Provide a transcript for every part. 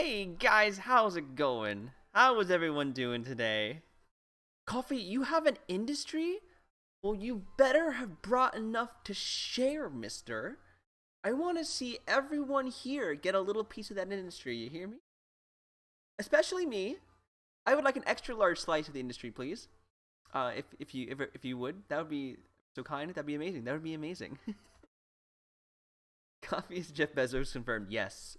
Hey guys, how's it going? How is everyone doing today? Coffee, you have an industry? Well, you better have brought enough to share, mister. I want to see everyone here get a little piece of that industry, you hear me? Especially me. I would like an extra large slice of the industry, please. If you would, that would be so kind. That'd be amazing. That would be amazing. Coffee is Jeff Bezos confirmed. Yes.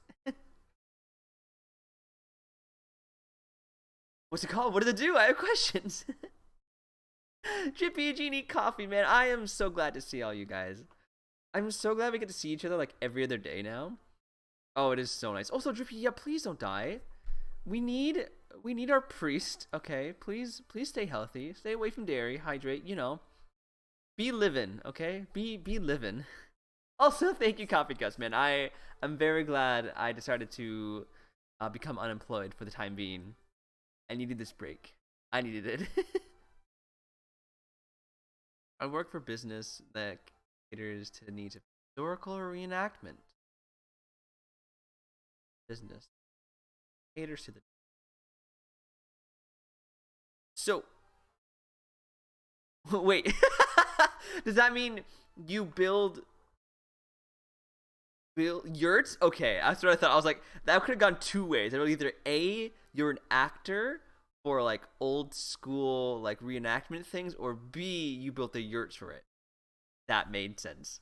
What's it called? What does it do? I have questions. Drippy Genie Coffee, man. I am so glad to see all you guys. I'm so glad we get to see each other like every other day now. Oh, it is so nice. Also, Drippy, yeah, please don't die. We need our priest. Okay, please stay healthy. Stay away from dairy. Hydrate. Be living. Okay, be living. Also, thank you, Coffee Cups, man. I'm very glad I decided to become unemployed for the time being. I needed this break. I needed it. I work for business that caters to the needs of historical reenactment. Business caters to the. So, wait. Does that mean you build yurts? Okay, that's what I thought. I was like, that could have gone two ways. It was either A, you're an actor for like old school like reenactment things, or B, you built the yurts for it. That made sense.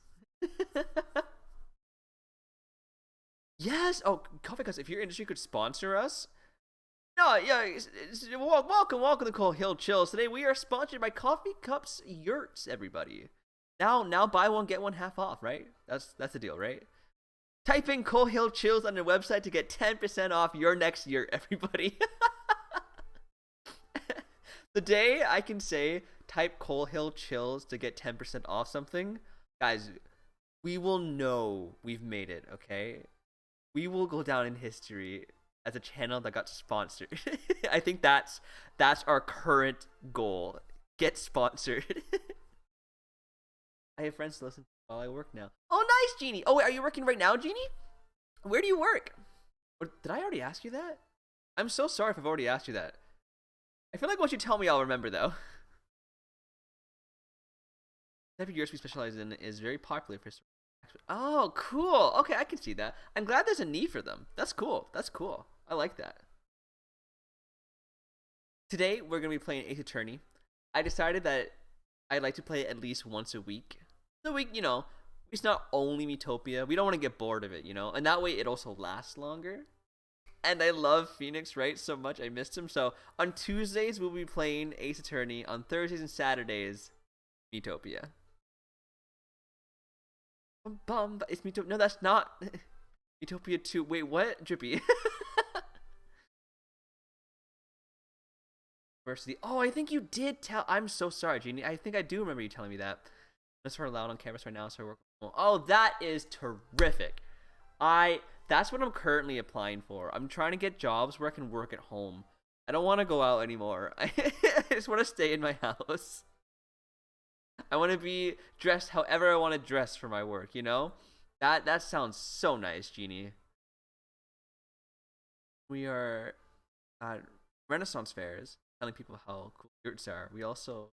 Yes. Oh, Coffee Cups, if your industry could sponsor us. No, yeah. Welcome to ColeHillChills. Today we are sponsored by Coffee Cups Yurts. Everybody, now buy one get one half off. Right? That's the deal, right? Type in ColeHillChills on their website to get 10% off your next yurt, everybody. The day I can say type ColeHillChills to get 10% off something, guys, we will know we've made it, okay? We will go down in history as a channel that got sponsored. I think that's our current goal. Get sponsored. I have friends to listen to while I work now. Oh, nice, Genie. Oh, wait, are you working right now, Genie? Where do you work? Or did I already ask you that? I'm so sorry if I've already asked you that. I feel like once you tell me, I'll remember, though. The type of yurts we specialize in is very popular for. Oh, cool. Okay, I can see that. I'm glad there's a need for them. That's cool. That's cool. I like that. Today, we're going to be playing Ace Attorney. I decided that I'd like to play it at least once a week. The week, it's not only Metopia. We don't want to get bored of it, and that way it also lasts longer. And I love Phoenix Wright so much. I missed him. So on Tuesdays, we'll be playing Ace Attorney. On Thursdays and Saturdays, Metopia. It's Metopia. No, that's not Metopia 2. Wait, what? Drippy. Diversity. Oh, I think you did tell. I'm so sorry, Jeannie. I think I do remember you telling me that. Let's turn loud on campus right now, so I work. Oh, that is terrific. That's what I'm currently applying for. I'm trying to get jobs where I can work at home. I don't want to go out anymore. I just want to stay in my house. I want to be dressed however I want to dress for my work, That sounds so nice, Jeannie. We are at Renaissance fairs telling people how cool yurts are. We also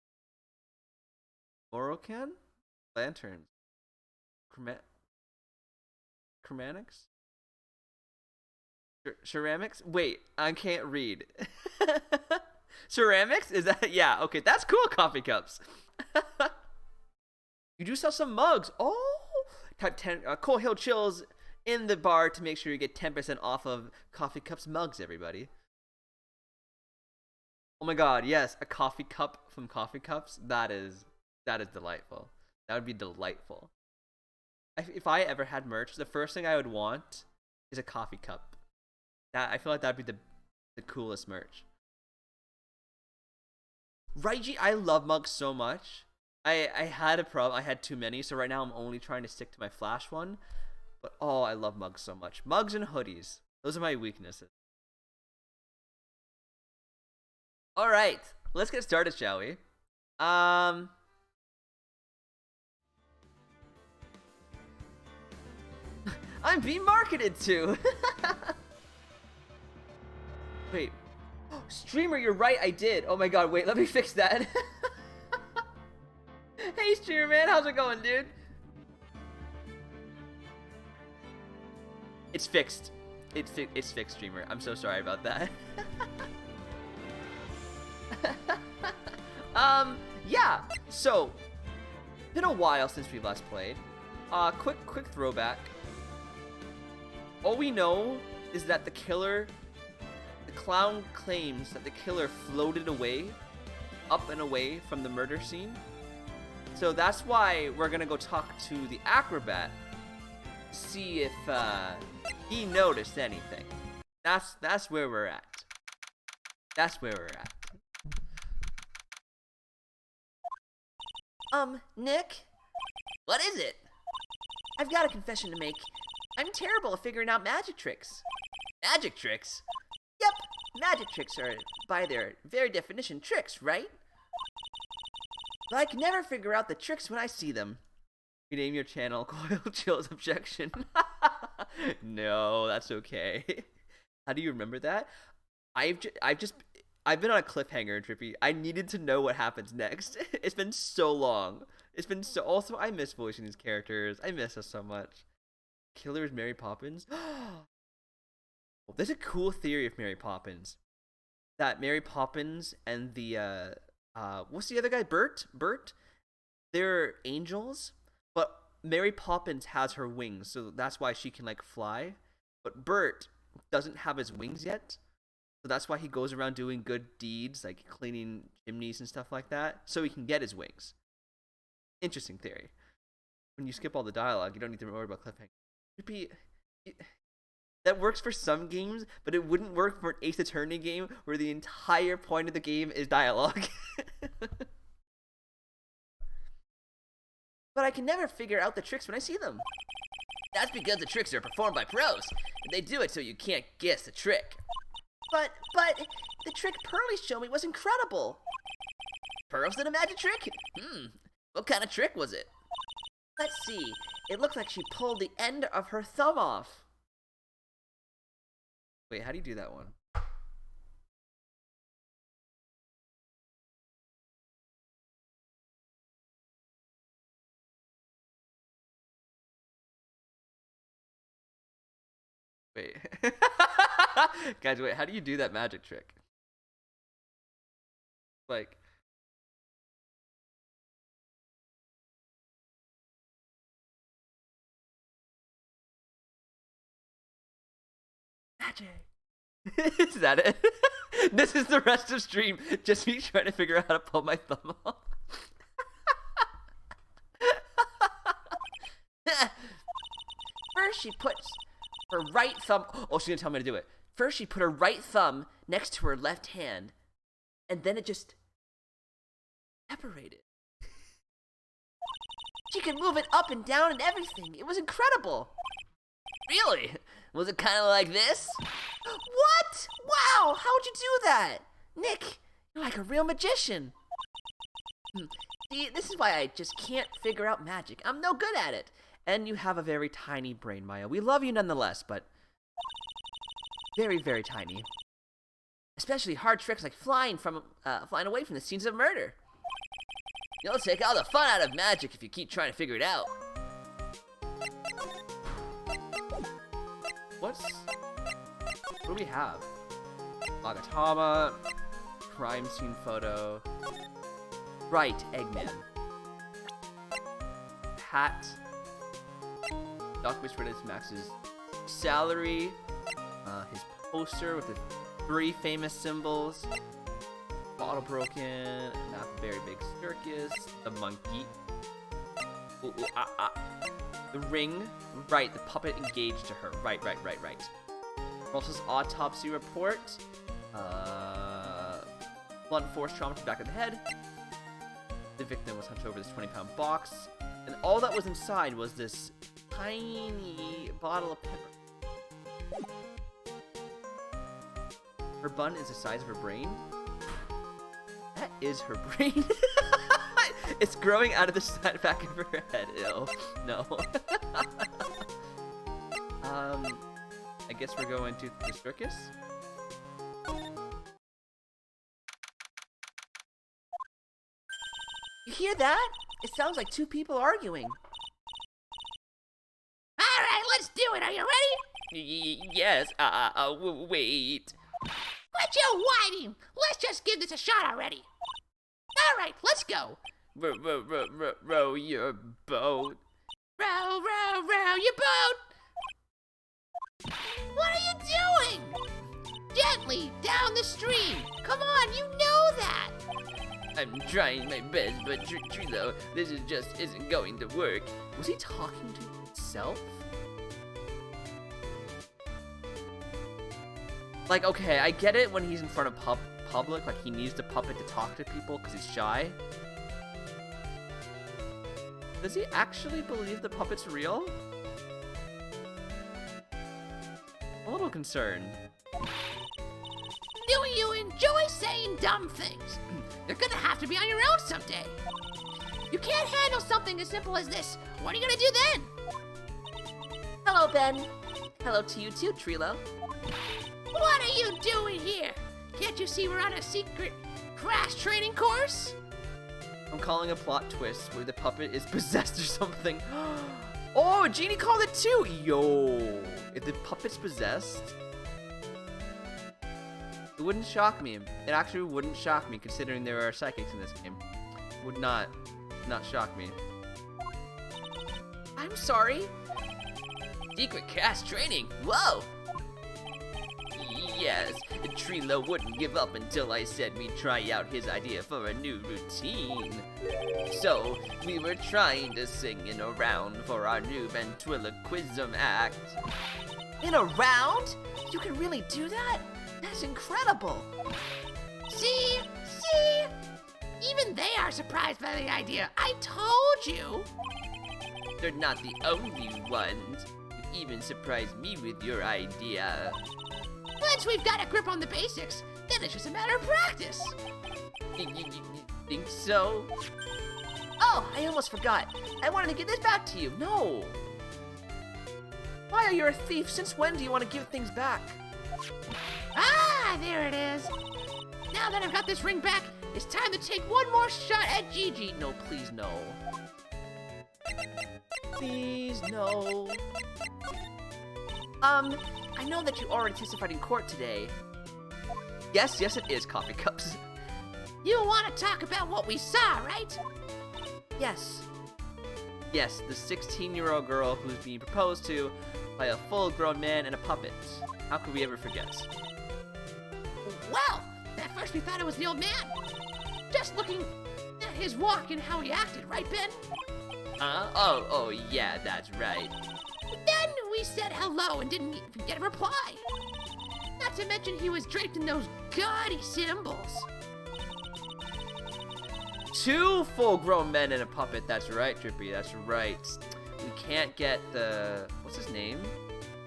Morocan? Lanterns. Chromatics? Ceramics? Wait, I can't read. Ceramics? Is that? Yeah, okay. That's cool, Coffee Cups. You do sell some mugs. Oh! Type 10, ColeHillChills in the bar to make sure you get 10% off of Coffee Cups mugs, everybody. Oh my god, yes. A coffee cup from Coffee Cups. That is delightful. That would be delightful. If I ever had merch, the first thing I would want is a coffee cup. I feel like that'd be the coolest merch. Right, G, I love mugs so much. I had a problem. I had too many, so right now I'm only trying to stick to my Flash one. But oh, I love mugs so much. Mugs and hoodies. Those are my weaknesses. All right, let's get started, shall we? I'm being marketed to. Wait. Streamer, you're right, I did. Oh my god, wait, let me fix that. Hey, Streamer man, how's it going, dude? It's fixed. It's fixed, Streamer. I'm so sorry about that. Yeah. So, been a while since we last played. Quick throwback. All we know is that the clown claims that the killer floated away, up and away from the murder scene. So that's why we're gonna go talk to the acrobat, see if he noticed anything. That's where we're at. That's where we're at. Nick? What is it? I've got a confession to make. I'm terrible at figuring out magic tricks. Magic tricks? Yep, magic tricks are, by their very definition, tricks, right? But I can never figure out the tricks when I see them. Rename your channel ColeHillChills objection. No, that's okay. How do you remember that? I've been on a cliffhanger, Trippy. I needed to know what happens next. It's been so long. It's been so... Also, I miss voicing these characters. I miss us so much. Killer is Mary Poppins? There's a cool theory of Mary Poppins. That Mary Poppins and the, what's the other guy? Bert? They're angels, but Mary Poppins has her wings, so that's why she can, like, fly. But Bert doesn't have his wings yet. So that's why he goes around doing good deeds, like cleaning chimneys and stuff like that, so he can get his wings. Interesting theory. When you skip all the dialogue, you don't need to worry about cliffhanger. That works for some games, but it wouldn't work for an Ace Attorney game where the entire point of the game is dialogue. But I can never figure out the tricks when I see them. That's because the tricks are performed by pros. They do it so you can't guess the trick. But, the trick Pearly showed me was incredible. Pearls did a magic trick? What kind of trick was it? Let's see. It looked like she pulled the end of her thumb off. Wait, how do you do that one? Wait. Guys, wait, how do you do that magic trick? Like... Magic. Is that it? This is the rest of stream. Just me trying to figure out how to pull my thumb off. First, she puts her right thumb... Oh, she's gonna tell me to do it. First, she put her right thumb next to her left hand, and then it just separated. She could move it up and down and everything. It was incredible. Really? Was it kind of like this? What? Wow, how'd you do that? Nick, you're like a real magician. See, this is why I just can't figure out magic. I'm no good at it. And you have a very tiny brain, Maya. We love you nonetheless, but very, very tiny. Especially hard tricks like flying away from the scenes of murder. You'll take all the fun out of magic if you keep trying to figure it out. What do we have? Magatama, crime scene photo, right, Eggman, hat, Doc Whispered is Max's salary, his poster with the 3 famous symbols, bottle broken, not very big circus, the monkey, the ring, right, the puppet engaged to her, right. Russell's autopsy report, blunt force trauma to the back of the head, the victim was hunched over this 20-pound box, and all that was inside was this tiny bottle of pepper. Her bun is the size of her brain. That is her brain. It's growing out of the side back of her head. Ew. No. I guess we're going to the circus. You hear that? It sounds like two people arguing. All right, let's do it. Are you ready? Yes, wait. Quit your whining. Let's just give this a shot already. All right, let's go. Row your boat. Row, row, row your boat. What are you doing? Gently, down the stream. Come on, you know that. I'm trying my best, but Trilo, this just isn't going to work. Was he talking to himself? Like, okay, I get it when he's in front of public, like he needs the puppet to talk to people because he's shy. Does he actually believe the puppet's real? I'm a little concerned. Do you enjoy saying dumb things? They're gonna have to be on your own someday. You can't handle something as simple as this. What are you gonna do then? Hello, Ben. Hello to you too, Trilo. What are you doing here? Can't you see we're on a secret crash training course? I'm calling a plot twist where the puppet is possessed or something. Oh, Genie called it too! Yo! If the puppet's possessed, it wouldn't shock me. It actually wouldn't shock me considering there are psychics in this game. Would not shock me. I'm sorry. Secret cast training. Whoa. Yes, Trilo wouldn't give up until I said we'd try out his idea for a new routine. So, we were trying to sing in a round for our new ventriloquism act. In a round? You can really do that? That's incredible. See? Even they are surprised by the idea. I told you. They're not the only ones. You even surprised me with your idea. Once we've got a grip on the basics, then it's just a matter of practice. You think so? Oh, I almost forgot. I wanted to give this back to you. No! Why are you a thief? Since when do you want to give things back? Ah, there it is. Now that I've got this ring back, it's time to take one more shot at Gigi. No, please, no. Please, no. I know that you already testified in court today. Yes, it is, coffee cups. You want to talk about what we saw, right? Yes. Yes, the 16-year-old girl who's being proposed to by a full-grown man and a puppet. How could we ever forget? Well, at first we thought it was the old man. Just looking at his walk and how he acted, right, Ben? Oh, yeah, that's right. Then we said hello and didn't even get a reply. Not to mention he was draped in those gaudy symbols. 2 full-grown men and a puppet. That's right, Drippy. That's right. We can't get the... what's his name?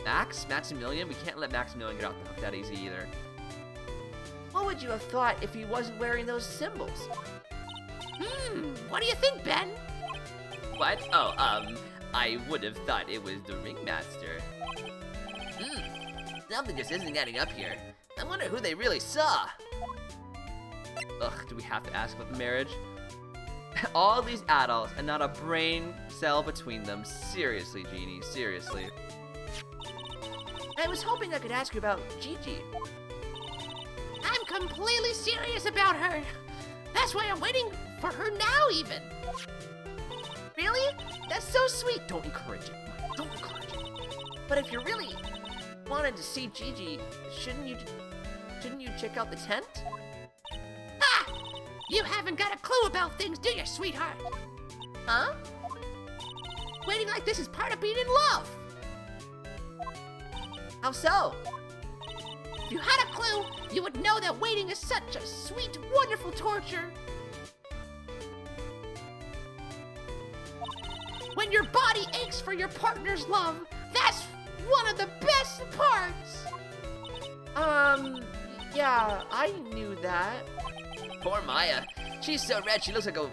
Maximilian? We can't let Maximilian get off the hook that easy either. What would you have thought if he wasn't wearing those symbols? What do you think, Ben? What? Oh, I would have thought it was the ringmaster. Something just isn't adding up here. I wonder who they really saw. Ugh, do we have to ask about the marriage? All these adults and not a brain cell between them. Seriously, Genie, seriously. I was hoping I could ask you about Gigi. I'm completely serious about her. That's why I'm waiting for her now, even. Really? That's so sweet. Don't encourage it. Mike. Don't encourage it. But if you really wanted to see Gigi, shouldn't you check out the tent? Ah! You haven't got a clue about things, do you, sweetheart? Huh? Waiting like this is part of being in love. How so? If you had a clue, you would know that waiting is such a sweet, wonderful torture. When your body aches for your partner's love, that's one of the best parts. Yeah, I knew that. Poor Maya. She's so red she looks like a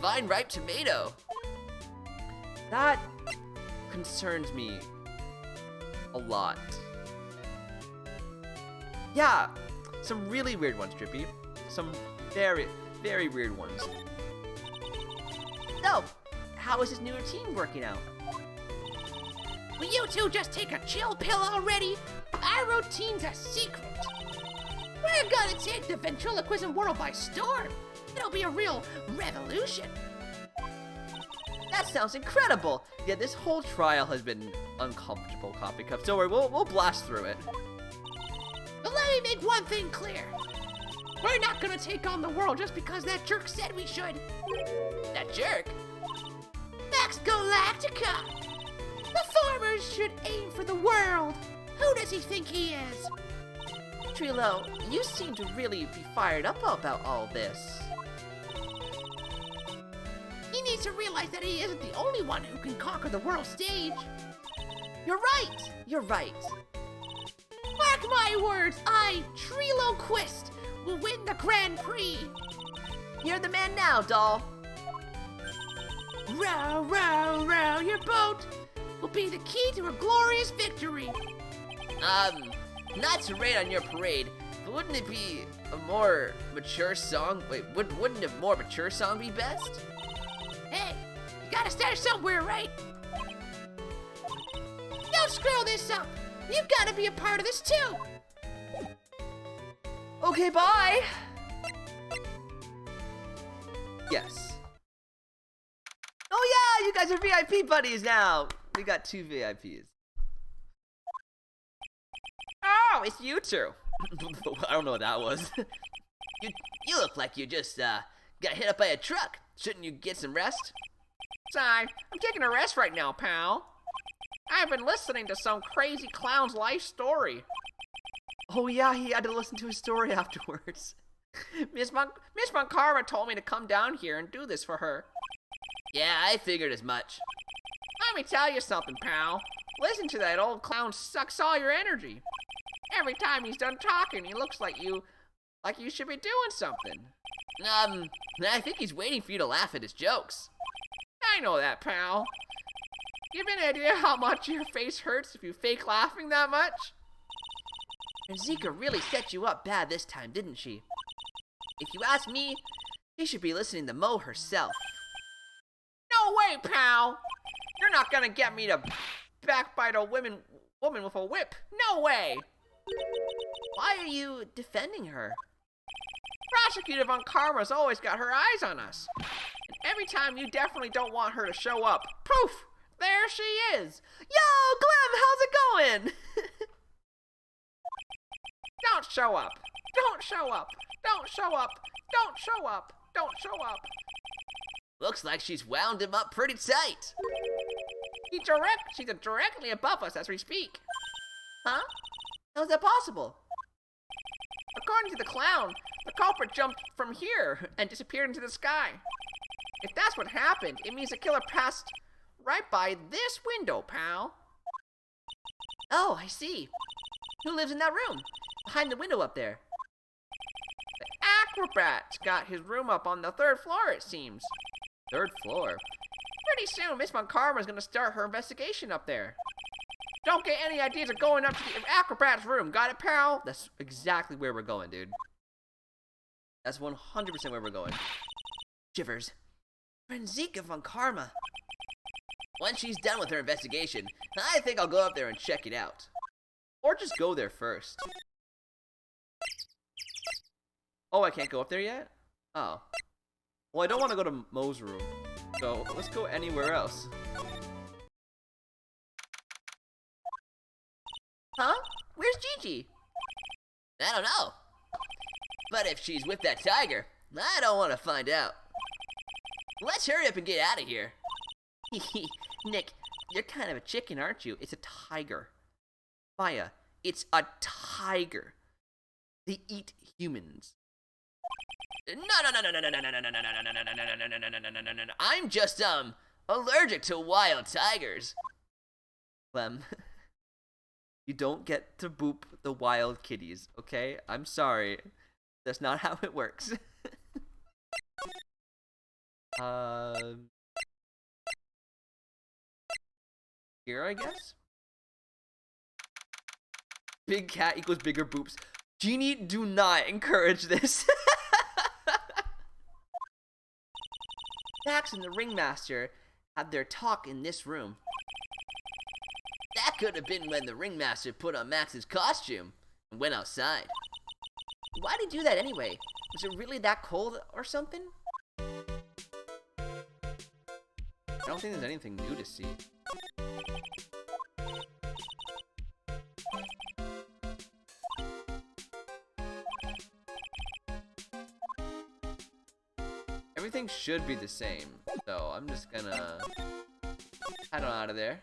vine-ripe tomato. That concerns me a lot. Yeah, some really weird ones, Drippy. Some very, very weird ones. So, how is this new routine working out? Will you two just take a chill pill already? Our routine's a secret. We're gonna take the ventriloquism world by storm. It'll be a real revolution. That sounds incredible! Yeah, this whole trial has been uncomfortable, Coffee Cups. Don't worry, we'll blast through it. But let me make one thing clear. We're not gonna take on the world just because that jerk said we should. That jerk? Max Galactica! The farmers should aim for the world. Who does he think he is? Trilo, you seem to really be fired up about all this. He needs to realize that he isn't the only one who can conquer the world stage. You're right! You're right. Mark my words, I, Trilo Quist, will win the Grand Prix. You're the man now, doll. Row, row, row your boat will be the key to a glorious victory. Not to rain on your parade, but wouldn't it be a more mature song? Wait, wouldn't a more mature song be best? Hey, you gotta start somewhere, right? Don't screw this up. You've gotta be a part of this too. Okay, bye! Yes. Oh yeah, you guys are VIP buddies now. We got 2 VIPs. Oh, it's you two. I don't know what that was. You look like you just got hit up by a truck. Shouldn't you get some rest? Sorry, I'm taking a rest right now, pal. I've been listening to some crazy clown's life story. Oh yeah, he had to listen to his story afterwards. Miss Von Karma told me to come down here and do this for her. Yeah, I figured as much. Let me tell you something, pal. Listen to that old clown sucks all your energy. Every time he's done talking, he looks like you should be doing something. I think he's waiting for you to laugh at his jokes. I know that, pal. You have any idea how much your face hurts if you fake laughing that much? And Zika really set you up bad this time, didn't she? If you ask me, she should be listening to Mo herself. No way, pal! You're not gonna get me to backbite a woman with a whip. No way! Why are you defending her? Prosecutor Von Karma's always got her eyes on us. And every time you definitely don't want her to show up, poof! There she is! Yo, Glenn, how's it going? Don't show up! Don't show up! Don't show up! Don't show up! Don't show up! Looks like she's wound him up pretty tight. She's directly above us as we speak. Huh? How's that possible? According to the clown, the culprit jumped from here and disappeared into the sky. If that's what happened, it means the killer passed right by this window, pal. Oh, I see. Who lives in that room? Behind the window up there. The acrobat's got his room up on the 3rd floor, it seems. 3rd floor. Pretty soon, Miss Von Karma's gonna start her investigation up there. Don't get any ideas of going up to the acrobat's room. Got it, pal? That's exactly where we're going, dude. That's 100% where we're going. Shivers. Friend Zika Von Karma. Once she's done with her investigation, I think I'll go up there and check it out. Or just go there first. Oh, I can't go up there yet? Oh. Well, I don't want to go to Mo's room. So, let's go anywhere else. Huh? Where's Gigi? I don't know. But if she's with that tiger, I don't want to find out. Let's hurry up and get out of here. Nick, you're kind of a chicken, aren't you? It's a tiger. Maya, it's a tiger. They eat humans. No. I'm just, allergic to wild tigers. Clem, you don't get to boop the wild kitties, okay? I'm sorry. That's not how it works. Here, I guess? Big cat equals bigger boops. Genie, do not encourage this. Max and the ringmaster had their talk in this room. That could have been when the ringmaster put on Max's costume and went outside. Why'd he do that anyway? Was it really that cold or something? I don't think there's anything new to see. Everything should be the same, so I'm just gonna head on out of there.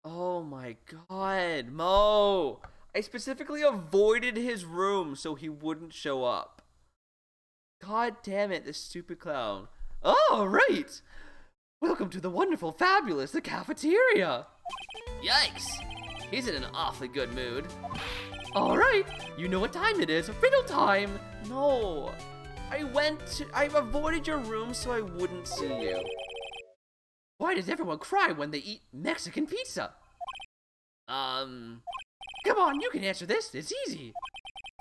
Oh my god, Mo! I specifically avoided his room so he wouldn't show up. God damn it, this stupid clown. Oh, right! Welcome to the wonderful, fabulous, the cafeteria! Yikes! He's in an awfully good mood. Alright, you know what time it is, riddle time! No, I avoided your room so I wouldn't see you. Why does everyone cry when they eat Mexican pizza? Come on, you can answer this, it's easy.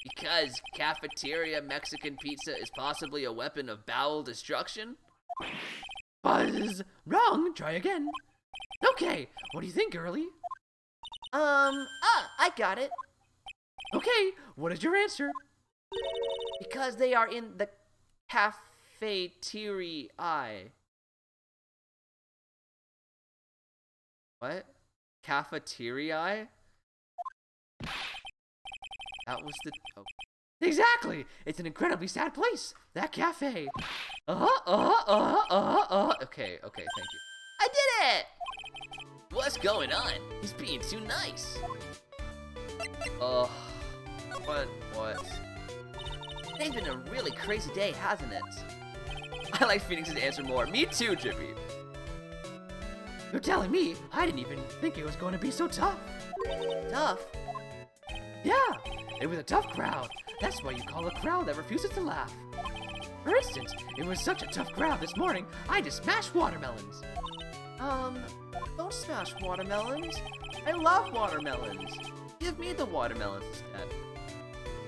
Because cafeteria Mexican pizza is possibly a weapon of bowel destruction? Buzz, wrong, try again. Okay, what do you think, girlie? I got it. Okay, what is your answer? Because they are in the cafeteria. What? Cafeteria? That was the... Oh. Exactly! It's an incredibly sad place. That cafe. Okay, thank you. I did it! What's going on? He's being too nice. What? Today's been a really crazy day, hasn't it? I like Phoenix's answer more. Me too, Drippy. You're telling me I didn't even think it was going to be so tough. Tough? Yeah, it was a tough crowd. That's why you call a crowd that refuses to laugh. For instance, it was such a tough crowd this morning, I just smashed watermelons. Don't smash watermelons. I love watermelons. Give me the watermelons instead.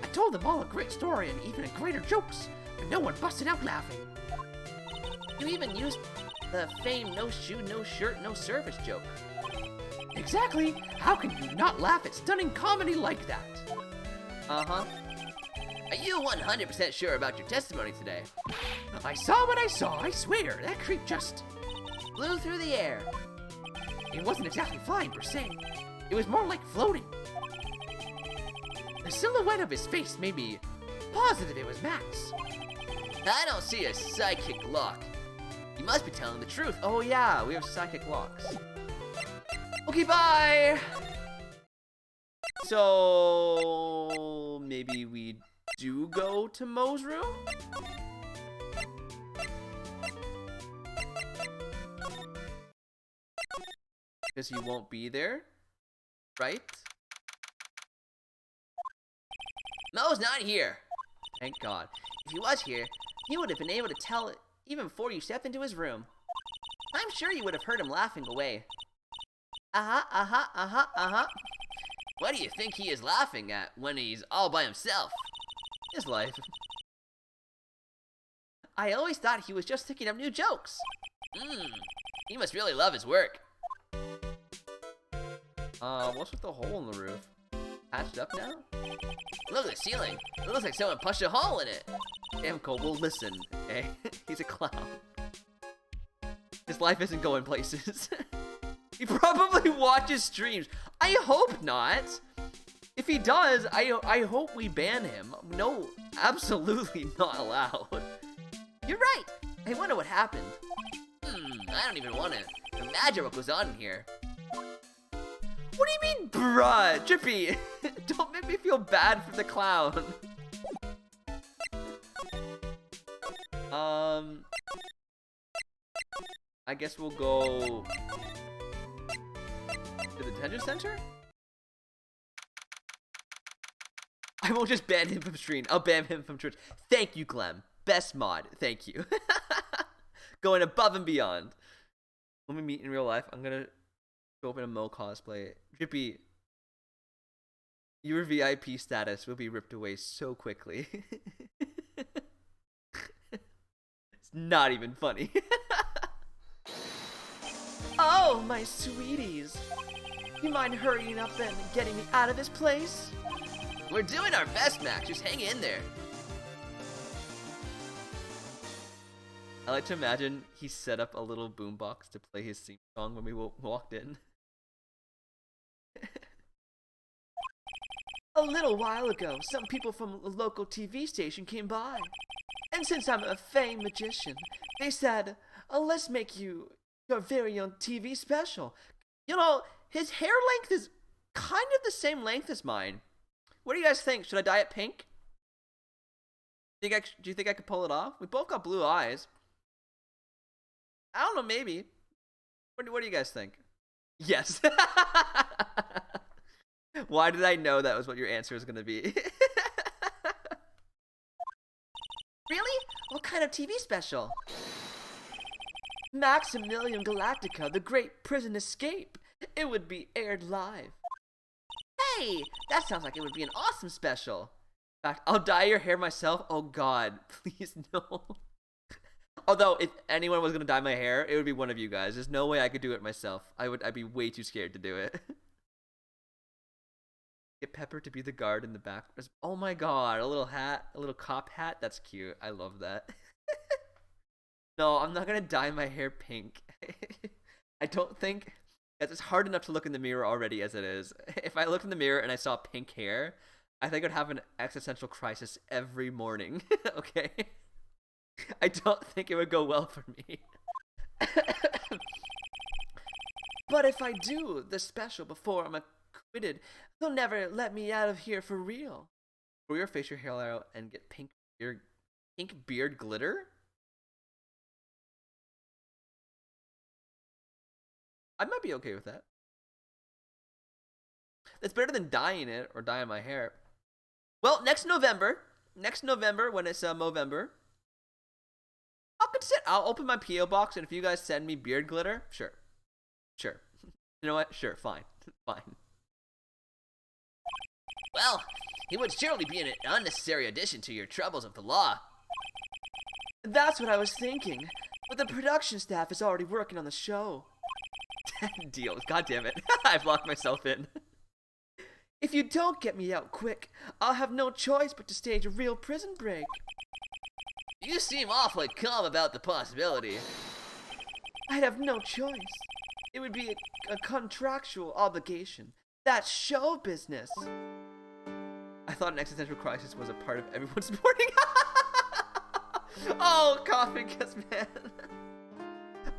I told them all a great story and even greater jokes, but no one busted out laughing. You even used the famed no shoe, no shirt, no service joke. Exactly. How can you not laugh at stunning comedy like that? Uh-huh. Are you 100% sure about your testimony today? I saw what I saw, I swear. That creep just... Flew through the air. It wasn't exactly flying per se. It was more like floating. The silhouette of his face made me positive it was Max. I don't see a psychic lock. You must be telling the truth. Oh yeah, we have psychic locks. Okay, bye! So... maybe we do go to Mo's room? Because he won't be there, right? Mo's not here. Thank God. If he was here, he would have been able to tell it even before you stepped into his room. I'm sure you would have heard him laughing away. What do you think he is laughing at when he's all by himself? His life. I always thought he was just thinking of new jokes. He must really love his work. What's with the hole in the roof? Patched up now? Look at the ceiling. It looks like someone punched a hole in it. Damn, Cole, well listen, okay? He's a clown. His life isn't going places. He probably watches streams. I hope not. If he does, I hope we ban him. No, absolutely not allowed. You're right. I wonder what happened. I don't even want to imagine what goes on in here. What do you mean, bruh? Drippy, don't make me feel bad for the clown. I guess we'll go to the detention center? I won't just ban him from stream. I'll ban him from Twitch. Thank you, Clem. Best mod. Thank you. Going above and beyond. when we meet in real life, I'm gonna go up in a Mo cosplay. Drippy, your VIP status will be ripped away so quickly. It's not even funny. Oh, my sweeties. You mind hurrying up and getting me out of this place? We're doing our best, Max. Just hang in there. I like to imagine he set up a little boombox to play his theme song when we walked in. A little while ago, some people from a local TV station came by. And since I'm a famed magician, they said, let's make you your very own TV special. You know, his hair length is kind of the same length as mine. What do you guys think? Should I dye it pink? Do you think I could pull it off? We both got blue eyes. I don't know, maybe. What do you guys think? Yes. Why did I know that was what your answer was going to be? Really? What kind of TV special? Maximilian Galactica, the Great Prison Escape. It would be aired live. Hey, that sounds like it would be an awesome special. In fact, I'll dye your hair myself. Oh God, please no. Although, if anyone was gonna dye my hair, it would be one of you guys. There's no way I could do it myself. I'd be way too scared to do it. Get Pepper to be the guard in the back. Oh my God, a little hat, a little cop hat. That's cute. I love that. No, I'm not gonna dye my hair pink. I don't think it's hard enough to look in the mirror already as it is. If I looked in the mirror and I saw pink hair, I think I'd have an existential crisis every morning. Okay? I don't think it would go well for me. But if I do the special before I'm acquitted, they'll never let me out of here for real. Grow your facial hair out and get pink beard glitter? I might be okay with that. It's better than dyeing it or dyeing my hair. Well, next November when it's Movember, I'll open my P.O. box, and if you guys send me beard glitter, sure. You know what? Sure, fine. Well, he would surely be an unnecessary addition to your troubles of the law. That's what I was thinking. But the production staff is already working on the show. Deal. God damn it. I've locked myself in. If you don't get me out quick, I'll have no choice but to stage a real prison break. You seem awfully calm about the possibility. I'd have no choice. It would be a contractual obligation. That's show business. I thought an existential crisis was a part of everyone's morning. Oh, coffee gets man.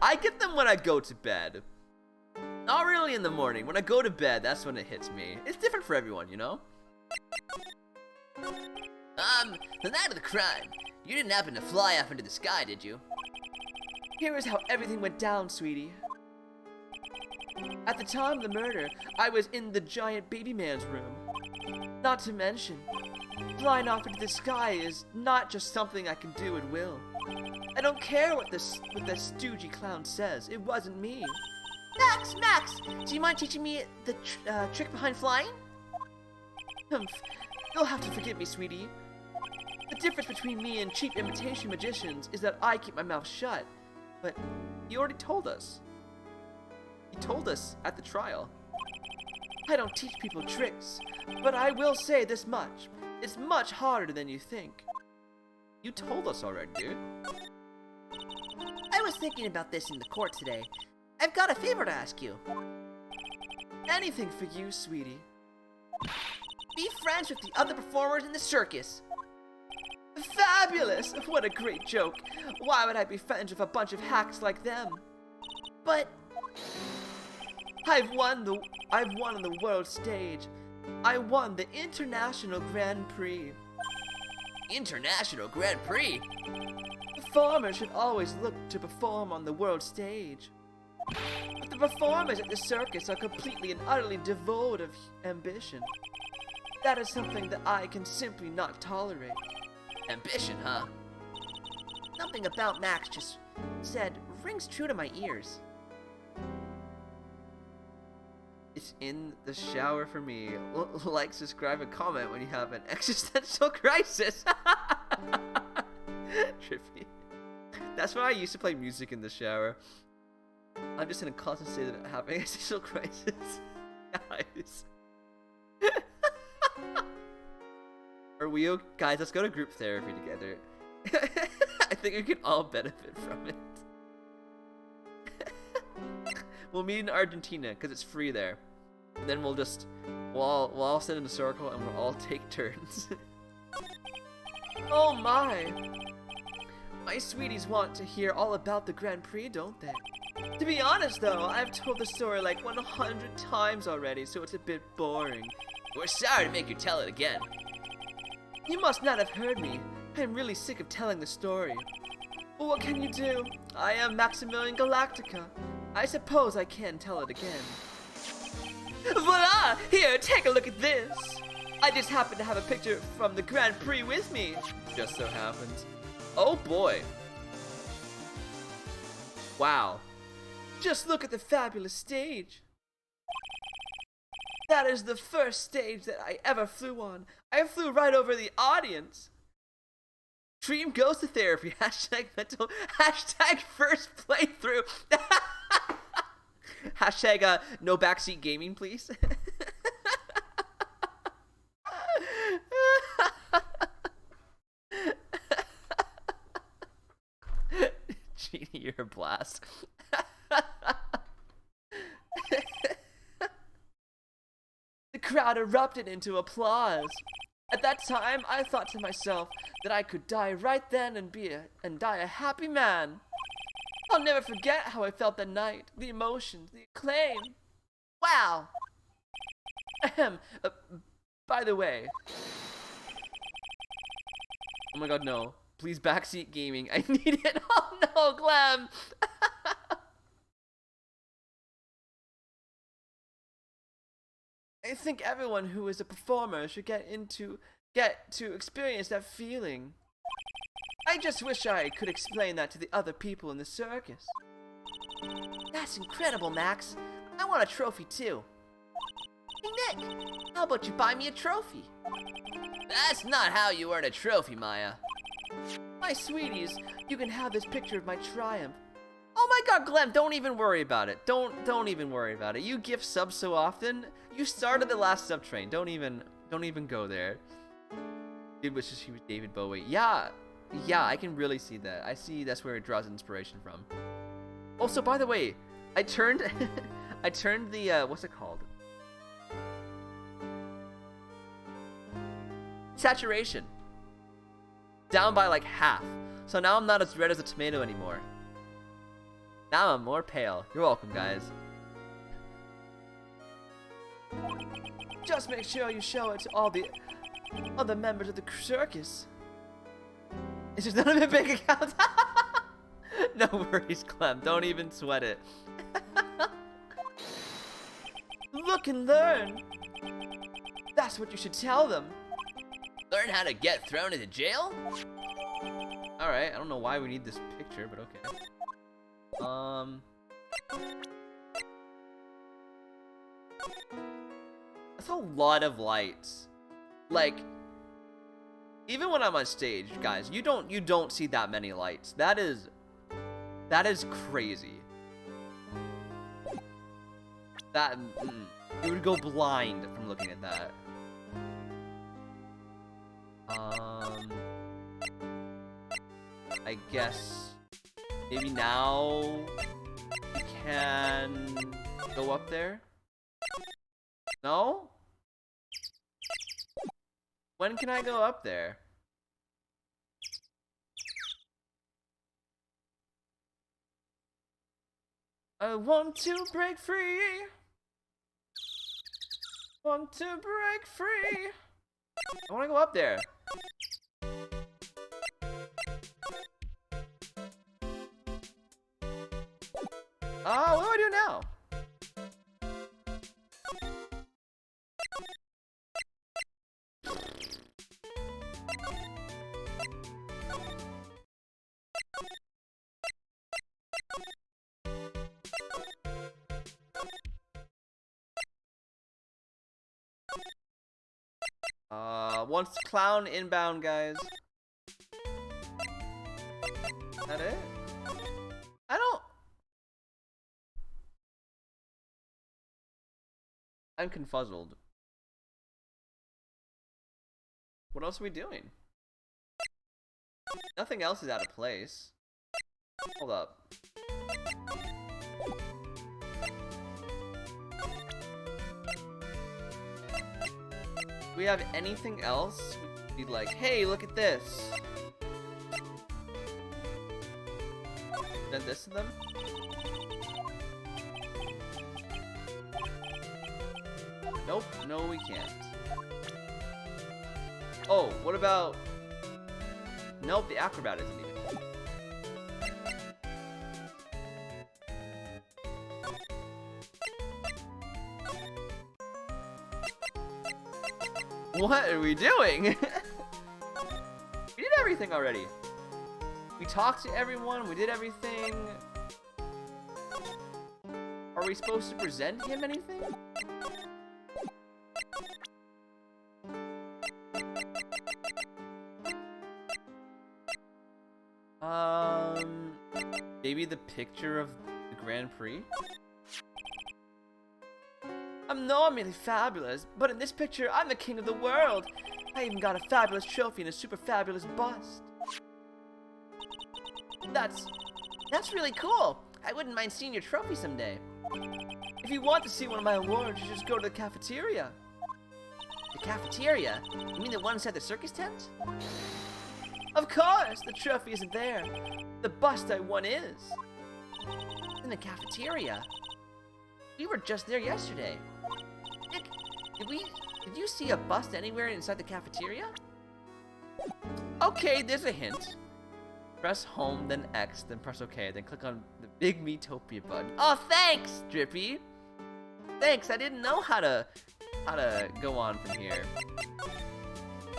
I get them when I go to bed. Not really in the morning. When I go to bed, that's when it hits me. It's different for everyone, you know? The night of the crime, you didn't happen to fly up into the sky, did you? Here is how everything went down, sweetie. At the time of the murder, I was in the giant baby man's room. Not to mention, flying off into the sky is not just something I can do at will. I don't care what the stoogey clown says. It wasn't me. Max, do you mind teaching me the trick behind flying? You'll have to forgive me, sweetie. The difference between me and cheap imitation magicians is that I keep my mouth shut. But you already told us. You told us at the trial. I don't teach people tricks, but I will say this much. It's much harder than you think. You told us already, dude. I was thinking about this in the court today. I've got a favor to ask you. Anything for you, sweetie. Be friends with the other performers in the circus. Fabulous! What a great joke. Why would I be friends with a bunch of hacks like them? But I've won on the world stage. I won the International Grand Prix. International Grand Prix? Performers should always look to perform on the world stage. But the performers at the circus are completely and utterly devoid of ambition. That is something that I can simply not tolerate. Ambition, huh? Something about Max just said rings true to my ears. It's in the shower for me. Like, subscribe, and comment when you have an existential crisis. Trippy. That's why I used to play music in the shower. I'm just in a constant state of having an existential crisis. Guys. Are we okay? Guys, let's go to group therapy together. I think we can all benefit from it. We'll meet in Argentina because it's free there. And then we'll all sit in a circle and we'll all take turns. Oh my! My sweeties want to hear all about the Grand Prix, don't they? To be honest though, I've told the story like 100 times already, so it's a bit boring. We're sorry to make you tell it again. You must not have heard me. I am really sick of telling the story. But what can you do? I am Maximilian Galactica. I suppose I can tell it again. Voila! Here, take a look at this! I just happen to have a picture from the Grand Prix with me. Just so happens. Oh boy. Wow. Just look at the fabulous stage. That is the first stage that I ever flew on. I flew right over the audience. Dream goes to therapy. Hashtag mental. Hashtag first playthrough. Hashtag no backseat gaming, please. Genie, you're a blast. The crowd erupted into applause. At that time, I thought to myself that I could die right then and die a happy man. I'll never forget how I felt that night, the emotions, the acclaim. Wow! Ahem. By the way. Oh my god, no. Please backseat gaming. I need it. Oh no, Glam! I think everyone who is a performer should get to experience that feeling. I just wish I could explain that to the other people in the circus. That's incredible, Max. I want a trophy too. Hey Nick, how about you buy me a trophy? That's not how you earn a trophy, Maya. My sweeties, you can have this picture of my triumph. Oh my god, Glenn, don't even worry about it. Don't even worry about it. You gift subs so often. You started the last sub train. Don't even go there. Dude wishes he was David Bowie. Yeah, I can really see that. I see that's where it draws inspiration from. Also, by the way, I turned the what's it called? Saturation down by like half. So now I'm not as red as a tomato anymore. Now I'm more pale. You're welcome, guys. Just make sure you show it to all the other members of the circus. It's just none of my bank account. No worries, Clem. Don't even sweat it. Look and learn. That's what you should tell them. Learn how to get thrown into jail? Alright, I don't know why we need this picture, but okay. That's a lot of lights. Like, even when I'm on stage, guys, you don't see that many lights. That is crazy. You would go blind from looking at that. I guess maybe now we can go up there. No? When can I go up there? I want to break free. Want to break free. I want to go up there. What do I do now? Once clown inbound, guys. Is that it? I don't... I'm confuzzled. What else are we doing? Nothing else is out of place. Hold up. Do we have anything else? We'd be like, hey, look at this. Present this to them? Nope, no we can't. Oh, what about... Nope, the acrobat isn't even. What are we doing? We did everything already. We talked to everyone, we did everything. Are we supposed to present him anything? Maybe the picture of the Grand Prix? I'm normally fabulous, but in this picture, I'm the king of the world. I even got a fabulous trophy and a super fabulous bust. That's really cool. I wouldn't mind seeing your trophy someday. If you want to see one of my awards, you just go to the cafeteria. The cafeteria? You mean the one inside the circus tent? Of course, the trophy isn't there. The bust I won is. In the cafeteria? We were just there yesterday. Nick, did you see a bust anywhere inside the cafeteria? Okay, there's a hint. Press home, then X, then press OK, then click on the big Metopia button. Oh, thanks, Drippy. Thanks, I didn't know how to go on from here.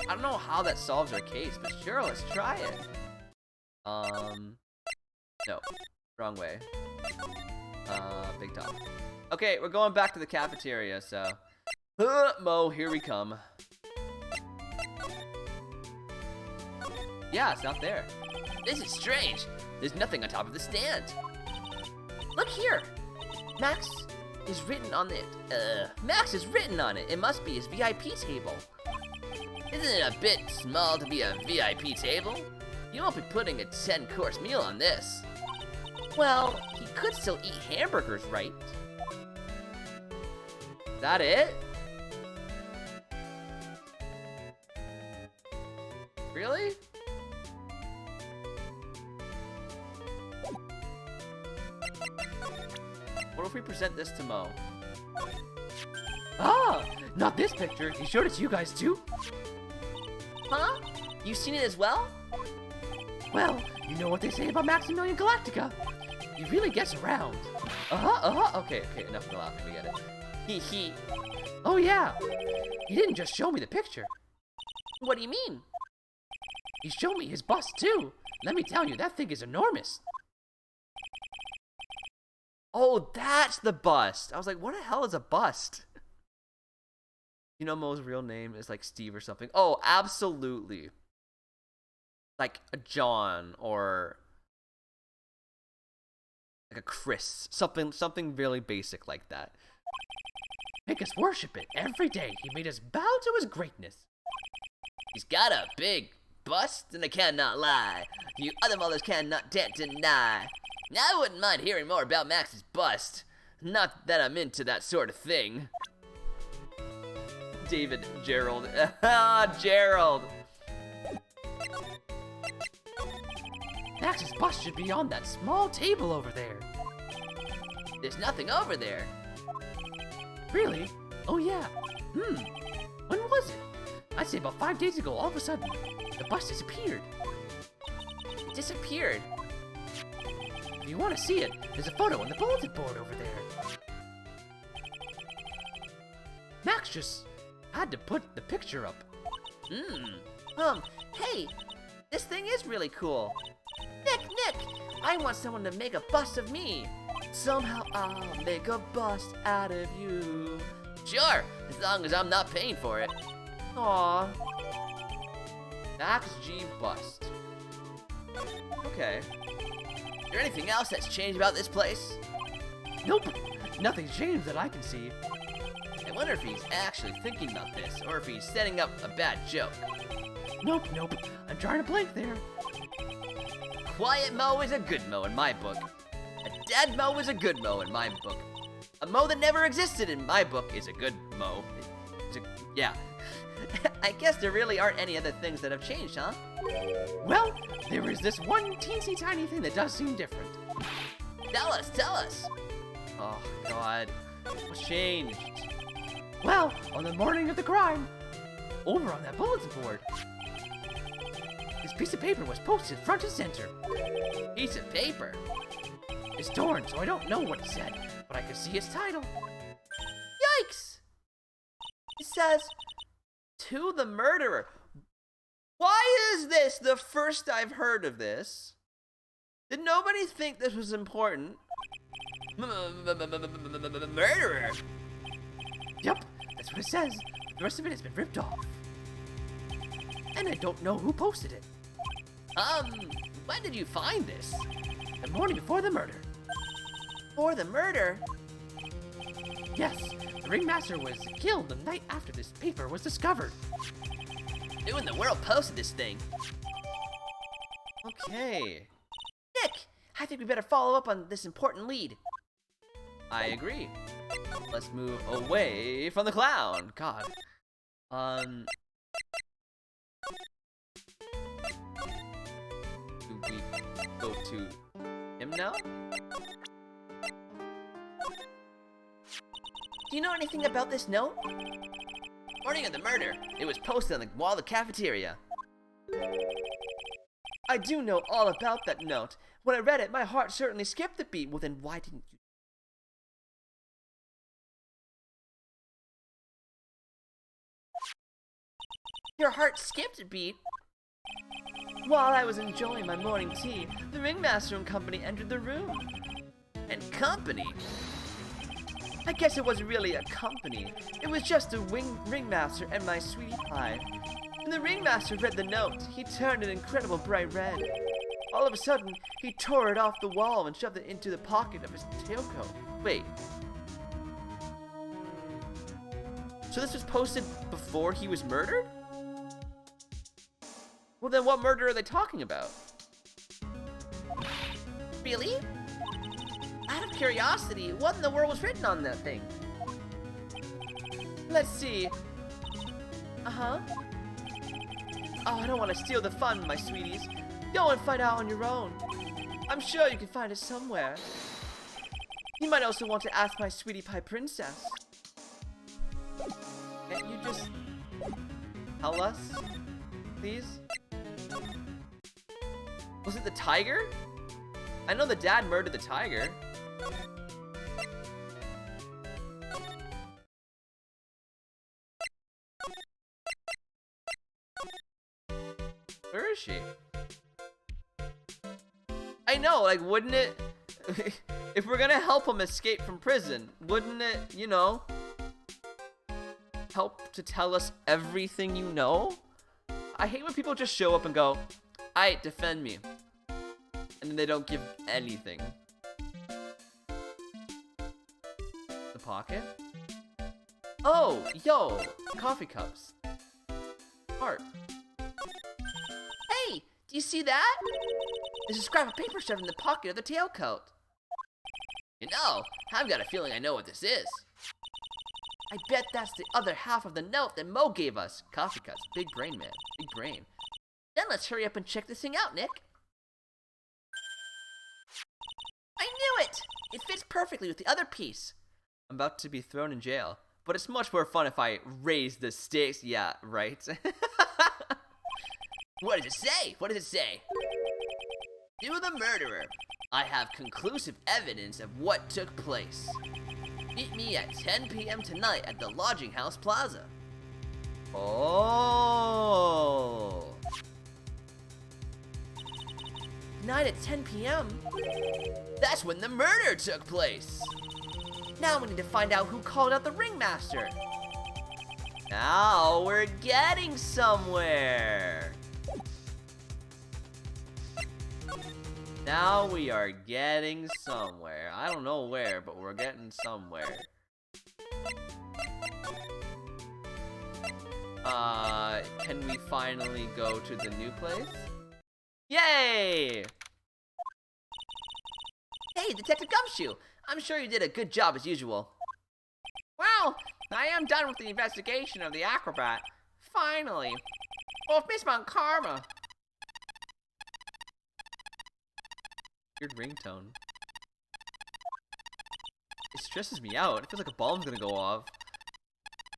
I don't know how that solves our case, but sure, let's try it. No, wrong way. Big top. Okay, we're going back to the cafeteria, so. Mo, here we come. Yeah, it's not there. This is strange. There's nothing on top of the stand. Look here. Max is written on it. Max is written on it. It must be his VIP table. Isn't it a bit small to be a VIP table? You won't be putting a 10-course meal on this. Well, he could still eat hamburgers, right? Is that it? Really? What if we present this to Mo? Ah, not this picture. He showed it to you guys too. Huh? You seen it as well? Well, you know what they say about Maximilian Galactica. He really gets around. Okay, enough of the laughing, we get it. He. Oh yeah, he didn't just show me the picture. What do you mean? He showed me his bust too. Let me tell you, that thing is enormous. Oh, that's the bust. I was like, what the hell is a bust? You know Mo's real name is like Steve or something. Oh, absolutely. Like a John or like a Chris. Something really basic like that. Make us worship it every day. He made us bow to his greatness. He's got a big bust, and I cannot lie. You other mothers cannot deny. Now, I wouldn't mind hearing more about Max's bust. Not that I'm into that sort of thing. David, Gerald. Gerald. Max's bust should be on that small table over there. There's nothing over there. Really? Oh yeah. When was it? I'd say about 5 days ago, all of a sudden, the bust disappeared. It disappeared. If you want to see it, there's a photo on the bulletin board over there. Max just had to put the picture up. Hey, this thing is really cool. Nick, I want someone to make a bust of me. Somehow I'll make a bust out of you. Sure, as long as I'm not paying for it. Aw. Max G bust. Okay. Is there anything else that's changed about this place? Nope, nothing's changed that I can see. I wonder if he's actually thinking about this, or if he's setting up a bad joke. Nope, I'm trying to blink there. Quiet Mo is a good Mo in my book. A dead Mo is a good Mo in my book. A Mo that never existed in my book is a good Mo. Yeah. I guess there really aren't any other things that have changed, huh? Well, there is this one teensy tiny thing that does seem different. Tell us. Oh, God. What's changed? Well, on the morning of the crime, over on that bulletin board, this piece of paper was posted front and center. Piece of paper. It's torn, so I don't know what it said, but I could see its title. Yikes! It says, "To the murderer." Why is this the first I've heard of this? Did nobody think this was important? Murderer. Yep, that's what it says. The rest of it has been ripped off. And I don't know who posted it. When did you find this? The morning before the murder. For the murder? Yes, the ringmaster was killed the night after this paper was discovered. Who in the world posted this thing? Okay. Nick, I think we better follow up on this important lead. I agree. Let's move away from the clown. God. Do we go to him now? Do you know anything about this note? Morning of the murder. It was posted on the wall of the cafeteria. I do know all about that note. When I read it, my heart certainly skipped a beat. Well, then why didn't you? Your heart skipped a beat. While I was enjoying my morning tea, the ringmaster and company entered the room. And company? I guess it wasn't really a company. It was just the ringmaster and my sweetie pie. When the ringmaster read the note, he turned an incredible bright red. All of a sudden, he tore it off the wall and shoved it into the pocket of his tailcoat. Wait. So this was posted before he was murdered? Well, then what murder are they talking about? Really? Out of curiosity, what in the world was written on that thing? Let's see. Oh, I don't want to steal the fun, my sweeties. Go and find out on your own. I'm sure you can find it somewhere. You might also want to ask my sweetie pie princess. Can't you just tell us, please? Was it the tiger? I know the dad murdered the tiger. Where is she? I know, like, wouldn't it... if we're gonna help him escape from prison, wouldn't it, you know, help to tell us everything you know? I hate when people just show up and go, "Aight, defend me." And then they don't give anything. The pocket? Oh, yo, coffee cups. Art. Hey, do you see that? There's a scrap of paper shoved in the pocket of the tailcoat. You know, I've got a feeling I know what this is. I bet that's the other half of the note that Mo gave us. Coffee cups. Big brain, man. Big brain. Then let's hurry up and check this thing out, Nick. I knew it! It fits perfectly with the other piece. I'm about to be thrown in jail. But it's much more fun if I raise the stakes. Yeah, right? What does it say? What does it say? To the murderer. I have conclusive evidence of what took place. Meet me at 10 p.m. tonight at the Lodging House Plaza. Oh. Tonight at 10 p.m.? That's when the murder took place. Now we need to find out who called out the ringmaster. Now we're getting somewhere. Now we are getting somewhere. I don't know where, but we're getting somewhere. Can we finally go to the new place? Yay! Hey, Detective Gumshoe! I'm sure you did a good job as usual. Well, I am done with the investigation of the acrobat. Finally. Well, if Miss Karma. Weird ringtone. It stresses me out. It feels like a bomb's gonna go off.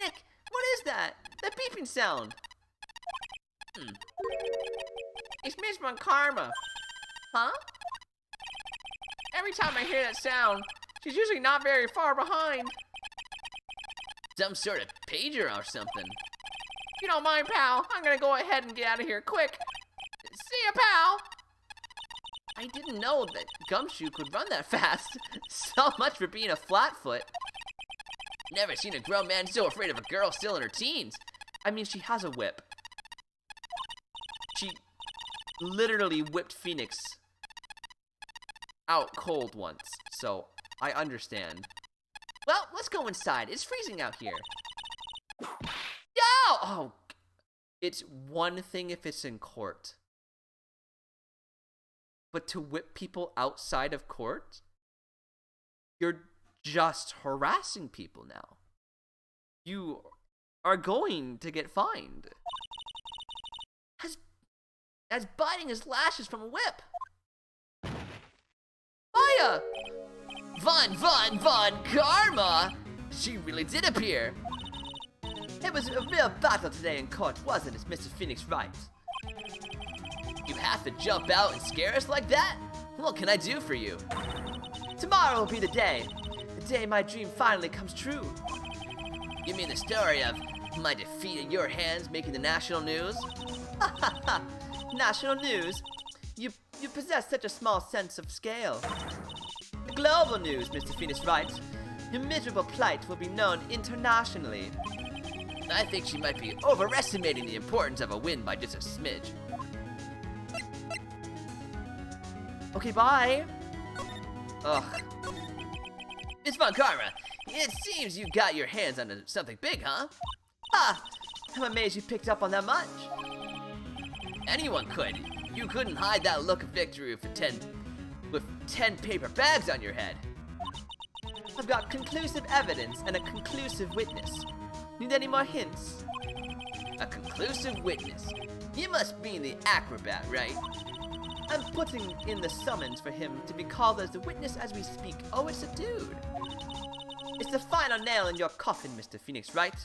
Nick, what is that? That beeping sound. It's Miss Karma. Huh? Every time I hear that sound, she's usually not very far behind. Some sort of pager or something. If you don't mind, pal, I'm gonna go ahead and get out of here quick. See ya, pal! I didn't know that Gumshoe could run that fast. So much for being a flatfoot. Never seen a grown man so afraid of a girl still in her teens. I mean, she has a whip. She literally whipped Phoenix out cold once, so I understand. Well, let's go inside. It's freezing out here. Oh, it's one thing if it's in court. But to whip people outside of court? You're just harassing people now. You are going to get fined. As biting his lashes from a whip. Maya! Von Karma! She really did appear. It was a real battle today in court, wasn't it, Mr. Phoenix Wright? You have to jump out and scare us like that? What can I do for you? Tomorrow will be the day my dream finally comes true. You mean the story of my defeat at your hands making the national news? Ha ha ha! National news? You possess such a small sense of scale. The global news, Mr. Phoenix Wright. Your miserable plight will be known internationally. I think she might be overestimating the importance of a win by just a smidge. Okay, bye. Ugh. Miss Von Karma, it seems you got your hands on something big, huh? Ah! I'm amazed you picked up on that much. Anyone could. You couldn't hide that look of victory with 10 paper bags on your head. I've got conclusive evidence and a conclusive witness. Need any more hints? A conclusive witness. You must mean the acrobat, right? I'm putting in the summons for him to be called as the witness as we speak. Oh, it's a dude. It's the final nail in your coffin, Mr. Phoenix Wright.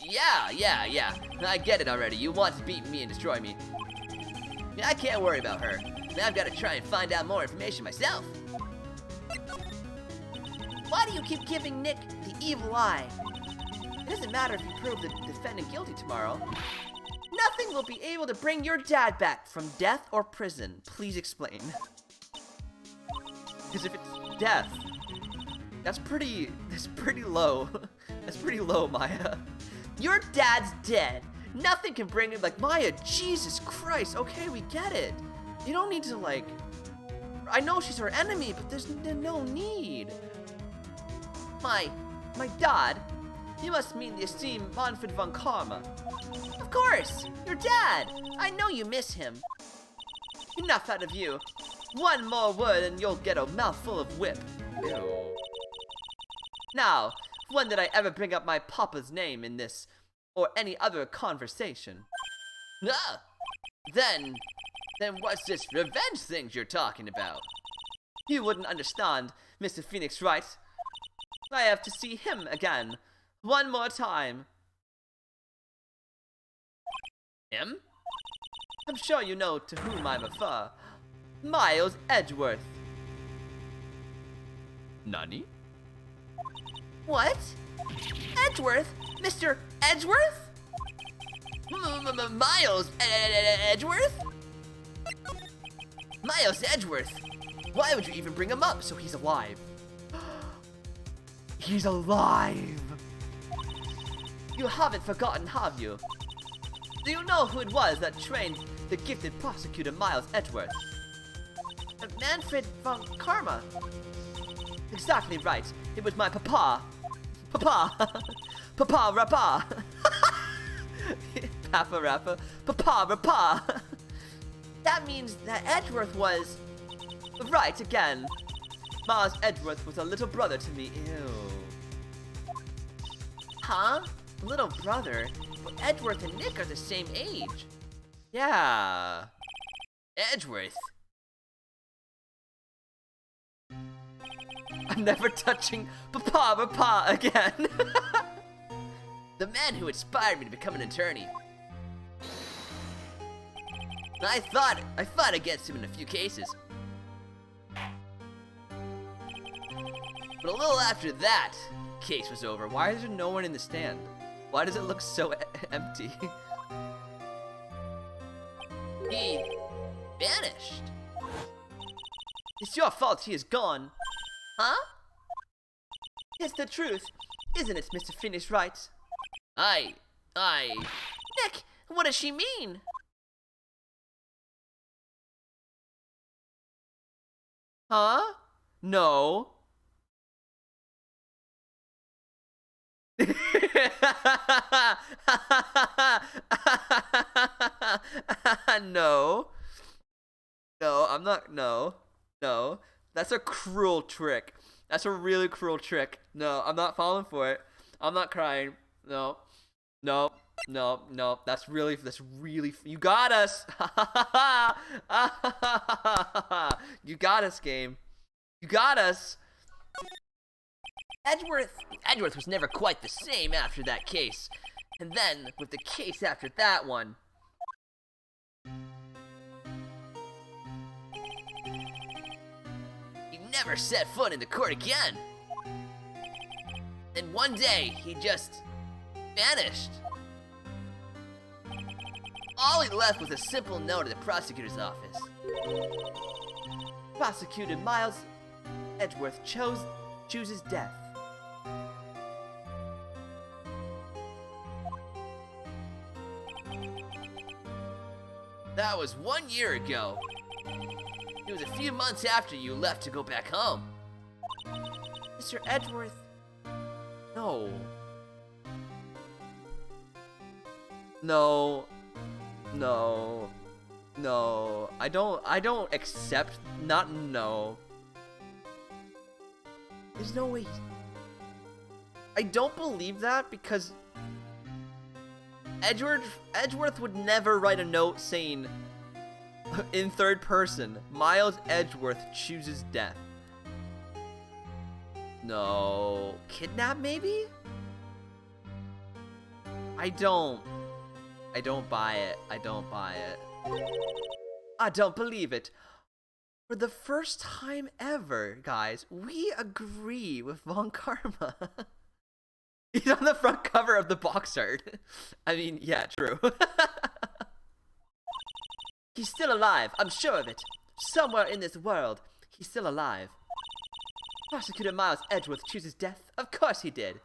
Yeah. I get it already. You want to beat me and destroy me. I can't worry about her. Now I've got to try and find out more information myself. Why do you keep giving Nick the evil eye? It doesn't matter if you prove the defendant guilty tomorrow. Nothing will be able to bring your dad back from death or prison. Please explain. Because if it's death, that's pretty low. That's pretty low, Maya. Your dad's dead. Nothing can bring him like Maya. Jesus Christ. Okay, we get it. You don't need to like. I know she's her enemy, but there's no need. My dad? You must mean the esteemed Manfred von Karma. Of course, your dad. I know you miss him. Enough out of you. One more word and you'll get a mouthful of whip. Ew. Now, when did I ever bring up my papa's name in this or any other conversation? Ah, then what's this revenge thing you're talking about? You wouldn't understand, Mr. Phoenix Wright. I have to see him again. One more time. Him? I'm sure you know to whom I refer. Miles Edgeworth. Nani? What? Edgeworth? Mr. Edgeworth? Miles Edgeworth? Miles Edgeworth? Why would you even bring him up? So he's alive. He's alive! You haven't forgotten, have you? Do you know who it was that trained the gifted prosecutor Miles Edgeworth? Manfred von Karma. Exactly right. It was my papa. Papa. Papa Rappa. Papa Rappa. Papa Rappa. That means that Edgeworth was... Right, again. Miles Edgeworth was a little brother to me. Ew. Huh? Little brother? But Edgeworth and Nick are the same age. Yeah. Edgeworth. I'm never touching Papa Rappa again. The man who inspired me to become an attorney. I fought against him in a few cases. But a little after that case was over, Why is there no one in the stand? Why does it look so empty? he vanished. It's your fault he is gone. Huh? It's the truth, isn't it, Mr. Phoenix Wright? Nick, what does she mean? Huh? No. No. No, I'm not. No. No. That's a cruel trick. That's a really cruel trick. No, I'm not falling for it. I'm not crying. No. No. No. No. That's really. You got us. You got us, game. You got us. Edgeworth was never quite the same after that case. And then, with the case after that one, he never set foot in the court again. Then one day, he just vanished. All he left was a simple note at the prosecutor's office. Prosecutor Miles Edgeworth chooses death. That was 1 year ago. It was a few months after you left to go back home. Mr. Edgeworth. No. No. No. No. I don't accept. Not no. There's no way. I don't believe that because Edgeworth would never write a note saying in third person, Miles Edgeworth chooses death. No. Kidnap maybe? I don't buy it. I don't buy it. I don't believe it. For the first time ever, guys, we agree with Von Karma. He's on the front cover of the box art. I mean, yeah, true. He's still alive, I'm sure of it. Somewhere in this world, he's still alive. Prosecutor Miles Edgeworth chooses death? Of course he did.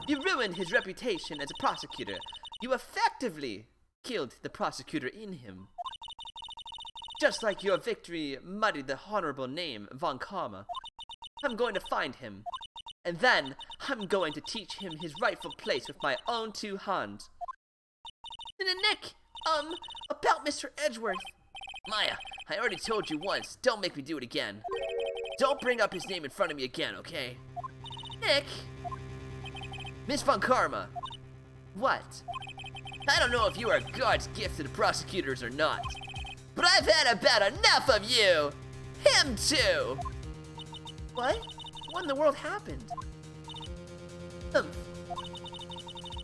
You ruined his reputation as a prosecutor. You effectively killed the prosecutor in him. Just like your victory muddied the honorable name Von Karma. I'm going to find him. And then, I'm going to teach him his rightful place with my own two hands. Nick, about Mr. Edgeworth. Maya, I already told you once, don't make me do it again. Don't bring up his name in front of me again, okay? Nick. Miss Von Karma. What? I don't know if you are God's gift to the prosecutors or not, but I've had about enough of you! Him too! What? What in the world happened?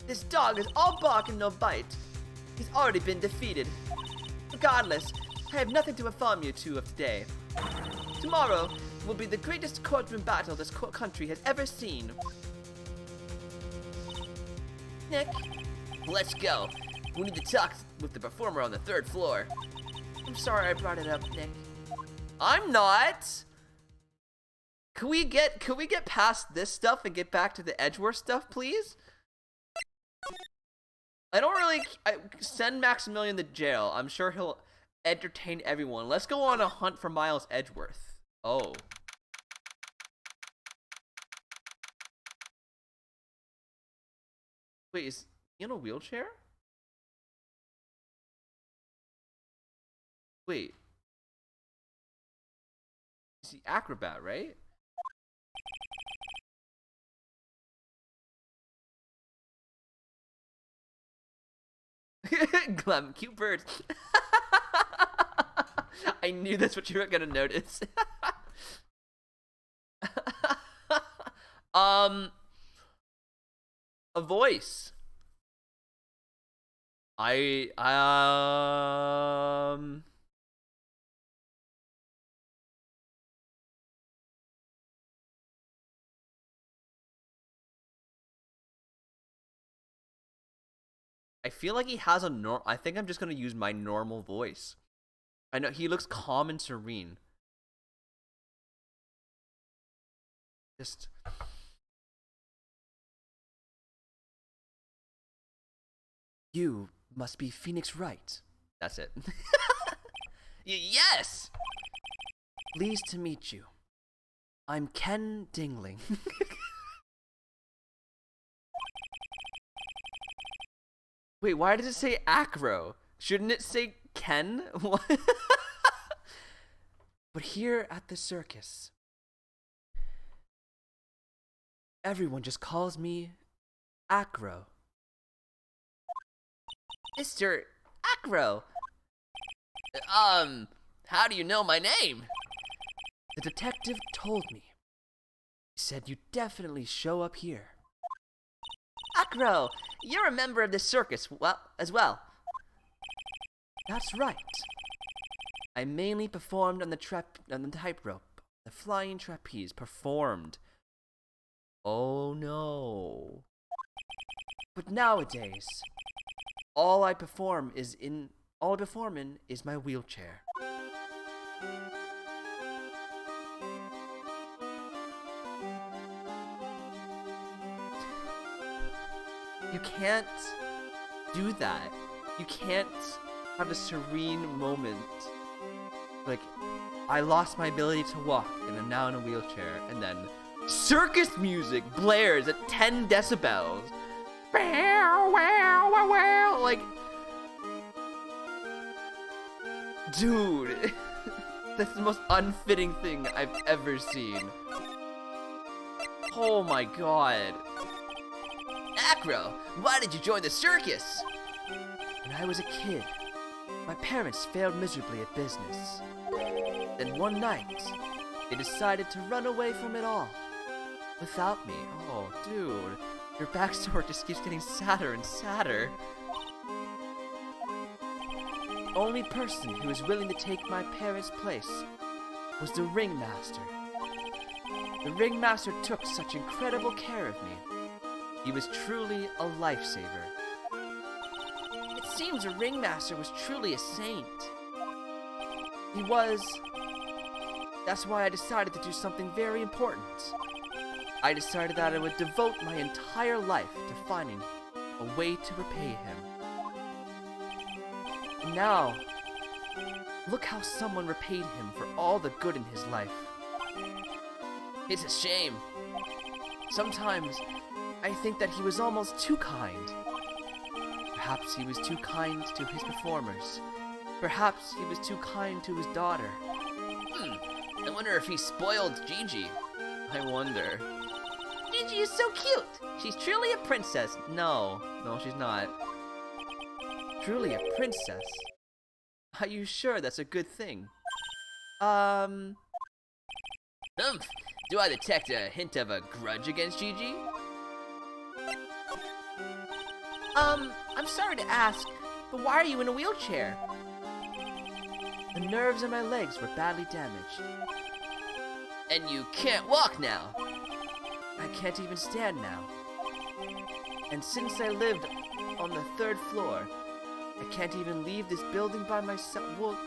This dog is all bark and no bite. He's already been defeated. Regardless, I have nothing to inform you two of today. Tomorrow will be the greatest courtroom battle this country has ever seen. Nick. Let's go. We need to talk with the performer on the 3rd floor. I'm sorry I brought it up, Nick. I'm not. Can we get past this stuff and get back to the Edgeworth stuff, please? I don't really send Maximilian to jail. I'm sure he'll entertain everyone. Let's go on a hunt for Miles Edgeworth. Oh. Wait, is he in a wheelchair? Wait. He's the acrobat, right? Glum, cute birds. I knew that's what you were gonna notice. A voice. I feel like he has a I think I'm just gonna use my normal voice. I know he looks calm and serene. Just. You must be Phoenix Wright. That's it. Yes! Pleased to meet you. I'm Ken Dingling. Wait, why does it say Acro? Shouldn't it say Ken? What? But here at the circus, everyone just calls me Acro. Mr. Acro! How do you know my name? The detective told me. He said you'd definitely show up here. Acro, you're a member of the circus as well. That's right. I mainly performed on the tightrope, the flying trapeze. Performed. Oh no. But nowadays, all I perform in is my wheelchair. You can't do that. You can't have a serene moment. Like, I lost my ability to walk and I'm now in a wheelchair, and then circus music blares at 10 decibels. Like, dude, that's the most unfitting thing I've ever seen. Oh my god. Acro, why did you join the circus? When I was a kid, my parents failed miserably at business. Then one night, they decided to run away from it all. Without me. Oh, dude. Your backstory just keeps getting sadder and sadder. The only person who was willing to take my parents' place was the ringmaster. The ringmaster took such incredible care of me. He was truly a lifesaver. It seems the ringmaster was truly a saint. He was. That's why I decided to do something very important. I decided that I would devote my entire life to finding a way to repay him. And now, look how someone repaid him for all the good in his life. It's a shame. Sometimes, I think that he was almost too kind. Perhaps he was too kind to his performers. Perhaps he was too kind to his daughter. I wonder if he spoiled Gigi. I wonder. Gigi is so cute. She's truly a princess. No, she's not. Truly a princess? Are you sure that's a good thing? Do I detect a hint of a grudge against Gigi? I'm sorry to ask, but why are you in a wheelchair? The nerves in my legs were badly damaged. And you can't walk now. I can't even stand now. And since I lived on the 3rd floor, I can't even leave this building by myself. Well,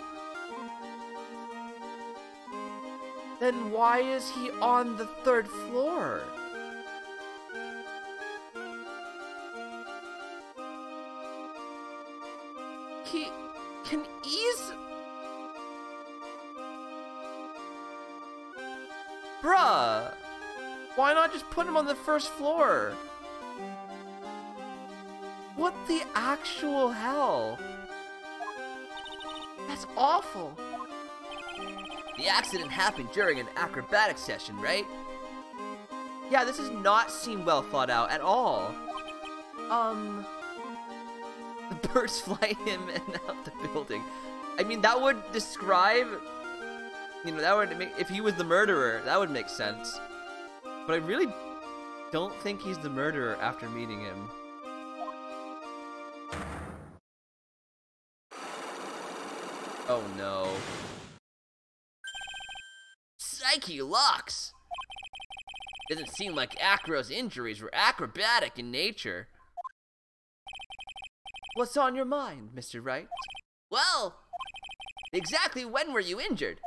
then why is he on the 3rd floor? he can ease... Bruh! Why not just put him on the first floor? What the actual hell? That's awful. The accident happened during an acrobatic session, right? Yeah, this does not seem well thought out at all. The birds fly him and out the building. I mean, that would describe... You know, that would make... If he was the murderer, that would make sense. But I really don't think he's the murderer after meeting him. Oh no. Psyche locks! Doesn't seem like Acro's injuries were acrobatic in nature. What's on your mind, Mr. Wright? Well, exactly when were you injured?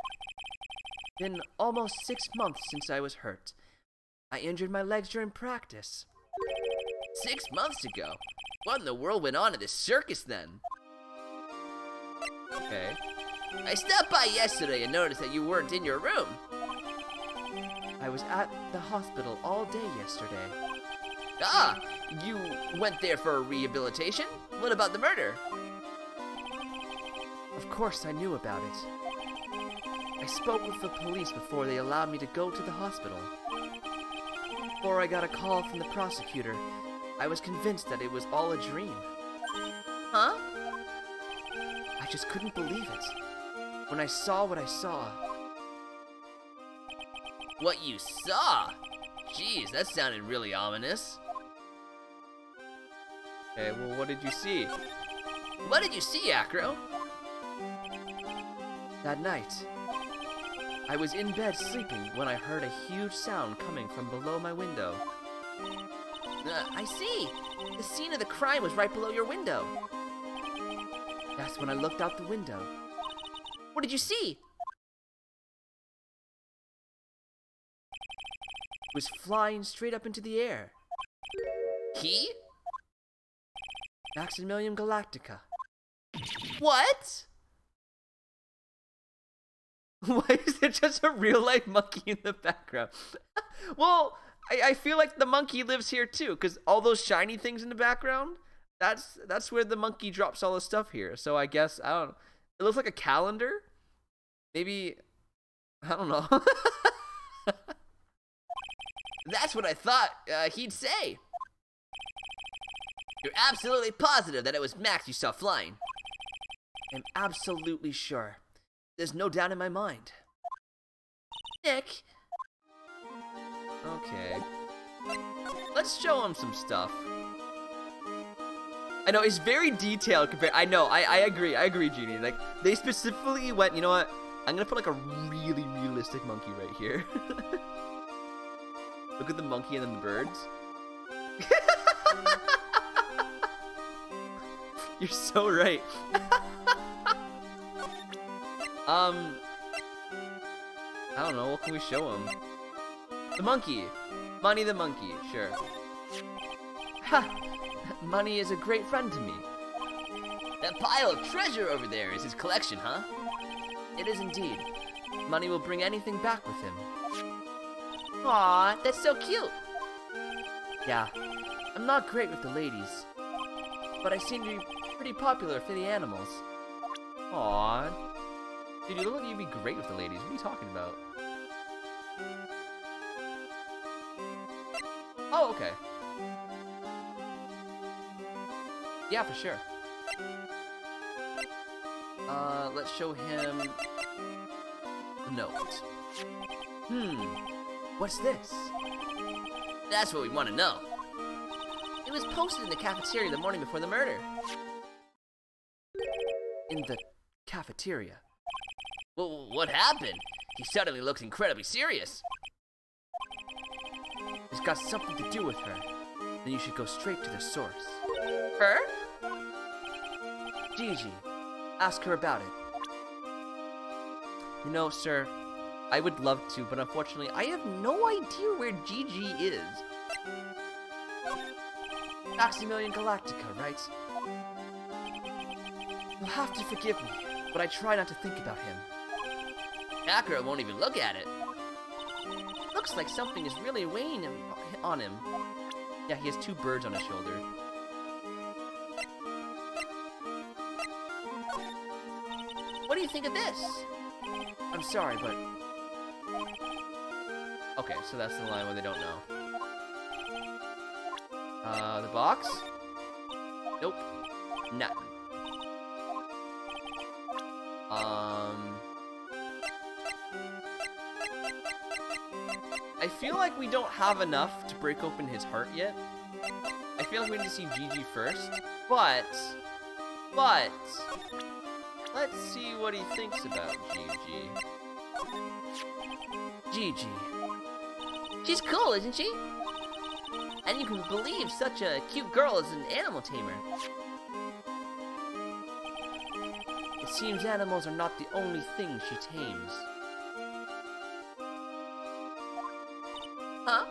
Been almost 6 months since I was hurt. I injured my legs during practice. 6 months ago? What in the world went on at this circus then? Okay. I stopped by yesterday and noticed that you weren't in your room. I was at the hospital all day yesterday. Ah, you went there for rehabilitation? What about the murder? Of course I knew about it. I spoke with the police before they allowed me to go to the hospital. Before I got a call from the prosecutor, I was convinced that it was all a dream. Huh? I just couldn't believe it. When I saw what I saw. What you saw? Jeez, that sounded really ominous. Okay, well, what did you see? What did you see, Acro? That night, I was in bed sleeping when I heard a huge sound coming from below my window. I see. The scene of the crime was right below your window. That's when I looked out the window. What did you see? It was flying straight up into the air. He? Maximilian Galactica. What? Why is there just a real-life monkey in the background? Well, I feel like the monkey lives here too, because all those shiny things in the background, that's where the monkey drops all the stuff here. So I guess, I don't know. It looks like a calendar? Maybe, I don't know. That's what I thought he'd say. You're absolutely positive that it was Max you saw flying. I'm absolutely sure. There's no doubt in my mind. Nick. Okay. Let's show him some stuff. I know, it's very detailed compared... I know, I agree, Genie. Like, they specifically went, you know what? I'm gonna put, like, a really realistic monkey right here. Look at the monkey and then the birds. You're so right. I don't know, what can we show him? The monkey. Money the monkey, sure. Ha! Money is a great friend to me. That pile of treasure over there is his collection, huh? It is indeed. Money will bring anything back with him. Aw, that's so cute. Yeah, I'm not great with the ladies, but I seem to be pretty popular for the animals. Aww. Dude, you look like you'd be great with the ladies. What are you talking about? Oh, okay. Yeah, for sure. Let's show him the note. What's this? That's what we want to know. It was posted in the cafeteria the morning before the murder. In the cafeteria? Well, what happened? He suddenly looks incredibly serious. It's got something to do with her. Then you should go straight to the source. Her? Gigi. Ask her about it. You know, sir, I would love to, but unfortunately, I have no idea where Gigi is. Maximilian Galactica, right? You'll have to forgive me, but I try not to think about him. Akira won't even look at it. Looks like something is really weighing on him. Yeah, he has 2 birds on his shoulder. What do you think of this? I'm sorry, but... Okay, so that's the line where they don't know. The box? Nope. Nothing. I feel like we don't have enough to break open his heart yet. I feel like we need to see Gigi first, but, let's see what he thinks about Gigi. Gigi. She's cool, isn't she? And you can believe such a cute girl is an animal tamer. It seems animals are not the only thing she tames. Huh?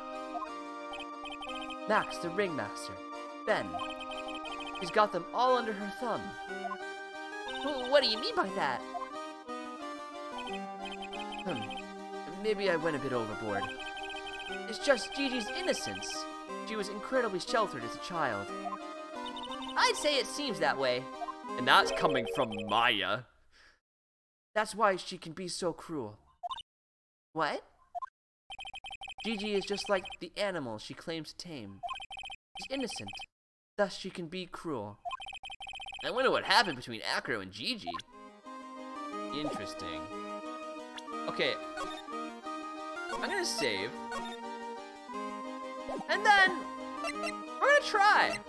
Max, the ringmaster. Ben. She's got them all under her thumb. What do you mean by that? Maybe I went a bit overboard. It's just Gigi's innocence. She was incredibly sheltered as a child. I'd say it seems that way. And that's coming from Maya. That's why she can be so cruel. What? Gigi is just like the animals she claims to tame. She's innocent, thus she can be cruel. I wonder what happened between Akira and Gigi. Interesting. Okay. I'm gonna save. And then we're gonna try.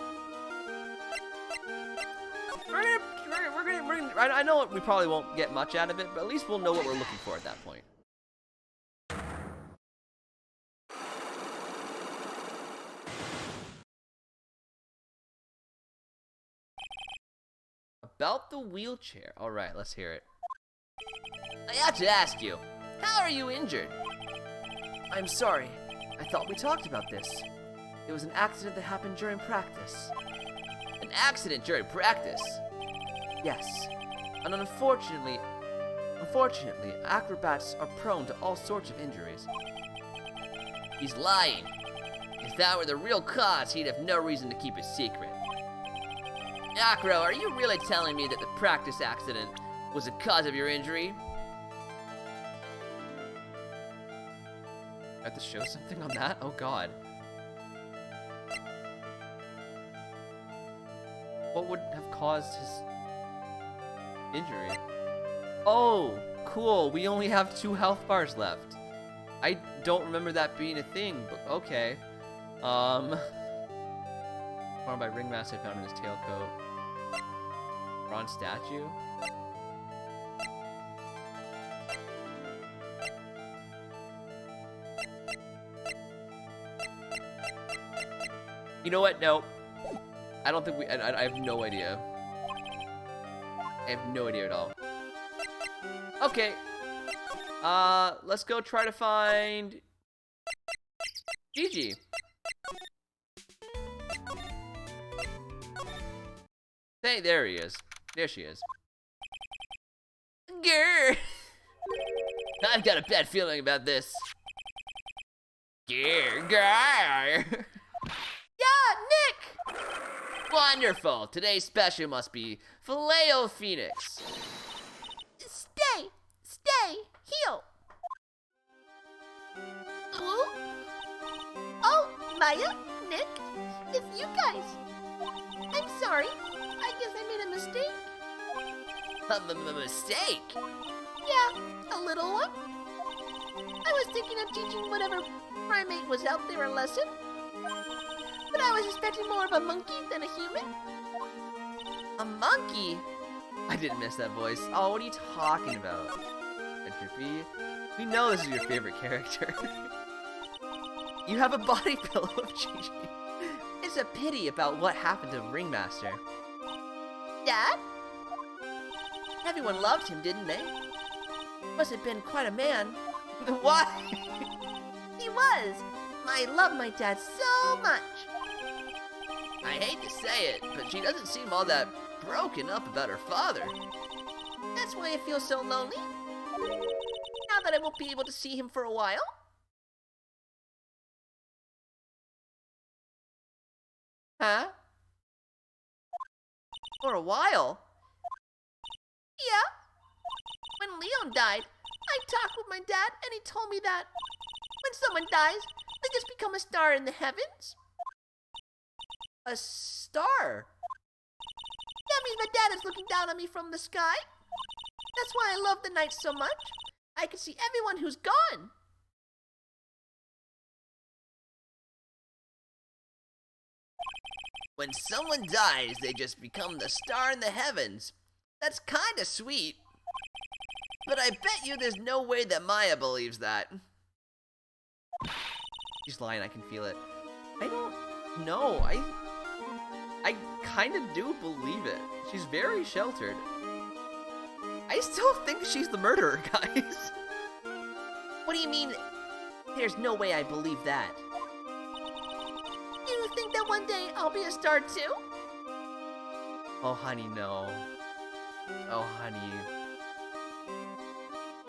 We're gonna I know we probably won't get much out of it, but at least we'll know what we're looking for at that point. About the wheelchair. All right, let's hear it. I have to ask you, how are you injured? I'm sorry. I thought we talked about this. It was an accident that happened during practice. An accident during practice? Yes. And unfortunately, acrobats are prone to all sorts of injuries. He's lying. If that were the real cause, he'd have no reason to keep it secret. Akira, are you really telling me that the practice accident was the cause of your injury? I have to show something on that? Oh god. What would have caused his injury? Oh, cool. We only have 2 health bars left. I don't remember that being a thing, but okay. Formed by ringmaster found in his tailcoat. Bronze statue. You know what? No. I don't think we... I have no idea. I have no idea at all. Okay. Let's go try to find... Gigi. Hey, there he is. There she is. Grr! I've got a bad feeling about this. Grr, grr! Yeah, Nick! Wonderful! Today's special must be Filet-O-Phoenix. Stay! Heel! Oh? Oh, Maya? Nick? It's you guys. I'm sorry. I guess I made a mistake. A mistake? Yeah, a little one. I was thinking of teaching whatever primate was out there a lesson. But I was expecting more of a monkey than a human. A monkey? I didn't miss that voice. Oh, what are you talking about? Entropy? We know this is your favorite character. You have a body pillow of Gigi. It's a pity about what happened to Ringmaster. Dad? Everyone loved him, didn't they? Must have been quite a man. What? He was. I love my dad so much. I hate to say it, but she doesn't seem all that broken up about her father. That's why I feel so lonely. Now that I won't be able to see him for a while. Huh? For a while? Yeah. When Leon died, I talked with my dad and he told me that when someone dies, they just become a star in the heavens. A star? That means my dad is looking down on me from the sky. That's why I love the night so much. I can see everyone who's gone. When someone dies, they just become the star in the heavens. That's kinda sweet. But I bet you there's no way that Maya believes that. She's lying, I can feel it. I don't know. I kind of do believe it. She's very sheltered. I still think she's the murderer, guys. What do you mean, there's no way I believe that? You think that one day I'll be a star too? Oh, honey, no. Oh, honey.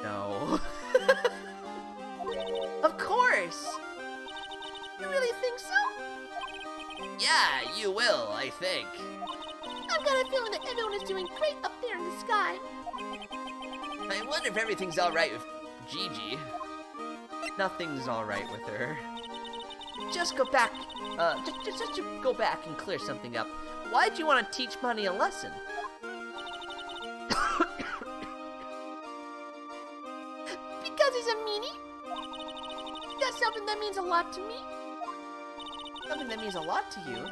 No. Of course! You really think so? Yeah, you will, I think. I've got a feeling that everyone is doing great up there in the sky. I wonder if everything's alright with Gigi. Nothing's alright with her. Just go back, just to go back and clear something up. Why'd you want to teach Money a lesson? Because he's a meanie? That's something that means a lot to me. Something that means a lot to you?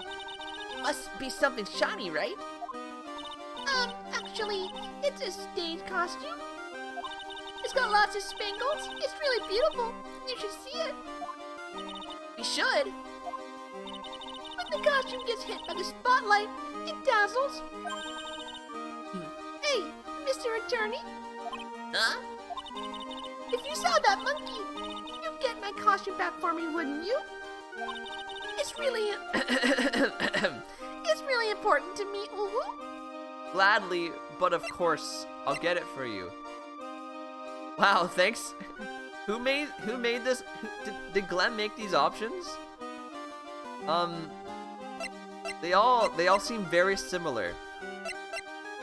Must be something shiny, right? Actually, it's a stage costume. It's got lots of spangles. It's really beautiful. You should see it. We should. When the costume gets hit by the spotlight, it dazzles. Hey, Mr. Attorney. Huh? If you saw that monkey, you'd get my costume back for me, wouldn't you? It's really... it's really important to me, Uwu. Gladly, but of course, I'll get it for you. Wow, thanks. Who made this? Did Glenn make these options? They all seem very similar.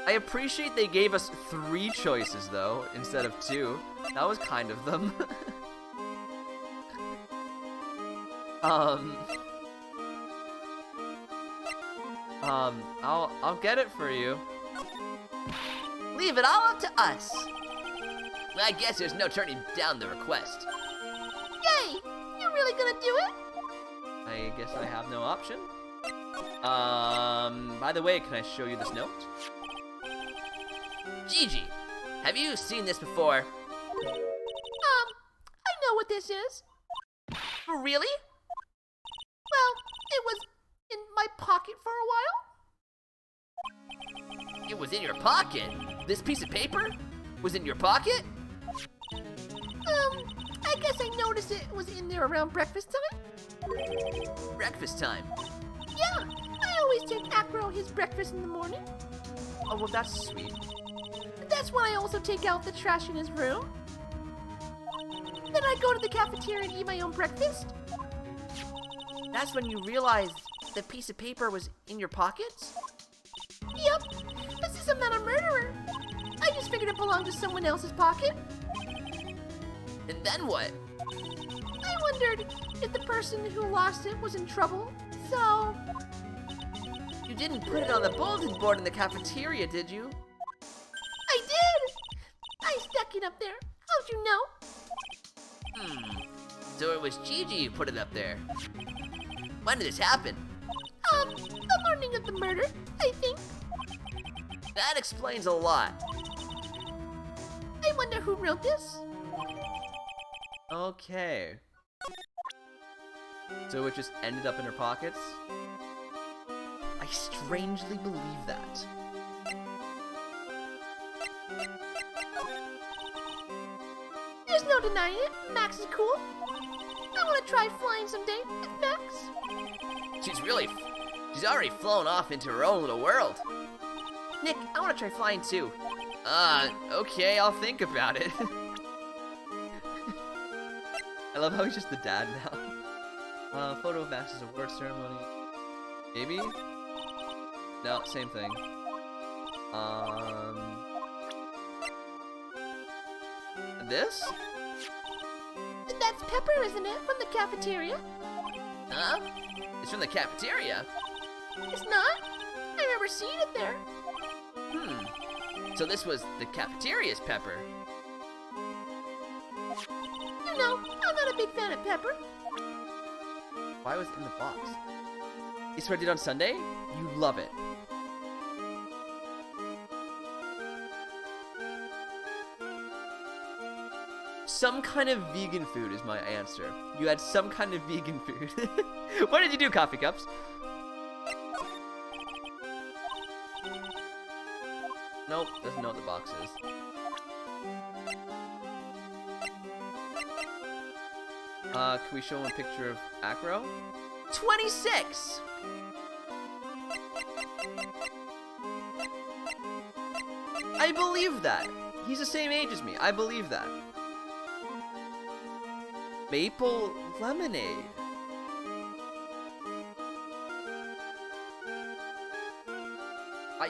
I appreciate they gave us 3 choices though, instead of 2. That was kind of them. I'll get it for you. Leave it all up to us. I guess there's no turning down the request. Yay! You really gonna do it? I guess I have no option. By the way, can I show you this note? Gigi, have you seen this before? I know what this is. Really? Well, it was in my pocket for a while. It was in your pocket? This piece of paper was in your pocket? I guess I noticed it was in there around breakfast time. Breakfast time. Yeah, I always take Acro his breakfast in the morning. Oh, well, that's sweet. That's why I also take out the trash in his room. Then I go to the cafeteria and eat my own breakfast. That's when you realized the piece of paper was in your pockets? Yep, but since I'm not a murderer, I just figured it belonged to someone else's pocket. And then what? I wondered if the person who lost it was in trouble, so... You didn't put it on the bulletin board in the cafeteria, did you? I did! I stuck it up there. How'd you know? So it was Gigi who put it up there. When did this happen? The morning of the murder, I think. That explains a lot. I wonder who wrote this. Okay. So it just ended up in her pockets? I strangely believe that. There's no denying it. Max is cool. I want to try flying someday with Max. She's already flown off into her own little world. Nick, I want to try flying too. Okay, I'll think about it. I love how he's just the dad now. Photo of Max's award ceremony. Maybe? No, same thing. This? That's Pepper, isn't it? From the cafeteria? Huh? It's from the cafeteria? It's not. I remember seeing it there. So this was the cafeteria's Pepper. You know, I'm not a big fan of Pepper. Why was it in the box? You swear did on Sunday? You love it. Some kind of vegan food is my answer. You had some kind of vegan food. What did you do, coffee cups? Nope, doesn't know what the box is. Can we show him a picture of Acro? 26! I believe that. He's the same age as me. I believe that. Maple lemonade. I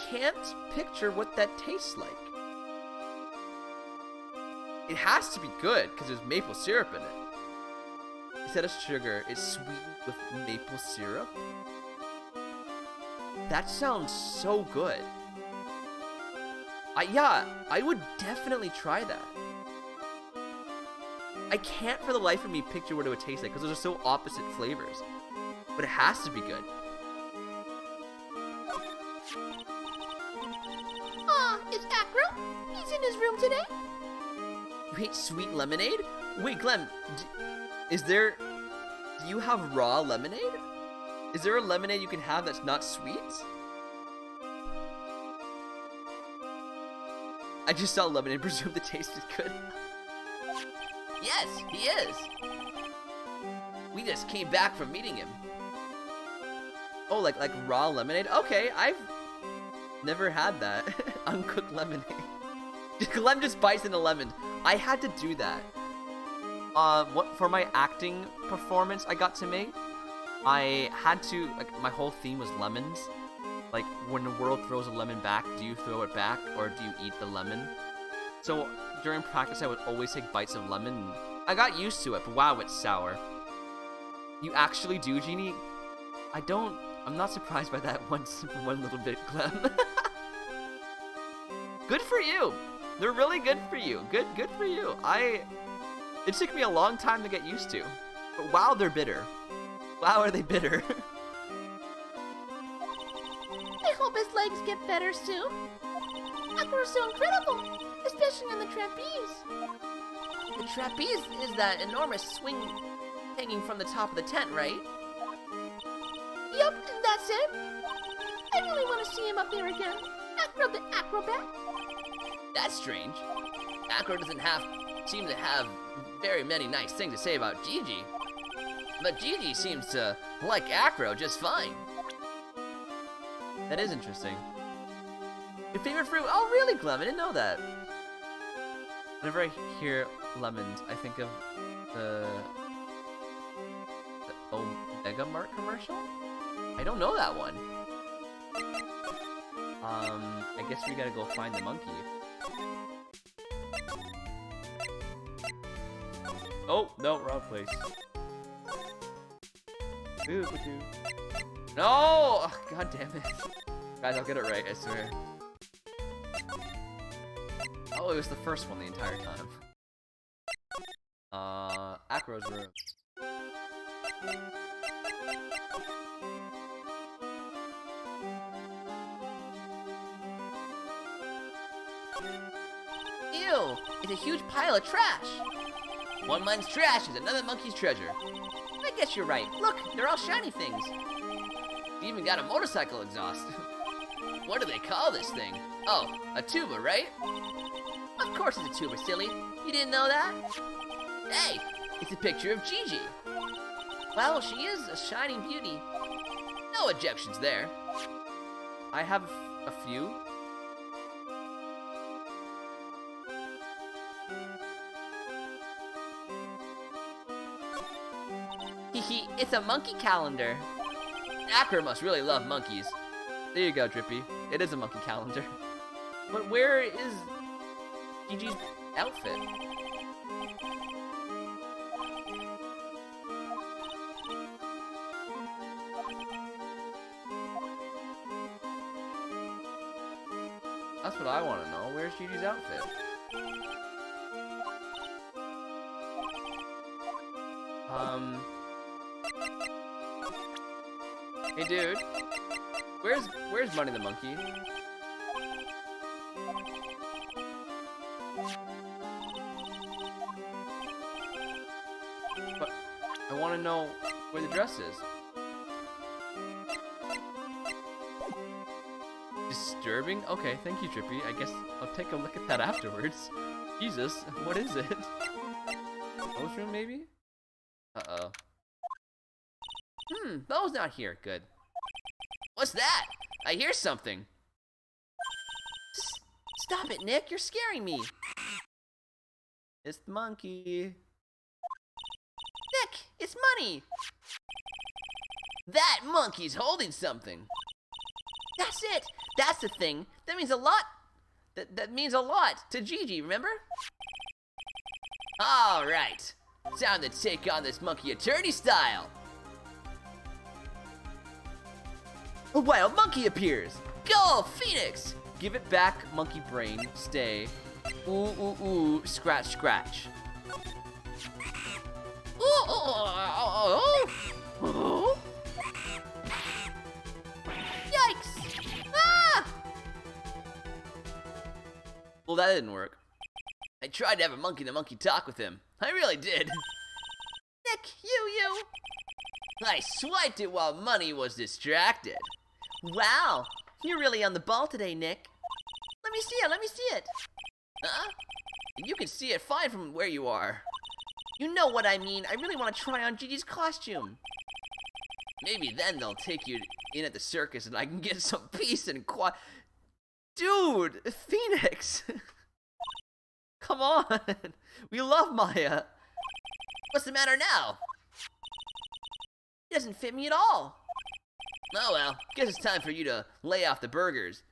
can't picture what that tastes like. It has to be good because there's maple syrup in it. Instead of sugar, it's sweetened with maple syrup. That sounds so good. Yeah, I would definitely try that. I can't for the life of me picture what it would taste like because those are so opposite flavors. But it has to be good. Is Acro? He's in his room today. Wait, sweet lemonade? Wait, Glenn, do you have raw lemonade? Is there a lemonade you can have that's not sweet? I just saw lemonade, presumed the taste is good. Yes, he is. We just came back from meeting him. Oh, like raw lemonade? Okay, I've never had that. Uncooked lemonade. Glenn just bites into lemon. I had to do that. What for my acting performance I got to make? I had to, like, my whole theme was lemons. Like, when the world throws a lemon back, do you throw it back or do you eat the lemon? So during practice, I would always take bites of lemon. And I got used to it, but wow, it's sour. You actually do, Jeannie? I'm not surprised by that one little bit, Clem. Good for you. They're really good for you. Good for you. It took me a long time to get used to. But wow, they're bitter. Wow, are they bitter? I hope his legs get better soon. Acro's so incredible, especially on the trapeze. The trapeze is that enormous swing hanging from the top of the tent, right? Yup, that's it. I really want to see him up there again. Acro the acrobat. That's strange. Acro doesn't seem to have very many nice things to say about Gigi. But Gigi seems to like Acro just fine. That is interesting. Your favorite fruit? Oh, really, Clem? I didn't know that. Whenever I hear lemons, I think of the Omega Mart commercial? I don't know that one. I guess we gotta go find the monkey. Oh, no, wrong place. No! Oh, God damn it. Guys, I'll get it right, I swear. Oh, it was the first one the entire time. Acro's room. Ew! It's a huge pile of trash! One man's trash is another monkey's treasure. I guess you're right. Look, they're all shiny things. You even got a motorcycle exhaust. What do they call this thing? Oh, a tuba, right? Of course it's a tuba, silly. You didn't know that? Hey, it's a picture of Gigi. Well, she is a shining beauty. No objections there. I have A few? Hehe, it's a monkey calendar. Akra must really love monkeys. There you go, Drippy. It is a monkey calendar. But where is Gigi's outfit? That's what I want to know. Where's Gigi's outfit? Hey, dude. Where's Money the Monkey? But I want to know where the dress is. Disturbing? Okay, thank you, Drippy. I guess I'll take a look at that afterwards. Jesus, what is it? Rose room, maybe? Uh-oh. Bo's not here. Good. What's that? I hear something. Stop it, Nick. You're scaring me. It's the monkey. Nick, it's Money. That monkey's holding something. That's it. That's the thing. That means a lot. That means a lot to Gigi, remember? All right. Time to take on this monkey attorney style. A wild monkey appears. Go, Phoenix! Give it back, monkey brain. Stay. Ooh, ooh, ooh. Scratch, scratch. Yikes! Ah! Well, that didn't work. I tried to have a monkey-to-monkey talk with him. I really did. Nick, you. I swiped it while Money was distracted. Wow, you're really on the ball today, Nick. Let me see it. Huh? You can see it fine from where you are. You know what I mean. I really want to try on Gigi's costume. Maybe then they'll take you in at the circus and I can get some peace and quiet. Dude, Phoenix. Come on. We love Maya. What's the matter now? It doesn't fit me at all. Oh well, guess it's time for you to lay off the burgers.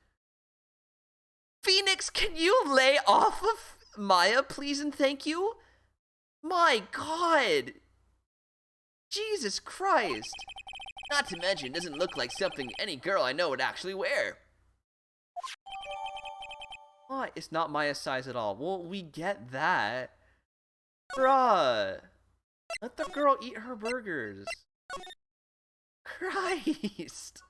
Phoenix, can you lay off of Maya, please and thank you? My God. Jesus Christ. Not to mention, it doesn't look like something any girl I know would actually wear. What? It's not Maya's size at all. Well, we get that. Bruh. Let the girl eat her burgers. Christ.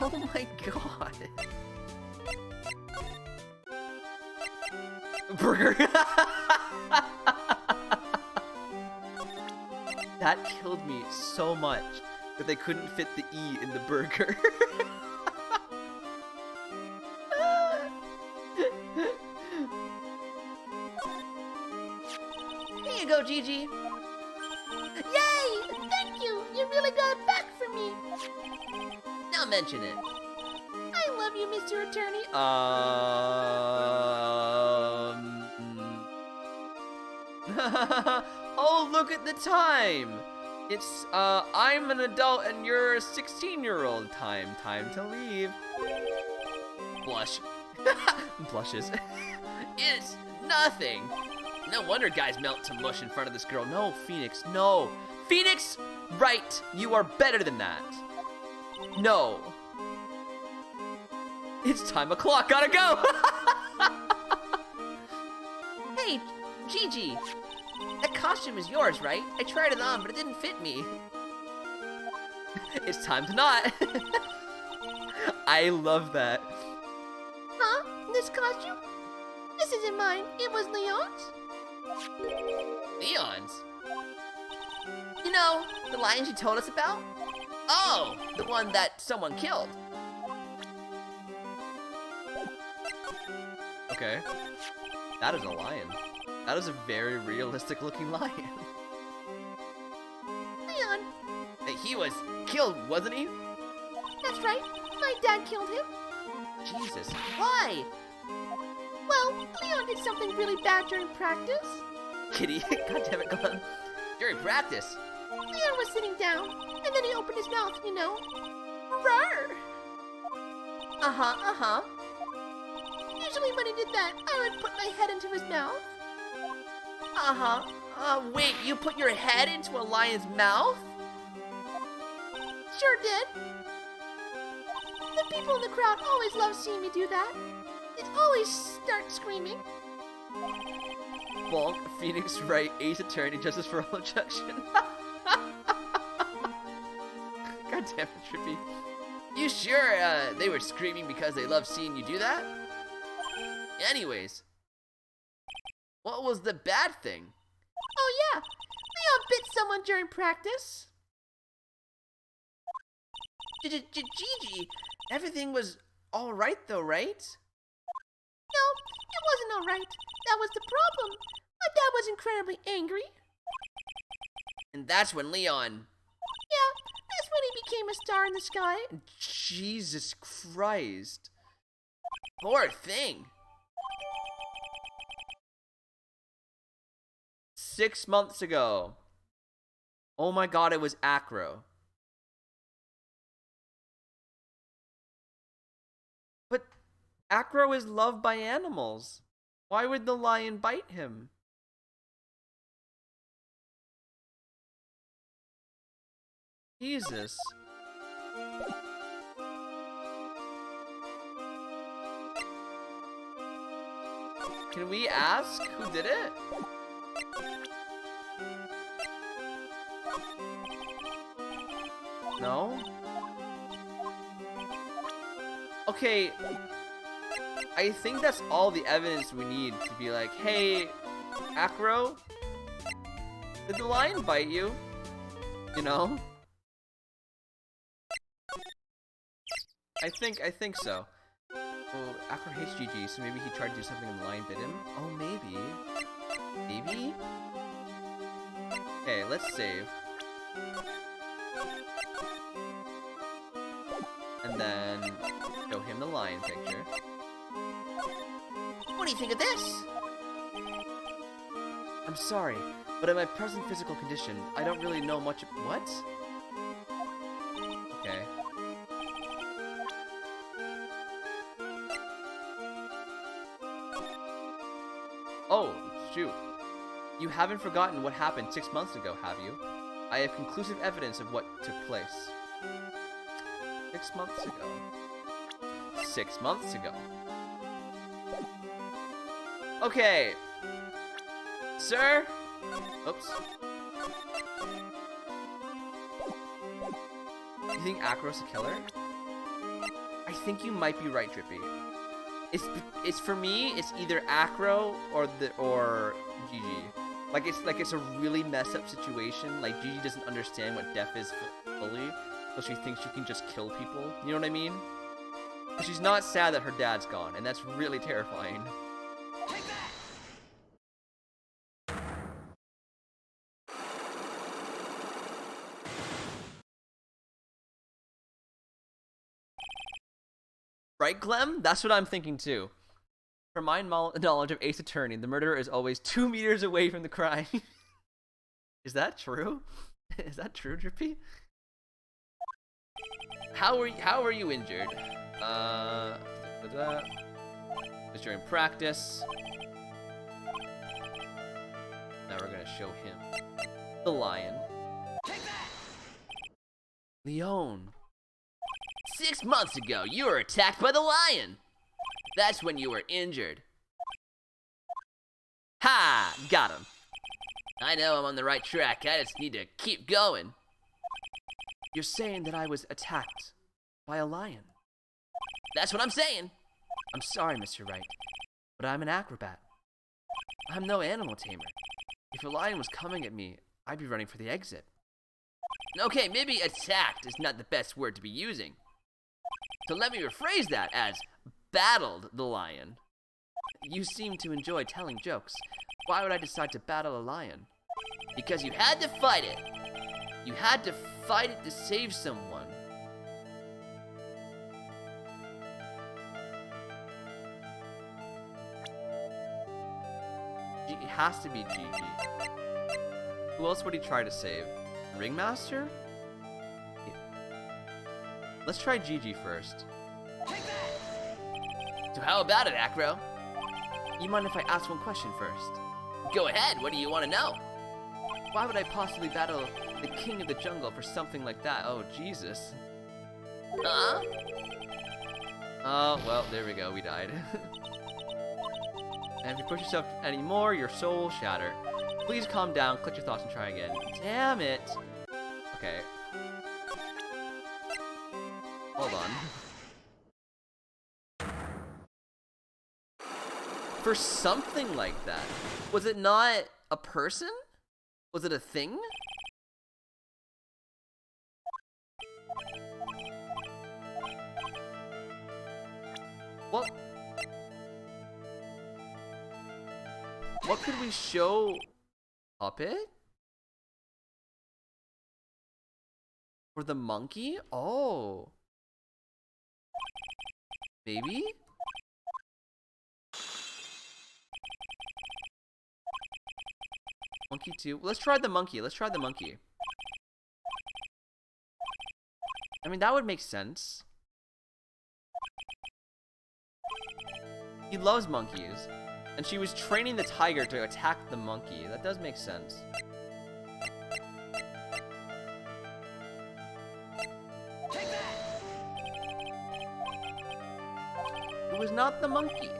Oh my God. Burger. That killed me so much that they couldn't fit the E in the burger. Here you go, Gigi. Yay! Thank you. You really got it back for me. Now mention it. I love you, Mr. Attorney. Oh, look at the time. It's, I'm an adult and you're a 16-year-old. Time to leave. Blush. Blushes. It's nothing. No wonder guys melt to mush in front of this girl. No, Phoenix, no. Phoenix Wright, you are better than that. No. It's time o'clock, gotta go. Hey, Gigi. That costume is yours, right? I tried it on, but it didn't fit me. It's time to not. I love that. Huh? This costume? This isn't mine. It was Leon's. Leon's? You know, the lions you told us about? Oh, the one that someone killed. Okay. That is a lion. That is a very realistic looking lion. Leon. He was killed, wasn't he? That's right. My dad killed him. Jesus. Why? Well, Leon did something really bad during practice. Kitty. God damn it, Glenn. During practice. Leon was sitting down, and then he opened his mouth, you know. Roar! Uh-huh. Usually when he did that, I would put my head into his mouth. Wait, you put your head into a lion's mouth? Sure did. The people in the crowd always love seeing me do that. They always start screaming. Bonk, Phoenix Wright, Ace Attorney, Justice for All Objection. God damn it, Trippy. You sure they were screaming because they love seeing you do that? Anyways, what was the bad thing? Oh yeah, Leon bit someone during practice. Gigi, everything was all right though, right? No, it wasn't all right. That was the problem. My dad was incredibly angry. And that's when Leon... Yeah, that's when he became a star in the sky. Jesus Christ. Poor thing. 6 months ago. Oh my god, it was Acro. But Acro is loved by animals. Why would the lion bite him? Jesus. Can we ask who did it? No? Okay, I think that's all the evidence we need to be like, hey, Acro, did the lion bite you? You know? I think so. Well, Acro hates Gigi, so maybe he tried to do something and the lion bit him? Oh, maybe. Maybe? Okay, let's save. And then show him the lion picture. What do you think of this? I'm sorry, but in my present physical condition, I don't really know much. What? Okay. Oh, shoot. You haven't forgotten what happened 6 months ago, have you? I have conclusive evidence of what took place. 6 months ago. 6 months ago. Okay. Sir? Oops. You think Acro's a killer? I think you might be right, Drippy. It's for me, it's either Acro or Gigi. Like it's a really messed up situation. Like Gigi doesn't understand what death is fully, so she thinks she can just kill people. You know what I mean? But she's not sad that her dad's gone, and that's really terrifying. Right, Clem? That's what I'm thinking too. From my knowledge of Ace Attorney, the murderer is always 2 meters away from the crime. Is that true? Is that true, Drippy? How are you injured? Just during practice. Now we're gonna show him the lion. Leon. 6 months ago, you were attacked by the lion. That's when you were injured. Ha! Got him. I know I'm on the right track. I just need to keep going. You're saying that I was attacked by a lion? That's what I'm saying. I'm sorry, Mr. Wright, but I'm an acrobat. I'm no animal tamer. If a lion was coming at me, I'd be running for the exit. Okay, maybe attacked is not the best word to be using. So let me rephrase that as battled the lion. You seem to enjoy telling jokes. Why would I decide to battle a lion? Because you had to fight it. You had to fight it to save someone. It has to be Gigi. Who else would he try to save? Ringmaster? Let's try Gigi first. So how about it, Acro? You mind if I ask one question first? Go ahead, what do you want to know? Why would I possibly battle the king of the jungle for something like that? Oh, Jesus. Huh? Oh, well, there we go. We died. And if you push yourself anymore, your soul will shatter. Please calm down, collect your thoughts, and try again. Damn it. Okay. Hold on. For something like that. Was it not a person? Was it a thing? What? What could we show? Puppet? For the monkey? Oh. Maybe? Monkey too. Let's try the monkey. Let's try the monkey. I mean, that would make sense. He loves monkeys. And she was training the tiger to attack the monkey. That does make sense. It was not the monkey.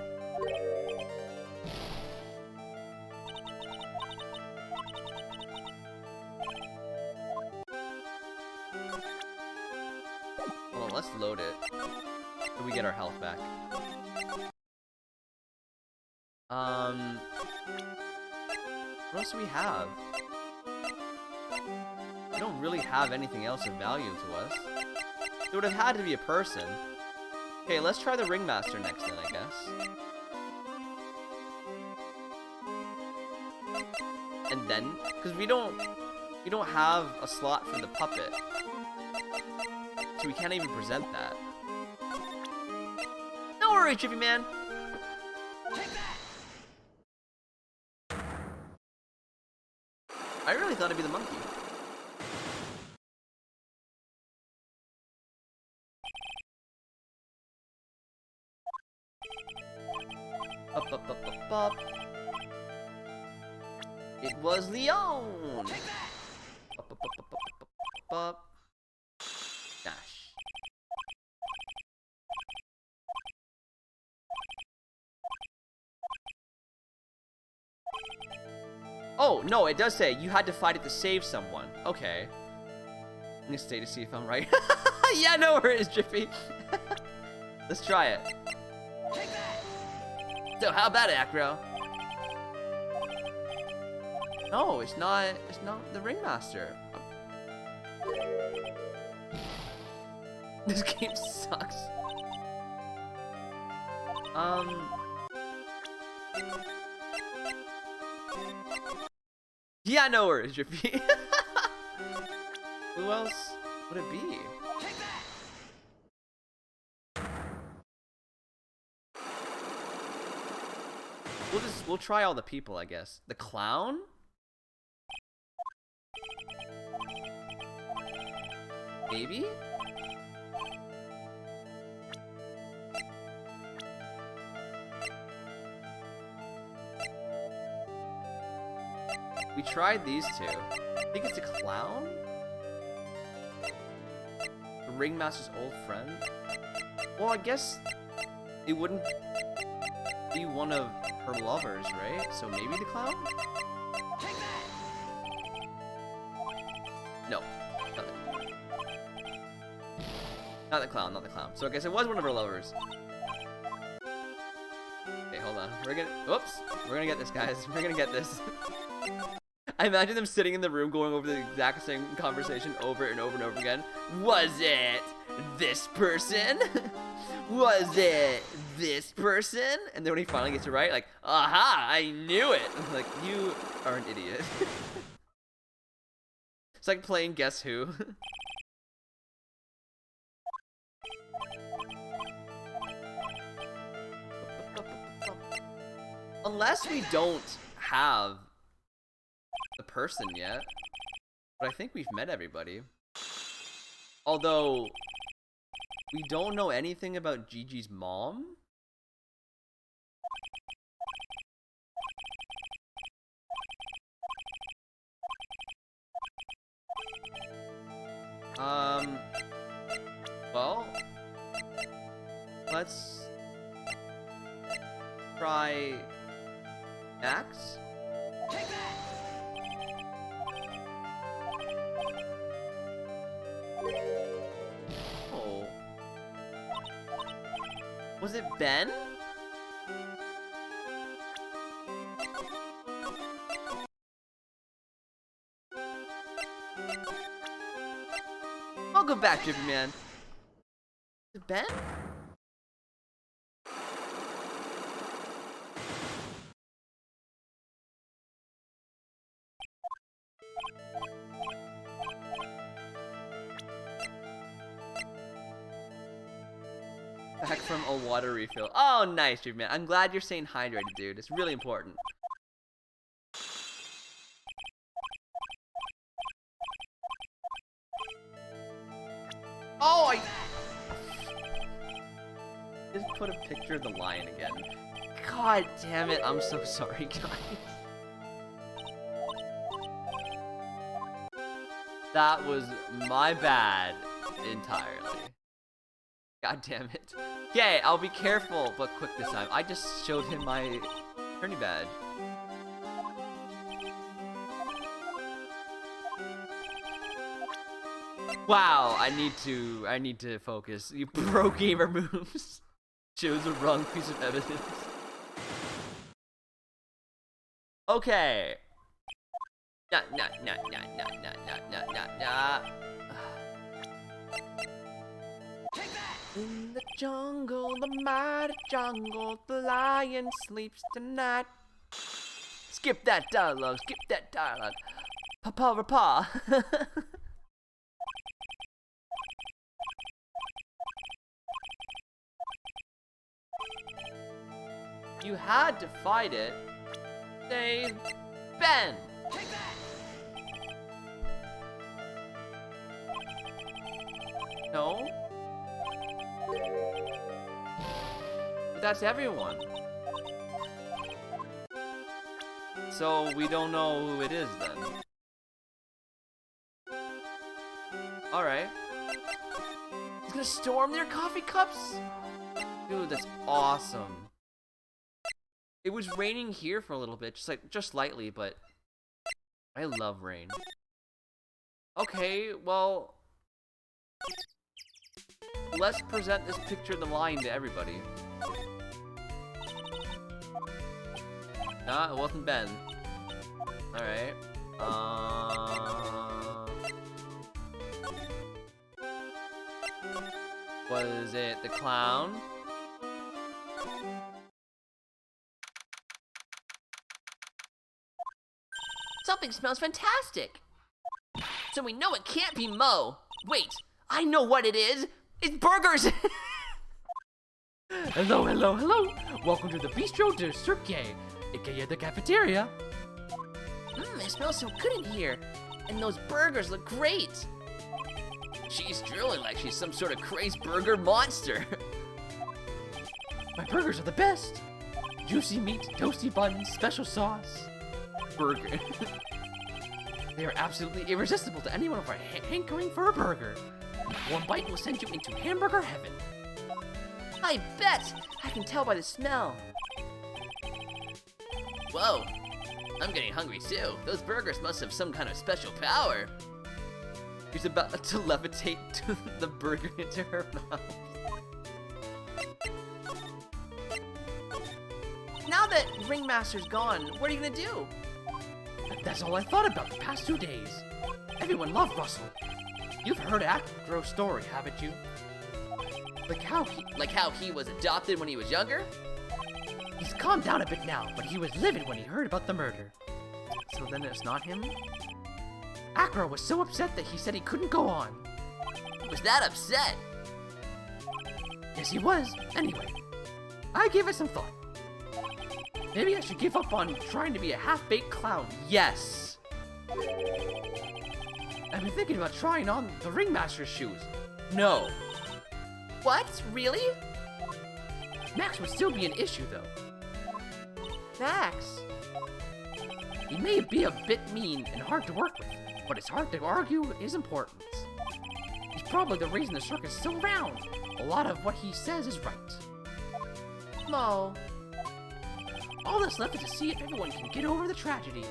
Hold on, let's load it. So we get our health back. What else do we have? We don't really have anything else of value to us. It would have had to be a person. Okay, let's try the ringmaster next then, I guess. And then, because we don't have a slot for the puppet. So we can't even present that. Don't worry, Chippy Man. I really thought it'd be the monkey. Up, up, up, up, up. It was Leon. Up, up, up, up, up, up, up, up. Dash. Oh, no, it does say you had to fight it to save someone. Okay. I'm gonna stay to see if I'm right. Yeah, no worries, Jiffy. Let's try it. So how about it, Acro? No, it's not the ringmaster. This game sucks. Yeah, no worries, Jiffy. Who else would it be? We'll try all the people, I guess. The clown? Maybe? We tried these two. I think it's a clown? The ringmaster's old friend? Well, I guess it wouldn't be one of her lovers, right? So maybe the clown? No. Not the clown, not the clown. So I guess it was one of her lovers. Okay, hold on. We're gonna get this, guys. We're gonna get this. I imagine them sitting in the room going over the exact same conversation over and over and over again. Was it this person? Was it this person? And then when he finally gets it right, like, aha, I knew it. Like, you are an idiot. It's like playing Guess Who. Unless we don't have the person yet. But I think we've met everybody. Although, we don't know anything about Gigi's mom. Well, let's try Max. Oh. Was it Ben? I'll go back, Drippy Man. Is it Ben? Back from a water refill. Oh, nice, Drippy Man. I'm glad you're staying hydrated, dude. It's really important. Oh, I just put a picture of the lion again. God damn it, I'm so sorry, guys. That was my bad entirely. God damn it. Okay, I'll be careful, but quick this time. I just showed him my attorney badge. Wow, I need to focus. You pro gamer moves. Chose the wrong piece of evidence. Okay. Nah. In the jungle, the mighty jungle, the lion sleeps tonight. Skip that dialogue, skip that dialogue. Papa rapa. You had to fight it. Save Ben. No? But that's everyone. So we don't know who it is then. Alright. He's gonna storm their coffee cups? Dude, that's awesome. It was raining here for a little bit, just lightly, but I love rain. Okay, well, let's present this picture of the lion to everybody. Nah, it wasn't Ben. Alright. Was it the clown? Something smells fantastic. So we know it can't be Mo. Wait, I know what it is. It's burgers. Hello. Welcome to the Bistro de Cirque, aka the cafeteria. It smells so good in here. And those burgers look great. She's drooling like she's some sort of crazed burger monster. My burgers are the best. Juicy meat, toasty buns, special sauce. Burger. They are absolutely irresistible to anyone of our hankering for a burger. One bite will send you into hamburger heaven. I bet. I can tell by the smell. Whoa. I'm getting hungry too. Those burgers must have some kind of special power. She's about to levitate the burger into her mouth. Now that Ringmaster's gone, what are you gonna do? That's all I thought about the past 2 days. Everyone loved Russell. You've heard Acro's story, haven't you? Like how he was adopted when he was younger? He's calmed down a bit now, but he was livid when he heard about the murder. So then it's not him? Acro was so upset that he said he couldn't go on. He was that upset. Yes, he was. Anyway, I gave it some thought. Maybe I should give up on trying to be a half-baked clown. Yes. I've been thinking about trying on the ringmaster's shoes. No. What? Really? Max would still be an issue, though. Max. He may be a bit mean and hard to work with, but it's hard to argue his importance. He's probably the reason the circus is still around. A lot of what he says is right. Mo. All that's left is to see if everyone can get over the tragedy.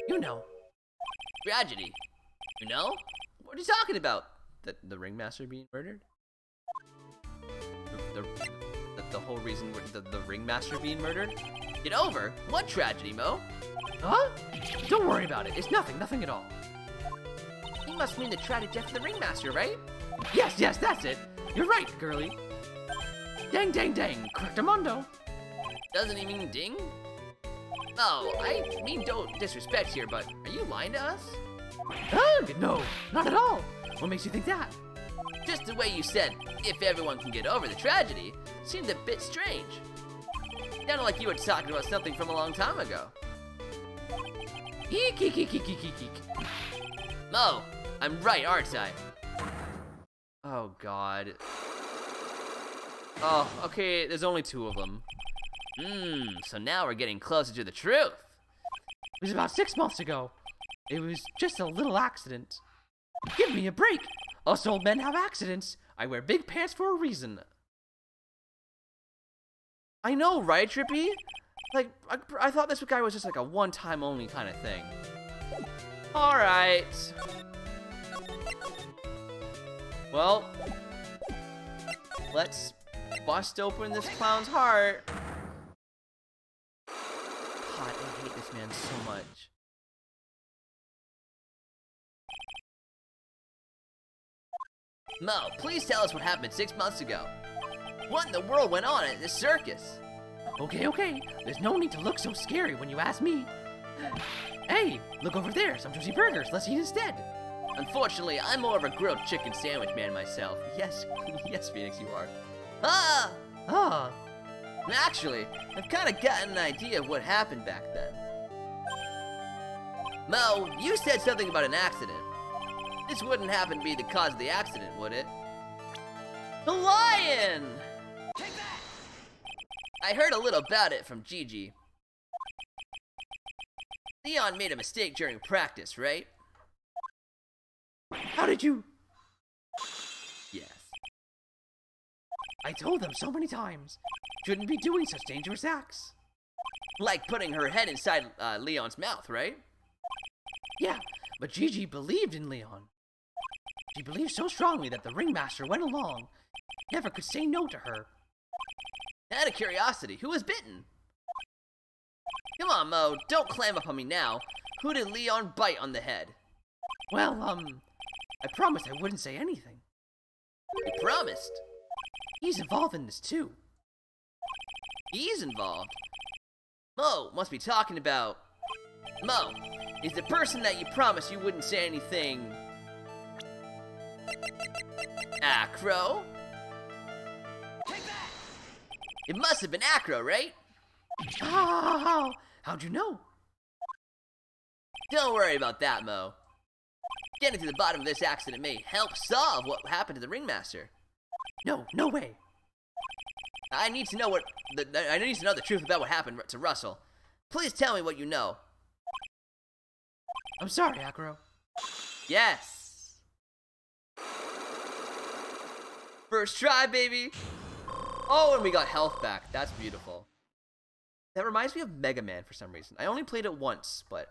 You know. Tragedy. You know? What are you talking about? The ringmaster being murdered? The whole reason the ringmaster being murdered? Get over? What tragedy, Mo? Huh? Don't worry about it. It's nothing at all. He must mean the tragic death of the ringmaster, right? Yes, that's it. You're right, girly. Dang, correctamundo. Doesn't he mean ding? Oh, I mean don't disrespect here, but are you lying to us? No, not at all. What makes you think that? Just the way you said, if everyone can get over the tragedy, seemed a bit strange. Sounded like you were talking about something from a long time ago. Eek. Mo, I'm right, aren't I? Oh, God. Oh, okay, there's only 2 of them. So now we're getting closer to the truth. It was about 6 months ago. It was just a little accident. Give me a break. Us old men have accidents. I wear big pants for a reason. I know, right, Trippy? Like, I thought this guy was just like a one-time only kind of thing. Alright. Well, let's bust open this clown's heart. God, I hate this man so much. Mo, please tell us what happened 6 months ago. What in the world went on at this circus? Okay. There's no need to look so scary when you ask me. Hey, look over there. Some juicy burgers. Let's eat instead. Unfortunately, I'm more of a grilled chicken sandwich man myself. Yes, yes, Phoenix, you are. Ah! Actually, I've kind of gotten an idea of what happened back then. Mo, you said something about an accident. This wouldn't happen to be the cause of the accident, would it? The lion! I heard a little about it from Gigi. Leon made a mistake during practice, right? How did you? Yes. I told them so many times. Shouldn't be doing such dangerous acts. Like putting her head inside Leon's mouth, right? Yeah, but Gigi believed in Leon. She believed so strongly that the ringmaster went along. Never could say no to her. Out of curiosity, who was bitten? Come on, Mo, don't clam up on me now. Who did Leon bite on the head? Well, I promised I wouldn't say anything. You promised. He's involved in this too. He's involved? Mo must be talking about... Mo, is the person that you promised you wouldn't say anything... Acro? It must have been Acro, right? How'd you know? Don't worry about that, Mo. Getting to the bottom of this accident may help solve what happened to the ringmaster. No way. I need to know the truth about what happened to Russell. Please tell me what you know. I'm sorry, Acro. Yes. First try, baby. Oh, and we got health back. That's beautiful. That reminds me of Mega Man for some reason. I only played it once, but...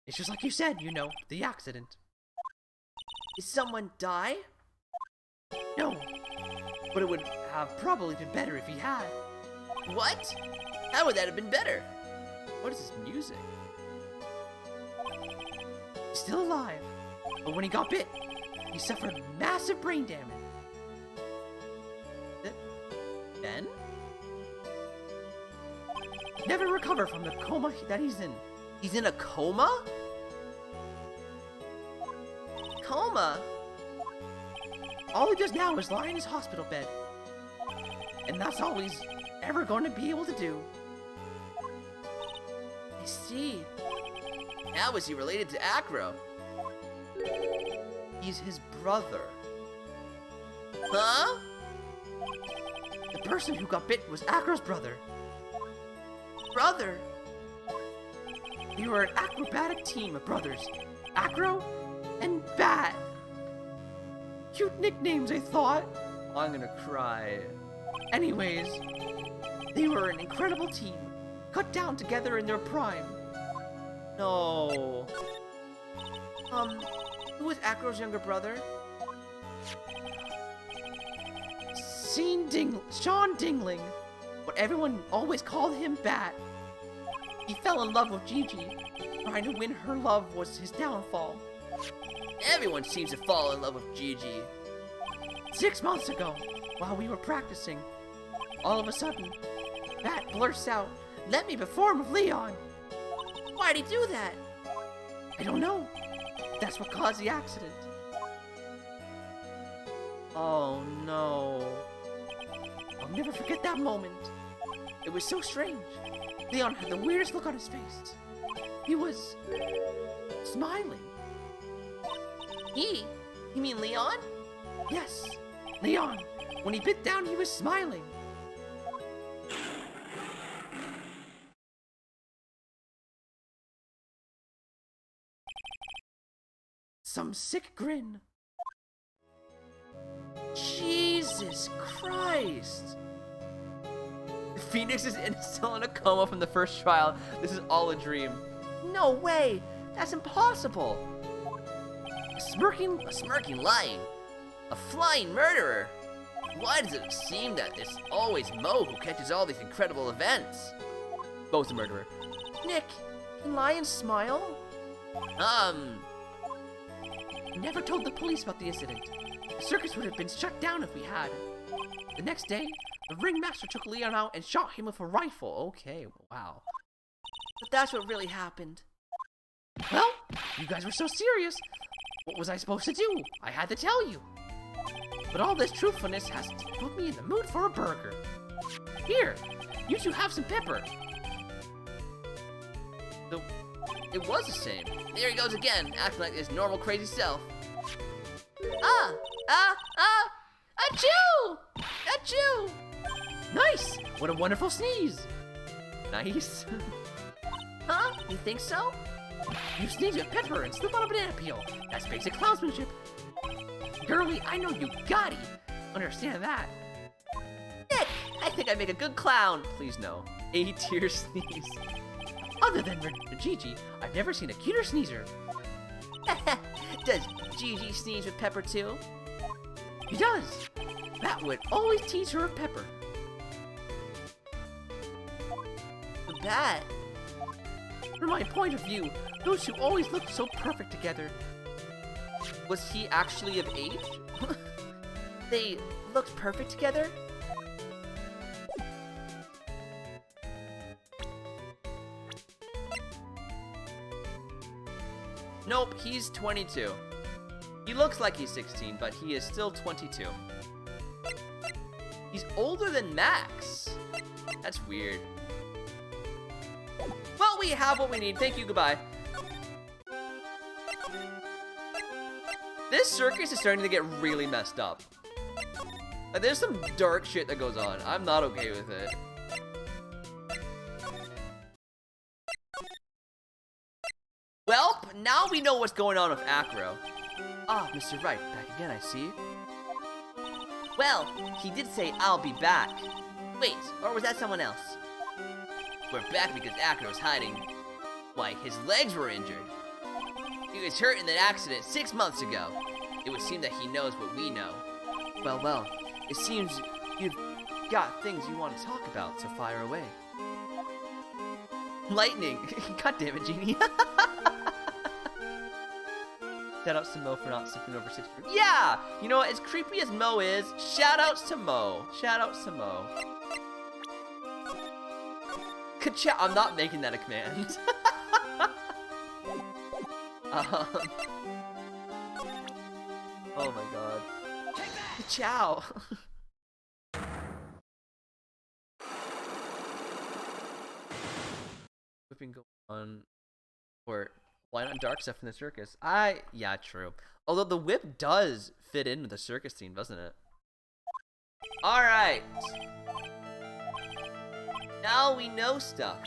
It's just like you said, the accident. Did someone die? No, but it would have probably been better if he had. What? How would that have been better? What is this music? He's still alive, but when he got bit, he suffered massive brain damage. Ben? Never recover from the coma that he's in. He's in a coma? coma. All he does now is lie in his hospital bed. And that's all he's ever going to be able to do. I see. How is he related to Acro? He's his brother. Huh? The person who got bit was Acro's brother. Brother? We were an acrobatic team of brothers. Acro and Bat. Cute nicknames, I thought. I'm gonna cry. Anyways, they were an incredible team, cut down together in their prime. No. Who was Acro's younger brother? Sean Dingling, but everyone always called him Bat. He fell in love with Gigi. Trying to win her love was his downfall. Everyone seems to fall in love with Gigi. 6 months ago, while we were practicing, all of a sudden, Bat blurts out, "Let me perform with Leon." Why'd he do that? I don't know. That's what caused the accident. Oh no. I'll never forget that moment. It was so strange. Leon had the weirdest look on his face. He was smiling. You mean Leon? Yes, Leon. When he bit down, he was smiling. Some sick grin. Jesus Christ. Phoenix is still in a coma from the first trial. This is all a dream. No way. That's impossible. A smirking lion. A flying murderer. Why does it seem that it's always Mo who catches all these incredible events? Bo's a murderer. Nick, can lions smile? Never told the police about the incident. The circus would have been shut down if we had. The next day, the ringmaster took Leon out and shot him with a rifle. Okay, wow. But that's what really happened. Well, you guys were so serious. What was I supposed to do? I had to tell you. But all this truthfulness has put me in the mood for a burger. Here, you two have some pepper. It was the same. There he goes again, acting like his normal crazy self. Achoo! Achoo! Nice! What a wonderful sneeze. Nice. Huh? You think so? You sneeze with pepper and slip on a banana peel. That's basic clownsmanship. Girlie, I know you got it. Understand that. Nick, I think I make a good clown. Please no. A tier sneeze. Other than Gigi, I've never seen a cuter sneezer. Does Gigi sneeze with pepper too? He does. That would always tease her with pepper. Bat. From my point of view, those two always looked so perfect together. Was he actually of age? They looked perfect together? Nope, he's 22. He looks like he's 16, but he is still 22. He's older than Max. That's weird. Well, we have what we need. Thank you, goodbye. This circus is starting to get really messed up. Like, there's some dark shit that goes on. I'm not okay with it. Well, now we know what's going on with Acro. Ah, Mr. Wright, back again, I see. Well, he did say I'll be back. Wait, or was that someone else? We're back because Acro's hiding. Why, his legs were injured. He was hurt in that accident 6 months ago. It would seem that he knows what we know. Well, it seems you've got things you want to talk about, so fire away. Lightning! God damn it, Genie. Shoutouts to Mo for not skipping over 6. Yeah! You know what? As creepy as Mo is, shoutouts to Mo. Shoutouts to Mo. Ka-chow! I'm not making that a command. Oh my god. Ciao. Whipping go on. Or why not dark stuff in the circus? Yeah, true. Although the whip does fit into the circus theme, doesn't it? Alright. Now we know stuff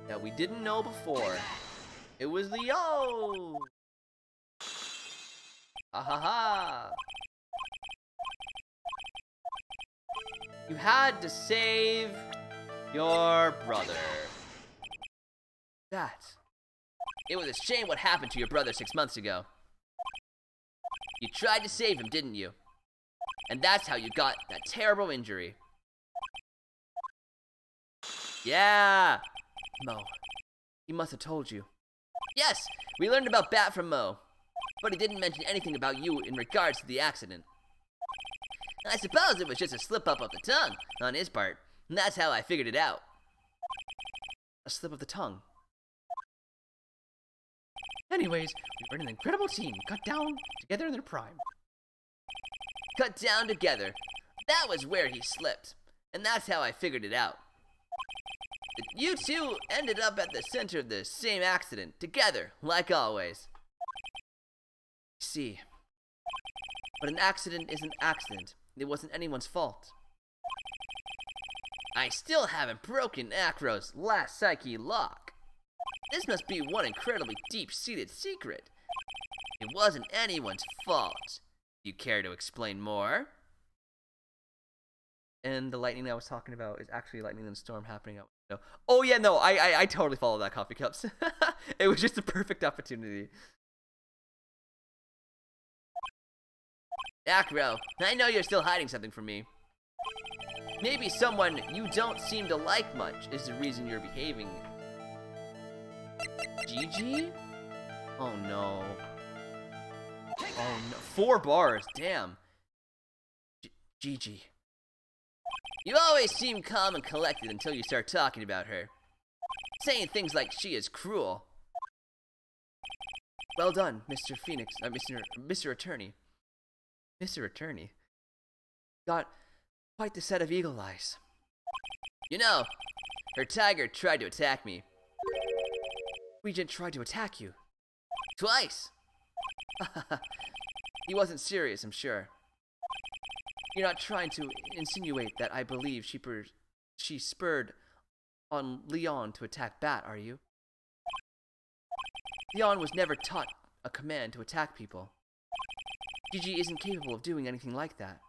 that we didn't know before. It was Leo! Ha ha ha! You had to save your brother. It was a shame what happened to your brother 6 months ago. You tried to save him, didn't you? And that's how you got that terrible injury. Yeah! Mo. He must have told you. Yes, we learned about Bat from Mo, but he didn't mention anything about you in regards to the accident. I suppose it was just a slip-up of the tongue on his part, and that's how I figured it out. A slip of the tongue. Anyways, we were an incredible team, cut down together in their prime. Cut down together. That was where he slipped, and that's how I figured it out. You two ended up at the center of the same accident, together, like always. See. But an accident is an accident. It wasn't anyone's fault. I still haven't broken Acro's last psyche lock. This must be one incredibly deep-seated secret. It wasn't anyone's fault. Do you care to explain more? And the lightning I was talking about is actually lightning and storm happening out. Oh yeah, no, I totally followed that, Coffee Cups. It was just a perfect opportunity. Acro, I know you're still hiding something from me. Maybe someone you don't seem to like much is the reason you're behaving. Gigi? Oh no. Oh no. 4 bars, damn. Gigi. You always seem calm and collected until you start talking about her. Saying things like she is cruel. Well done, Mr. Phoenix, Mr. Attorney. Mr. Attorney? Got quite the set of eagle eyes. You know, her tiger tried to attack me. Regent tried to attack you. Twice. He wasn't serious, I'm sure. You're not trying to insinuate that I believe she spurred on Leon to attack Bat, are you? Leon was never taught a command to attack people. Gigi isn't capable of doing anything like that.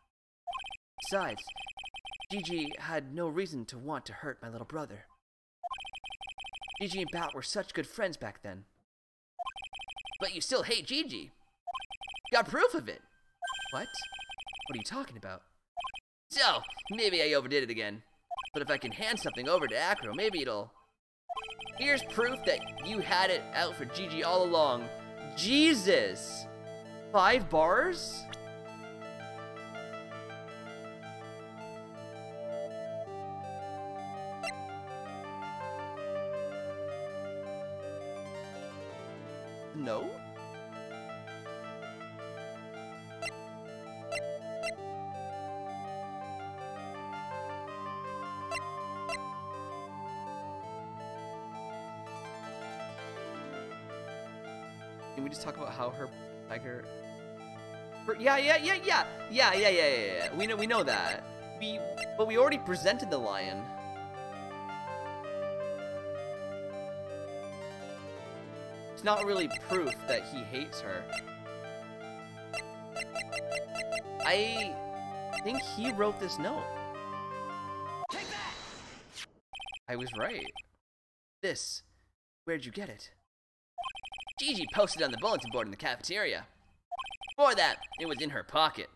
Besides, Gigi had no reason to want to hurt my little brother. Gigi and Bat were such good friends back then. But you still hate Gigi. Got proof of it. What? What are you talking about? So, maybe I overdid it again. But if I can hand something over to Acro, maybe it'll... Here's proof that you had it out for Gigi all along. Jesus! 5 bars? No? Can we just talk about how her tiger... Yeah. We know that. But we already presented the lion. It's not really proof that he hates her. I think he wrote this note. I was right. This. Where'd you get it? Gigi posted on the bulletin board in the cafeteria. Before that, it was in her pocket.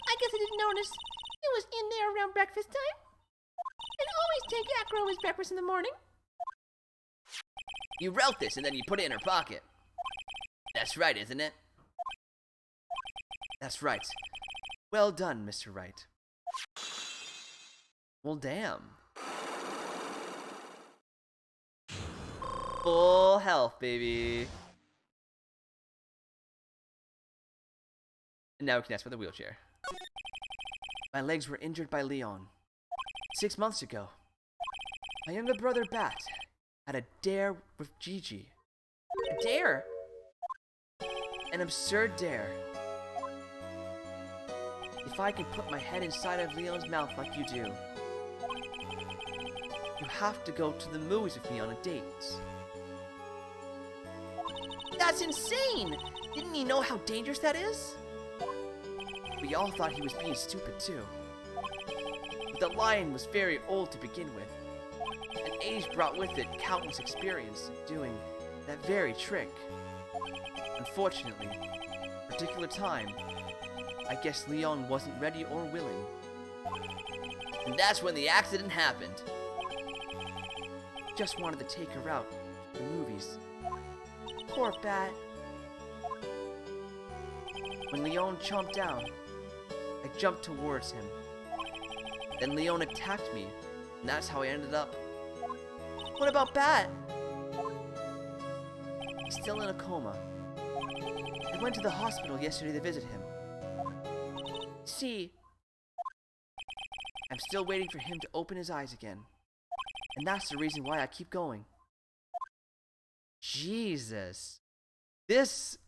I guess I didn't notice. It was in there around breakfast time. And always take Acro his breakfast in the morning. You wrote this and then you put it in her pocket. That's right, isn't it? That's right. Well done, Mr. Wright. Well, damn. Full health, baby. And now we can ask for the wheelchair. My legs were injured by Leon 6 months ago. My younger brother Bat had a dare with Gigi. A dare? An absurd dare. If I could put my head inside of Leon's mouth like you do, you have to go to the movies with me on a date. That's insane! Didn't he know how dangerous that is? We all thought he was being stupid too. But the lion was very old to begin with, and age brought with it countless experience in doing that very trick. Unfortunately, at a particular time, I guess Leon wasn't ready or willing. And that's when the accident happened. Just wanted to take her out to the movies. Poor Bat. When Leon chomped down, I jumped towards him. Then Leon attacked me, and that's how I ended up. What about Bat? He's still in a coma. I went to the hospital yesterday to visit him. See, I'm still waiting for him to open his eyes again. And that's the reason why I keep going. Jesus. This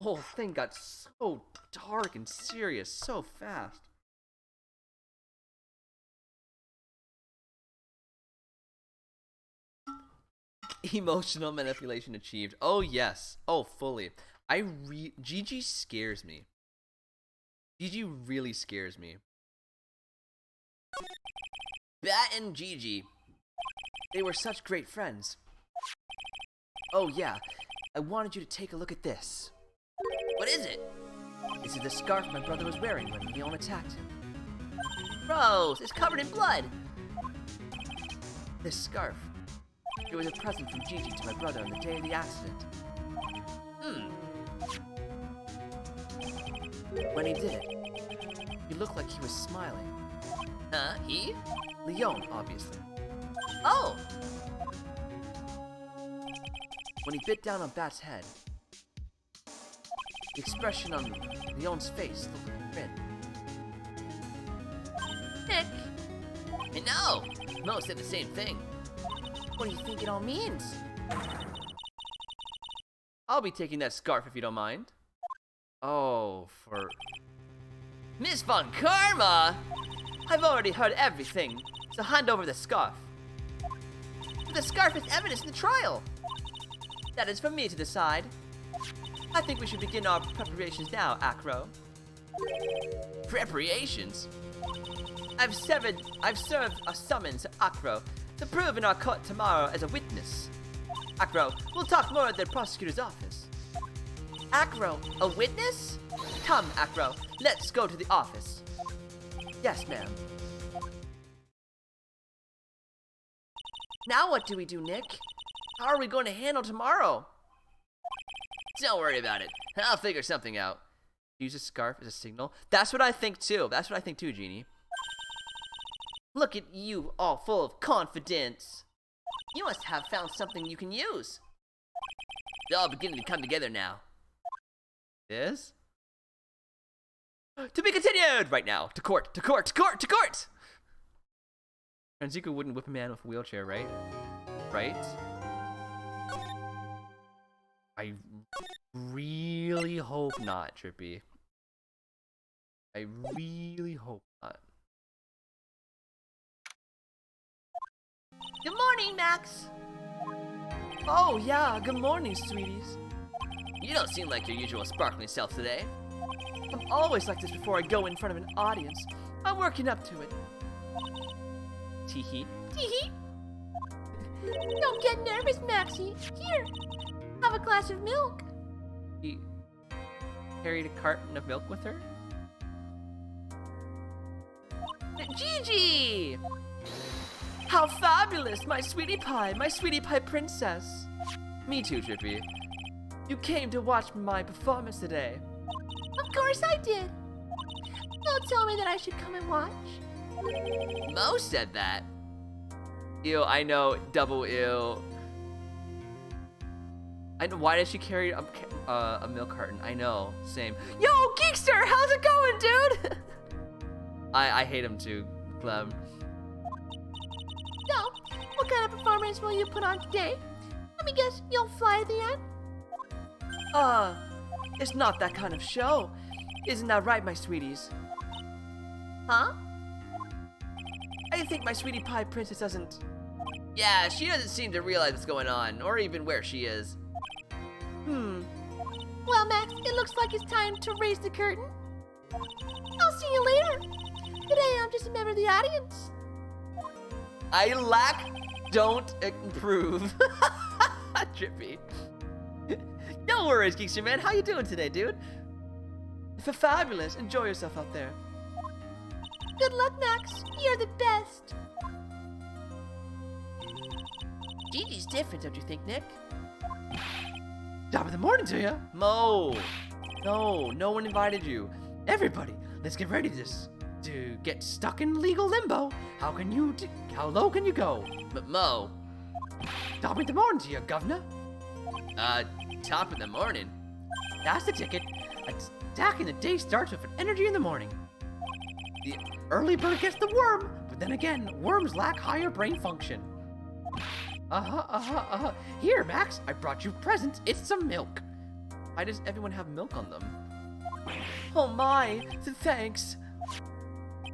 whole thing got so dark and serious so fast. Emotional manipulation achieved. Oh, yes. Oh, fully. Gigi scares me. Gigi really scares me. Bat and Gigi. They were such great friends. Oh yeah, I wanted you to take a look at this. What is it? This is the scarf my brother was wearing when Leon attacked him. Gross, it's covered in blood. This scarf. It was a present from Gigi to my brother on the day of the accident. When he did it, he looked like he was smiling. Huh? He? Leon, obviously. Oh! When he bit down on Bat's head, the expression on Leon's face looked like a grin. Nick! I know! Mo said the same thing. What do you think it all means? I'll be taking that scarf if you don't mind. Oh, for... Miss Von Karma! I've already heard everything, so hand over the scarf. The scarf is evidence in the trial. That is for me to decide. I think we should begin our preparations now, Acro. Preparations? I've served a summons to Acro to prove in our court tomorrow as a witness. Acro, we'll talk more at the prosecutor's office. Acro, a witness? Come, Acro, let's go to the office. Yes, ma'am. Now what do we do, Nick? How are we going to handle tomorrow? Don't worry about it. I'll figure something out. Use a scarf as a signal. That's what I think too. That's what I think too, Genie. Look at you, all full of confidence. You must have found something you can use. They're all beginning to come together now. Is? To be continued right now. To court, to court, to court, to court! Franzuka wouldn't whip a man with a wheelchair, right? Right? I really hope not, Trippy. I really hope not. Good morning, Max. Oh yeah, good morning, sweeties. You don't seem like your usual sparkling self today. I'm always like this before I go in front of an audience. I'm working up to it. Teehee. Tee-hee. Don't get nervous, Maxie. Here, have a glass of milk. She carried a carton of milk with her? Gigi! How fabulous, my sweetie pie princess. Me too, Trippy. You came to watch my performance today. Of course I did. Don't tell me that I should come and watch. Mo said that. Ew, I know, double ew. I know. Why does she carry a milk carton? I know. Same. Yo, Geekster, how's it going, dude? I hate him too, Clem. So, what kind of performance will you put on today? Let me guess, you'll fly at the end? It's not that kind of show. Isn't that right, my sweeties? Huh? I think my sweetie pie princess doesn't... Yeah, she doesn't seem to realize what's going on, or even where she is. Well, Max, it looks like it's time to raise the curtain. I'll see you later. Today, I'm just a member of the audience. I lack, don't improve. Trippy. No worries, Geekster man. How you doing today, dude? Fabulous. Enjoy yourself out there. Good luck, Max. You're the best. Gigi's different, don't you think, Nick? Top of the morning to you, Mo. No one invited you. Everybody, let's get ready to get stuck in legal limbo. How low can you go? Mo, Top of the morning to you, governor. top of the morning. That's the ticket. Attacking the day starts with an energy in the morning. The early bird gets the worm, but then again, worms lack higher brain function. Here, Max, I brought you presents. It's some milk. Why does everyone have milk on them? Oh my, thanks.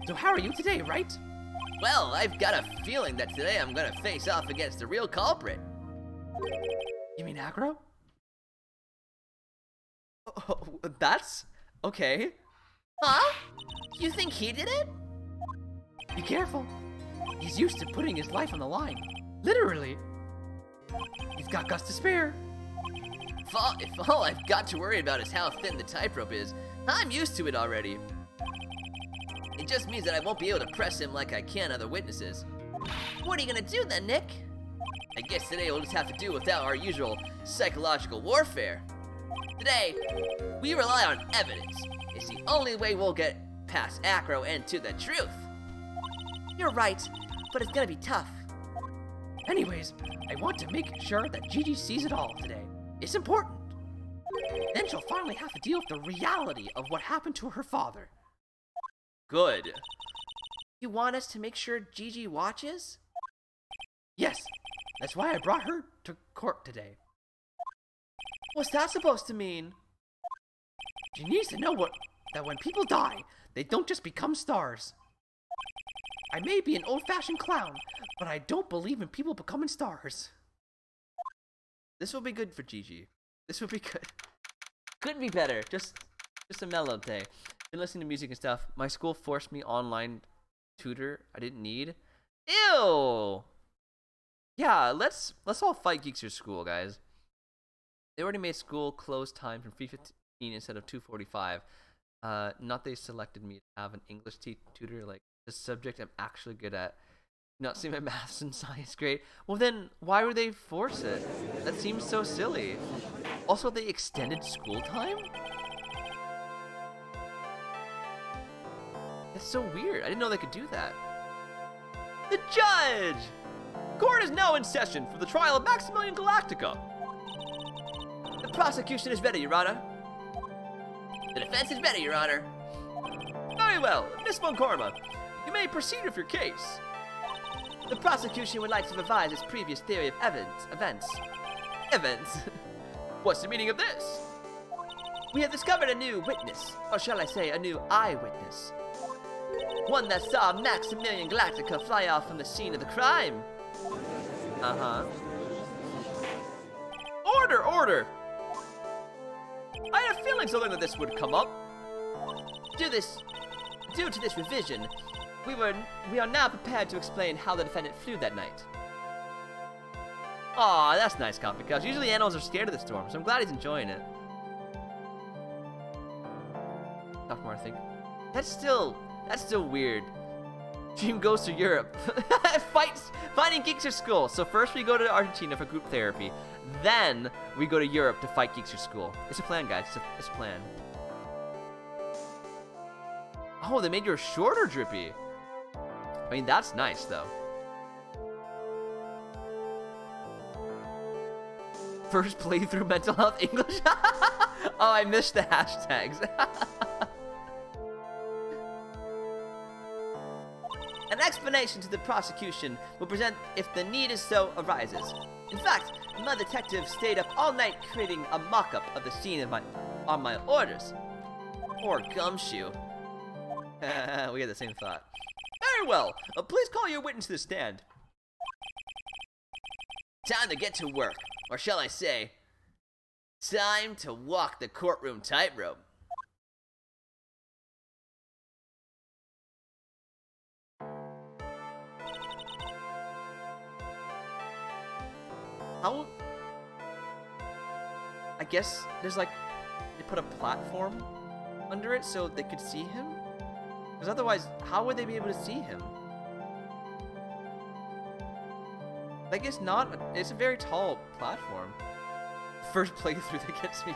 So how are you today, right? Well, I've got a feeling that today I'm gonna face off against the real culprit. You mean aggro? Oh, that's okay. Huh? You think he did it? Be careful. He's used to putting his life on the line. Literally. He's got guts to spare. If all I've got to worry about is how thin the tightrope is, I'm used to it already. It just means that I won't be able to press him like I can other witnesses. What are you gonna do then, Nick? I guess today we'll just have to do without our usual psychological warfare. Today, we rely on evidence. It's the only way we'll get past Acro and to the truth. You're right, but it's gonna be tough. Anyways, I want to make sure that Gigi sees it all today. It's important. Then she'll finally have to deal with the reality of what happened to her father. Good. You want us to make sure Gigi watches? Yes, that's why I brought her to court today. What's that supposed to mean? She needs to know that when people die, they don't just become stars. I may be an old-fashioned clown, but I don't believe in people becoming stars. This will be good for Gigi. This will be good. Couldn't be better. Just a mellow day. Been listening to music and stuff. My school forced me online tutor I didn't need. Ew! Yeah, let's all fight Geekster School, guys. They already made school close time from 3:15 instead of 2:45. Not they selected me to have an English tutor, like the subject I'm actually good at. Not seeing my maths and science grade. Well then, why would they force it? That seems so silly. Also, they extended school time? That's so weird. I didn't know they could do that. The judge! Court is now in session for the trial of Maximilian Galactica. The prosecution is ready, Your Honor. The defense is ready, Your Honor. Very well, Miss Von Karma, you may proceed with your case. The prosecution would like to revise its previous theory of events. What's the meaning of this? We have discovered a new witness, or shall I say, a new eyewitness. One that saw Maximilian Galactica fly off from the scene of the crime. Uh-huh. Order! I had a feeling something like this would come up. Due to this revision, we are now prepared to explain how the defendant flew that night. Aw, that's nice, Coffee Cups. Usually animals are scared of the storm, so I'm glad he's enjoying it. Sophomore, I think. That's still weird. Dream goes to Europe. Fighting Geekster School. So first we go to Argentina for group therapy. Then we go to Europe to fight Geekster School. It's a plan, guys. It's a plan. Oh, they made yours shorter, Drippy. I mean, that's nice, though. First playthrough mental health English. Oh, I missed the hashtags. An explanation to the prosecution will present if the need is so arises. In fact, my detective stayed up all night creating a mock-up of the scene on my orders. Poor gumshoe. We had the same thought. Very well. Please call your witness to the stand. Time to get to work. Or shall I say, time to walk the courtroom tightrope. How? I guess there's like, they put a platform under it so they could see him? Because otherwise, how would they be able to see him? I guess not. It's a very tall platform. First playthrough that gets me.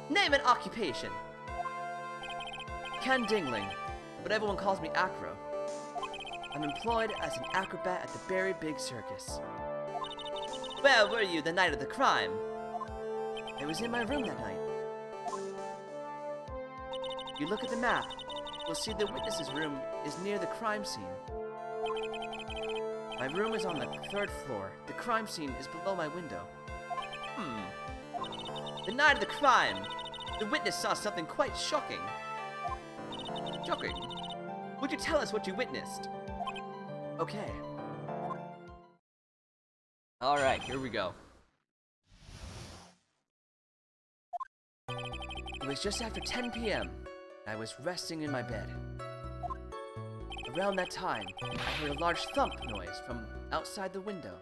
Name and occupation. Ken Dingling, but everyone calls me Acro. I'm employed as an acrobat at the Berry Big Circus. Where were you the night of the crime? I was in my room that night. If you look at the map, you'll see the witness's room is near the crime scene. My room is on the 3rd floor. The crime scene is below my window. The night of the crime, the witness saw something quite shocking. Shocking. Would you tell us what you witnessed? Okay. Alright, here we go. It was just after 10 p.m. I was resting in my bed. Around that time, I heard a large thump noise from outside the window.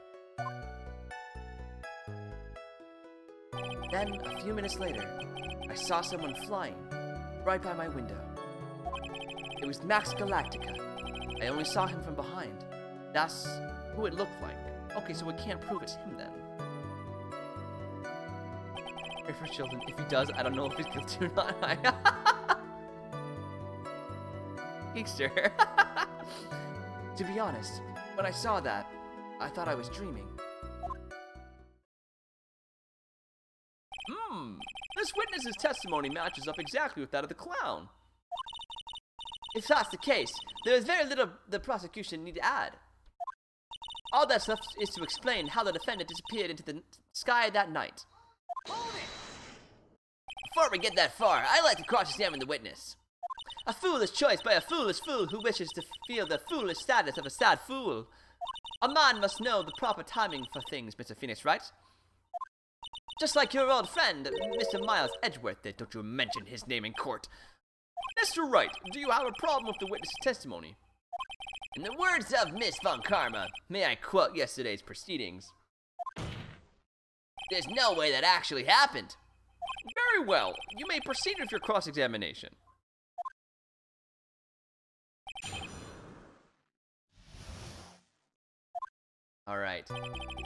Then, a few minutes later, I saw someone flying right by my window. It was Max Galactica. I only saw him from behind. That's who it looked like. Okay, so we can't prove it's him then. Pray for children. If he does, I don't know if he's guilty or not. Geekster. To be honest, when I saw that, I thought I was dreaming. This witness's testimony matches up exactly with that of the clown. If that's the case, there is very little the prosecution need to add. All that's left is to explain how the defendant disappeared into the sky that night. Before we get that far, I like to cross-examine the witness. A foolish choice by a foolish fool who wishes to feel the foolish status of a sad fool. A man must know the proper timing for things, Mr. Phoenix Wright. Just like your old friend, Mr. Miles Edgeworth did. Don't you mention his name in court. Mr. Wright, do you have a problem with the witness's testimony? In the words of Miss Von Karma, May I quote yesterday's proceedings? there's no way that actually happened. Very well. You may proceed with your cross-examination. Alright, I'm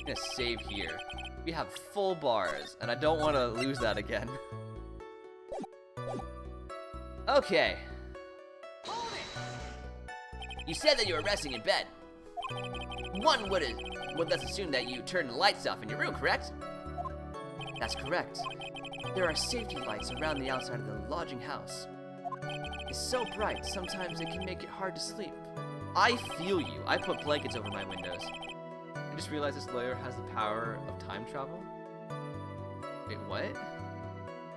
gonna save here. We have full bars, and I don't want to lose that again. Okay. You said that you were resting in bed. One would thus assume that you turned the lights off in your room, correct? That's correct. There are safety lights around the outside of the lodging house. It's so bright, sometimes it can make it hard to sleep. I feel you. I put blankets over my windows. I just realized this lawyer has the power of time travel. Wait, what?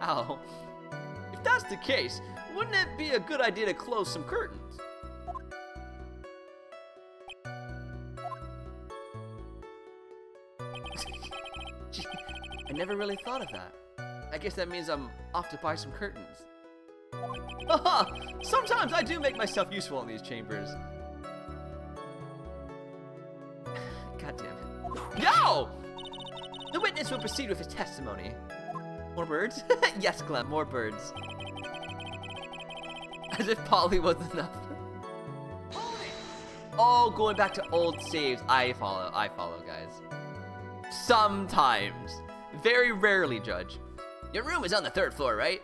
Ow. If that's the case, wouldn't it be a good idea to close some curtains? I never really thought of that. I guess that means I'm off to buy some curtains. Haha! Sometimes I do make myself useful in these chambers. God damn it. Yo! The witness will proceed with his testimony. More birds? Yes, Clem, more birds. As if Polly was enough. Oh, going back to old saves. I follow, guys. Sometimes. Very rarely, Judge. Your room is on the 3rd floor, right?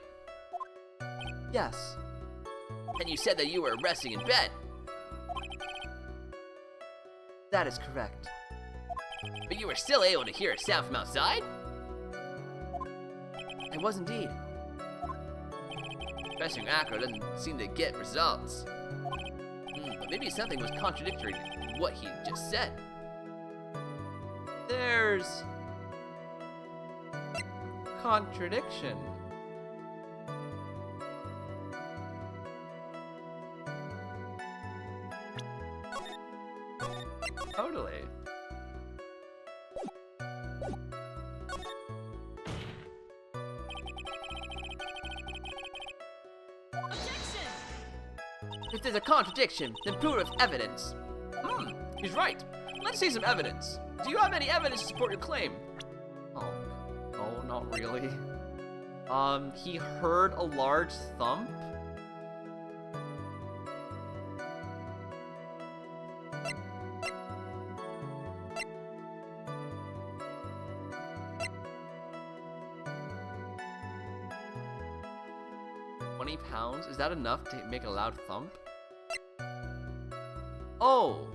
Yes. And you said that you were resting in bed. That is correct. But you were still able to hear a sound from outside? I was indeed. Professor Acro doesn't seem to get results. But maybe something was contradictory to what he just said. There's contradiction. Totally. If there's a contradiction, then prove evidence. He's right. Let's see some evidence. Do you have any evidence to support your claim? Oh, no, not really. He heard a large thump? £20? Is that enough to make a loud thump? Oh!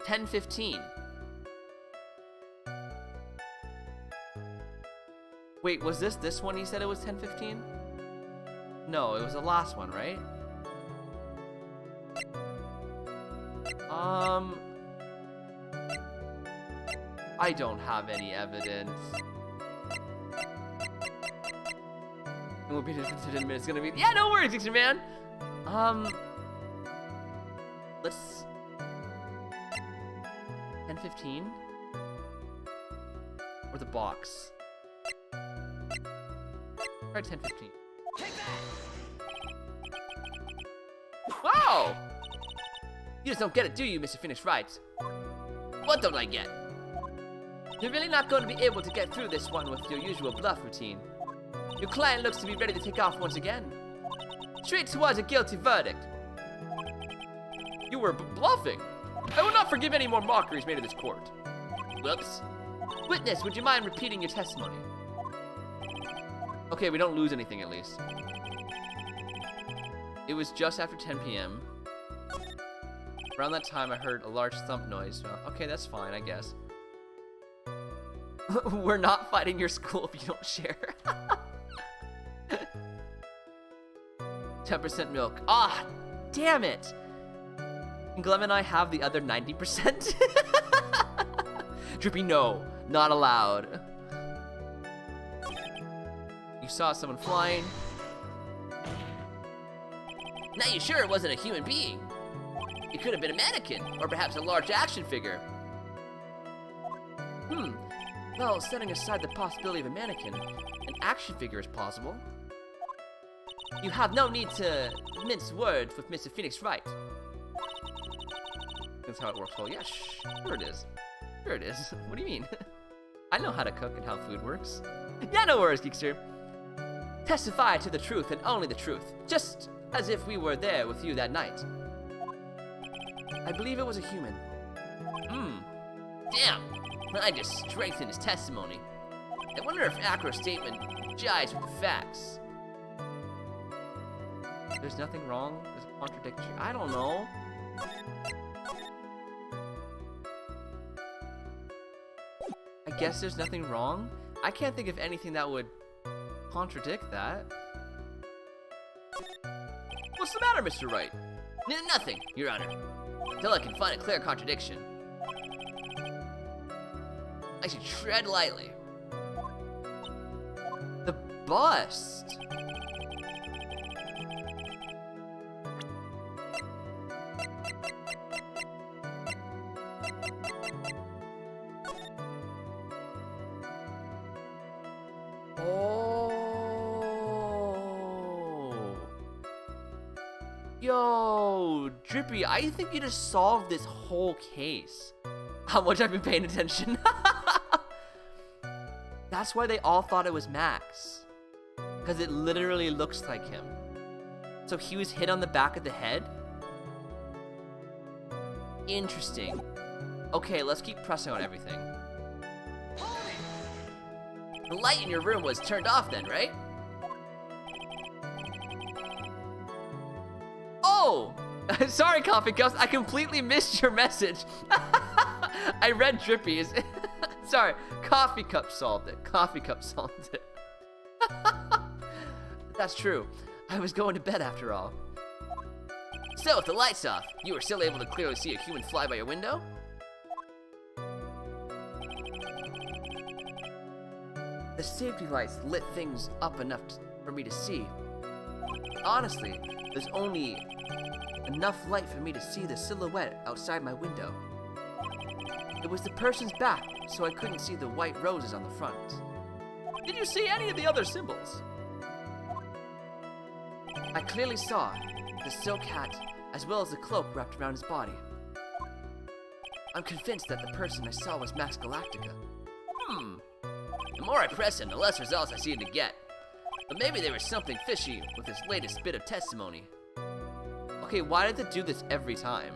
10:15. Wait, was this one he said it was 10:15? No, it was the last one, right? I don't have any evidence. It will be in 10 minutes. It's gonna be. Yeah, no worries, Dixon man. Let's. 10:15. Or the box. Try 10:15. Wow! You just don't get it, do you, Mr. Phoenix Wright? What don't I get? You're really not going to be able to get through this one with your usual bluff routine. Your client looks to be ready to take off once again. Straight towards a guilty verdict. You were bluffing. I will not forgive any more mockeries made of this court. Whoops. Witness, would you mind repeating your testimony? Okay, we don't lose anything at least. It was just after 10 p.m. Around that time, I heard a large thump noise. Well, okay, that's fine, I guess. We're not fighting your school if you don't share. 10% milk. Ah, damn it. Can Glem and I have the other 90%? Drippy, no. Not allowed. You saw someone flying. Now you sure it wasn't a human being? It could have been a mannequin, or perhaps a large action figure. Well, setting aside the possibility of a mannequin, an action figure is possible. You have no need to mince words with Mr. Phoenix Wright. That's how it works. Well, yeah, sure it is. Sure it is. What do you mean? I know how to cook and how food works. Yeah, no worries, Geekster. Testify to the truth and only the truth, just as if we were there with you that night. I believe it was a human. Damn. I just strengthened his testimony. I wonder if Acro's statement jives with the facts. There's nothing wrong. There's a contradiction. I don't know. I guess there's nothing wrong. I can't think of anything that would contradict that. What's the matter, Mr. Wright? Nothing, Your Honor. Until I can find a clear contradiction. I should tread lightly. The bust. Oh. Yo, Drippy, I think you just solved this whole case. How much I've been paying attention. That's why they all thought it was Max. Because it literally looks like him. So he was hit on the back of the head? Interesting. Okay, let's keep pressing on everything. The light in your room was turned off then, right? Oh! Sorry, Coffee Cups, I completely missed your message. I read Drippy's. Sorry, coffee cup solved it. Coffee cup solved it. That's true. I was going to bed after all. So, with the lights off, you were still able to clearly see a human fly by your window? The safety lights lit things up enough for me to see. Honestly, there's only enough light for me to see the silhouette outside my window. It was the person's back, so I couldn't see the white roses on the front. Did you see any of the other symbols? I clearly saw the silk hat as well as the cloak wrapped around his body. I'm convinced that the person I saw was Max Galactica. The more I press him, the less results I seem to get. But maybe there was something fishy with this latest bit of testimony. Okay, why did it do this every time?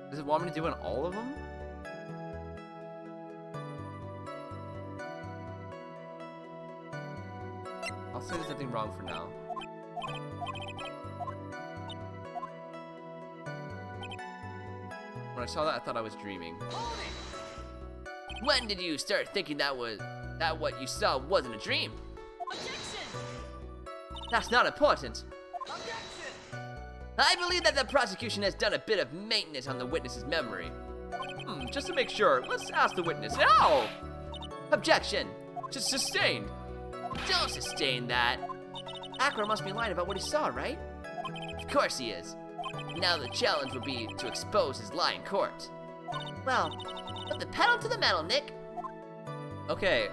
Does it want me to do it on all of them? I'll say there's nothing wrong for now. When I saw that, I thought I was dreaming. When did you start thinking that what you saw wasn't a dream? That's not important. I believe that the prosecution has done a bit of maintenance on the witness's memory. Just to make sure, let's ask the witness. No! Objection! Just sustained. Don't sustain that. Akra must be lying about what he saw, right? Of course he is. Now the challenge would be to expose his lie in court. Well, put the pedal to the metal, Nick. Okay.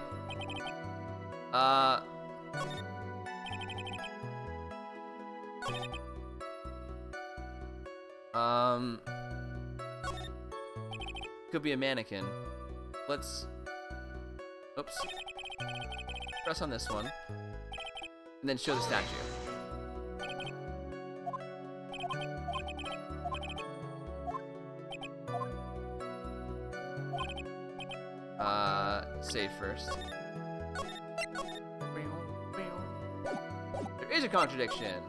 Could be a mannequin. Let's... Oops. Press on this one. And then show the statue. Save first. There is a contradiction.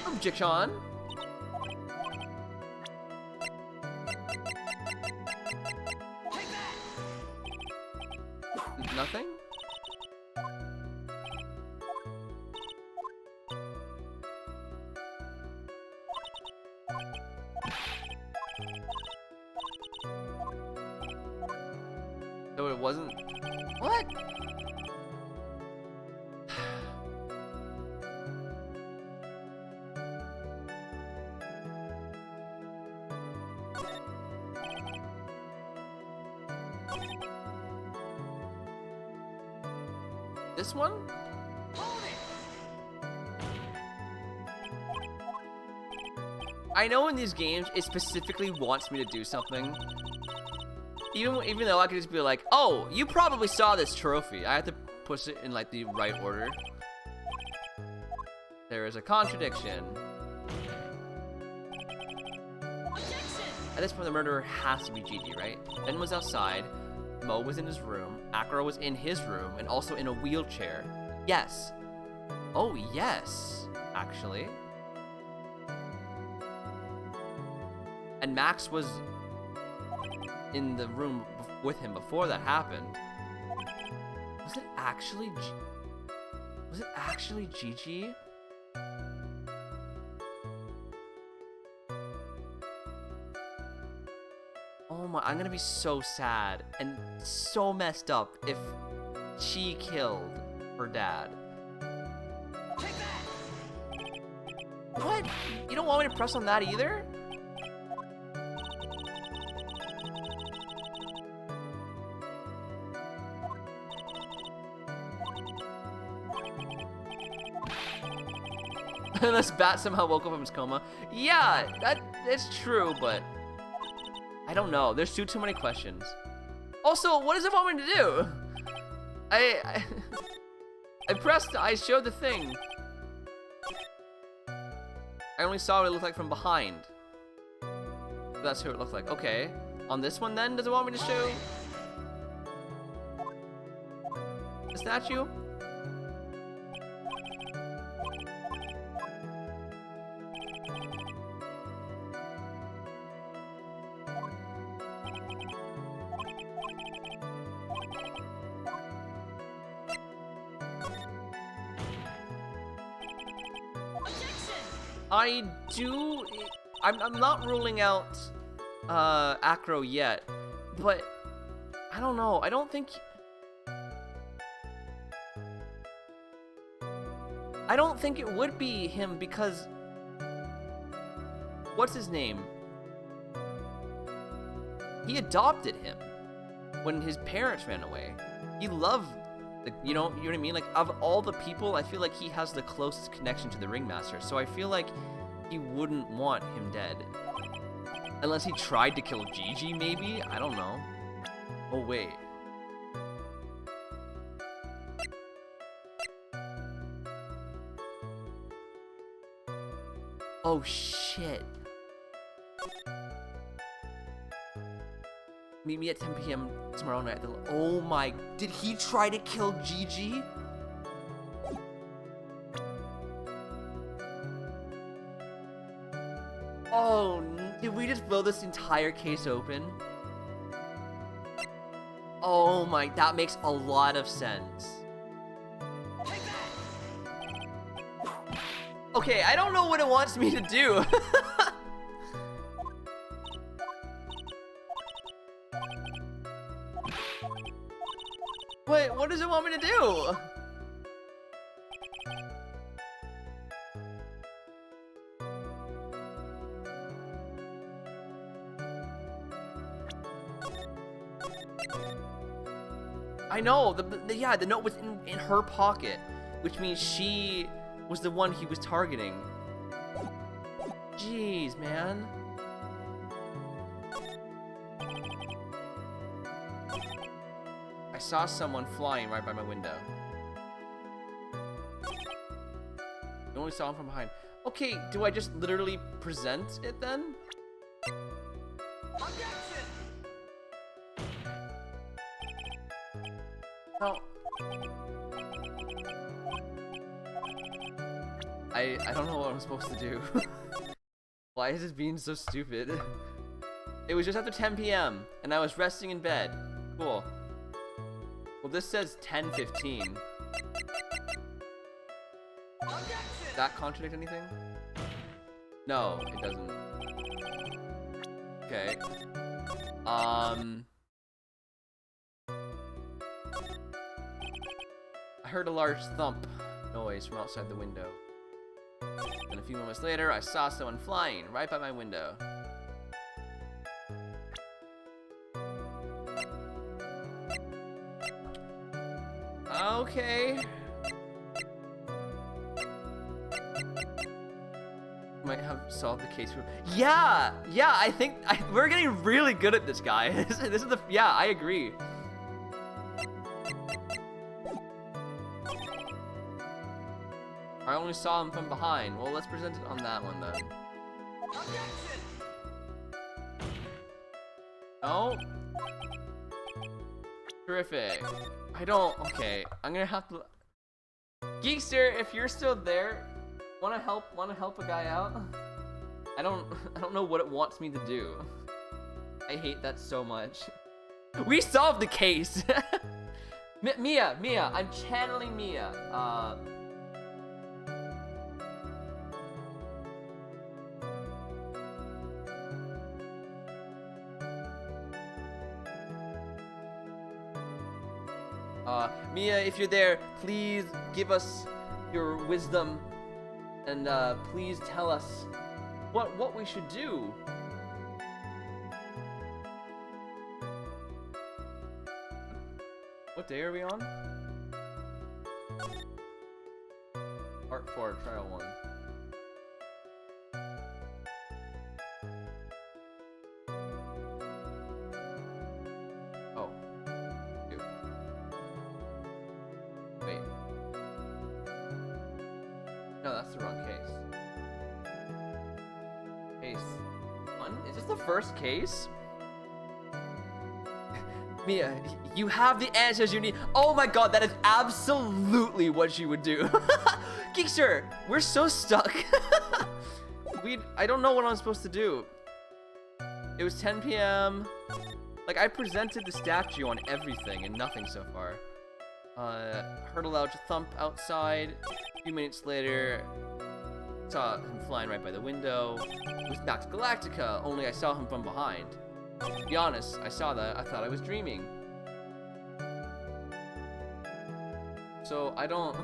Objection. Nothing? So it wasn't... What? This one? I know in these games it specifically wants me to do something. Even though I could just be like, oh, you probably saw this trophy. I have to push it in like the right order. There is a contradiction. At this point, the murderer has to be Gigi, right? Ben was outside. Mo was in his room. Akira was in his room and also in a wheelchair. Yes. Oh, yes, actually. And Max was in the room with him before that happened. Was it actually Gigi? Oh my, I'm gonna be so sad and so messed up if she killed her dad. What? You don't want me to press on that either? Unless Bat somehow woke up from his coma. Yeah, that's true, but I don't know. There's too many questions. Also, what does it want me to do? I pressed, I showed the thing. I only saw what it looked like from behind. That's who it looked like. Okay. On this one then, does it want me to show the statue? I do. I'm not ruling out Acro yet, but I don't know. I don't think it would be him because what's his name? He adopted him when his parents ran away. He loved you know what I mean? Like, of all the people, I feel like he has the closest connection to the Ringmaster. So I feel like he wouldn't want him dead. Unless he tried to kill Gigi, maybe? I don't know. Oh, wait. Oh, shit. Meet me at 10 p.m. tomorrow night. Oh my, did he try to kill Gigi? Oh, did we just blow this entire case open? Oh my, that makes a lot of sense. Okay, I don't know what it wants me to do. Wait, what does it want me to do? I know, yeah, the note was in her pocket, which means she was the one he was targeting. Jeez, man. I saw someone flying right by my window. I only saw him from behind. Okay, do I just literally present it then? No. I don't know what I'm supposed to do. Why is this being so stupid? It was just after 10 p.m. and I was resting in bed. Cool. Well, this says 10:15. Does that contradict anything? No, it doesn't. Okay. I heard a large thump noise from outside the window. And a few moments later, I saw someone flying right by my window. Okay. Might have solved the case. Yeah, I think we're getting really good at this, guy. This is the, yeah, I agree. I only saw him from behind. Well, let's present it on that one then. Oh. Terrific. I don't. Okay, I'm gonna have to. Geekster, if you're still there, wanna help a guy out? I don't know what it wants me to do. I hate that so much. We solved the case. Mia, I'm channeling Mia. Mia, if you're there, please give us your wisdom, and please tell us what we should do. What day are we on? Part 4, Trial 1. No, that's the wrong case. Case 1? Is this the first case? Mia, you have the answers you need. Oh my god, that is absolutely what she would do. Geekster, we're so stuck. I don't know what I'm supposed to do. It was 10 p.m. Like, I presented the statue on everything and nothing so far. Heard a loud thump outside. A few minutes later, Saw him flying right by the window. It was Max Galactica, only I saw him from behind. To be honest, I saw that, I thought I was dreaming. So, I don't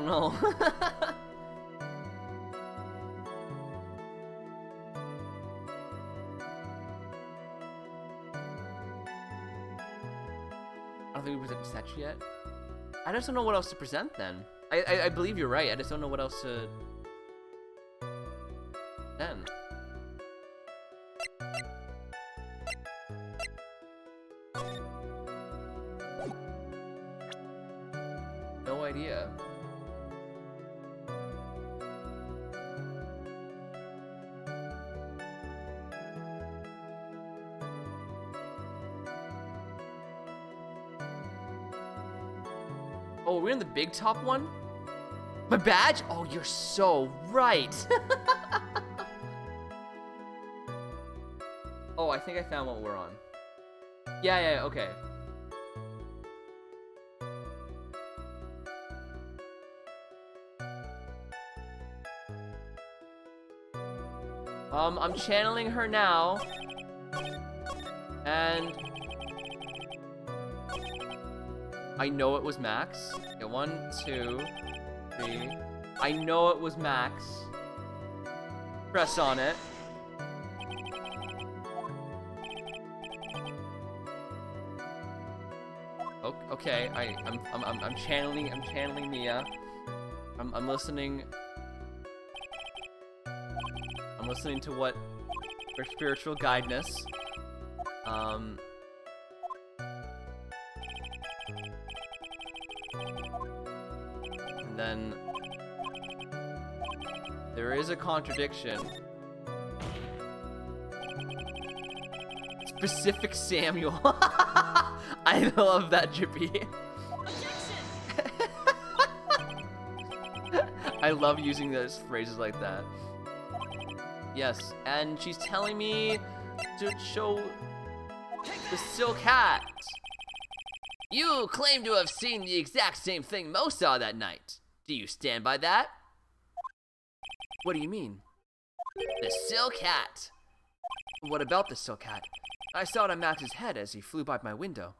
know. I don't think we present sketch yet. I just don't know what else to present then. I believe you're right. I just don't know what else to then. No idea. Oh, we're in the big top one? My badge? Oh, you're so right. Oh, I think I found what we're on. Yeah, okay. I'm channeling her now. And I know it was Max. Okay, 1, 2, 3. I know it was Max. Press on it. Okay, I'm channeling Mia. I'm listening. I'm listening to what her spiritual guidance. And then there is a contradiction. Specific Samuel. I love that, Jippy. I love using those phrases like that. Yes, and she's telling me to show the silk hat. You claim to have seen the exact same thing Mo saw that night. Do you stand by that? What do you mean? The silk hat. What about the silk hat? I saw it on Max's head as he flew by my window.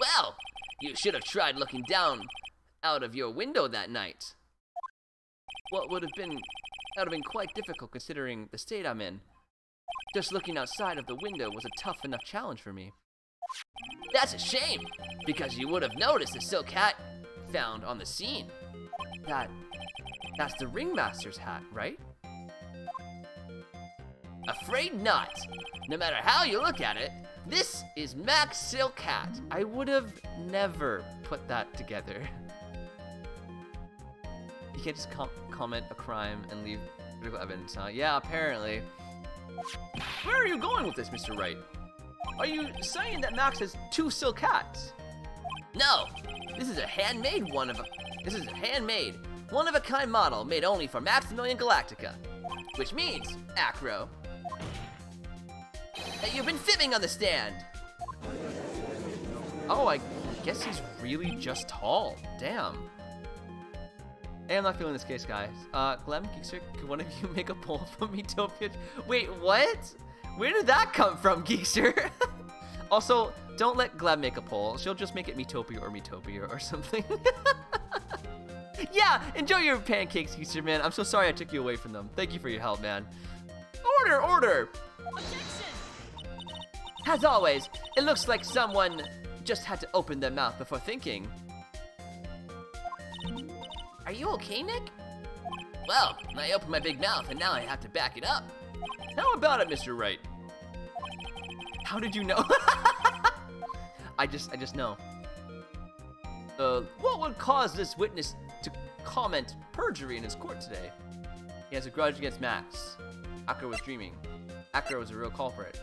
Well, you should have tried looking down out of your window that night. What would have been... That would have been quite difficult considering the state I'm in. Just looking outside of the window was a tough enough challenge for me. That's a shame, because you would have noticed the silk hat found on the scene. That's the ringmaster's hat, right? Afraid not. No matter how you look at it, this is Mac's silk hat. I would have never put that together. You can't just comment a crime and leave critical evidence, huh? Yeah, apparently. Where are you going with this, Mr. Wright? Are you saying that Max has 2 silk hats? No, this is a handmade one of a kind model made only for Maximilian Galactica, which means, Acro, that you've been fibbing on the stand. Oh, I guess he's really just tall. Damn. Hey, I'm not feeling this case, guys. Glem, Geekster, could one of you make a poll for Metopia? Wait, what? Where did that come from, Geekster? Also, don't let Glem make a poll. She'll just make it Metopia or something. Yeah, enjoy your pancakes, Geekster, man. I'm so sorry I took you away from them. Thank you for your help, man. Order! Objection! As always, it looks like someone just had to open their mouth before thinking. Are you okay, Nick? Well, I opened my big mouth and now I have to back it up. How about it, Mr. Wright? How did you know? I just know. What would cause this witness to comment perjury in his court today? He has a grudge against Max. Acro was dreaming. Acro was a real culprit.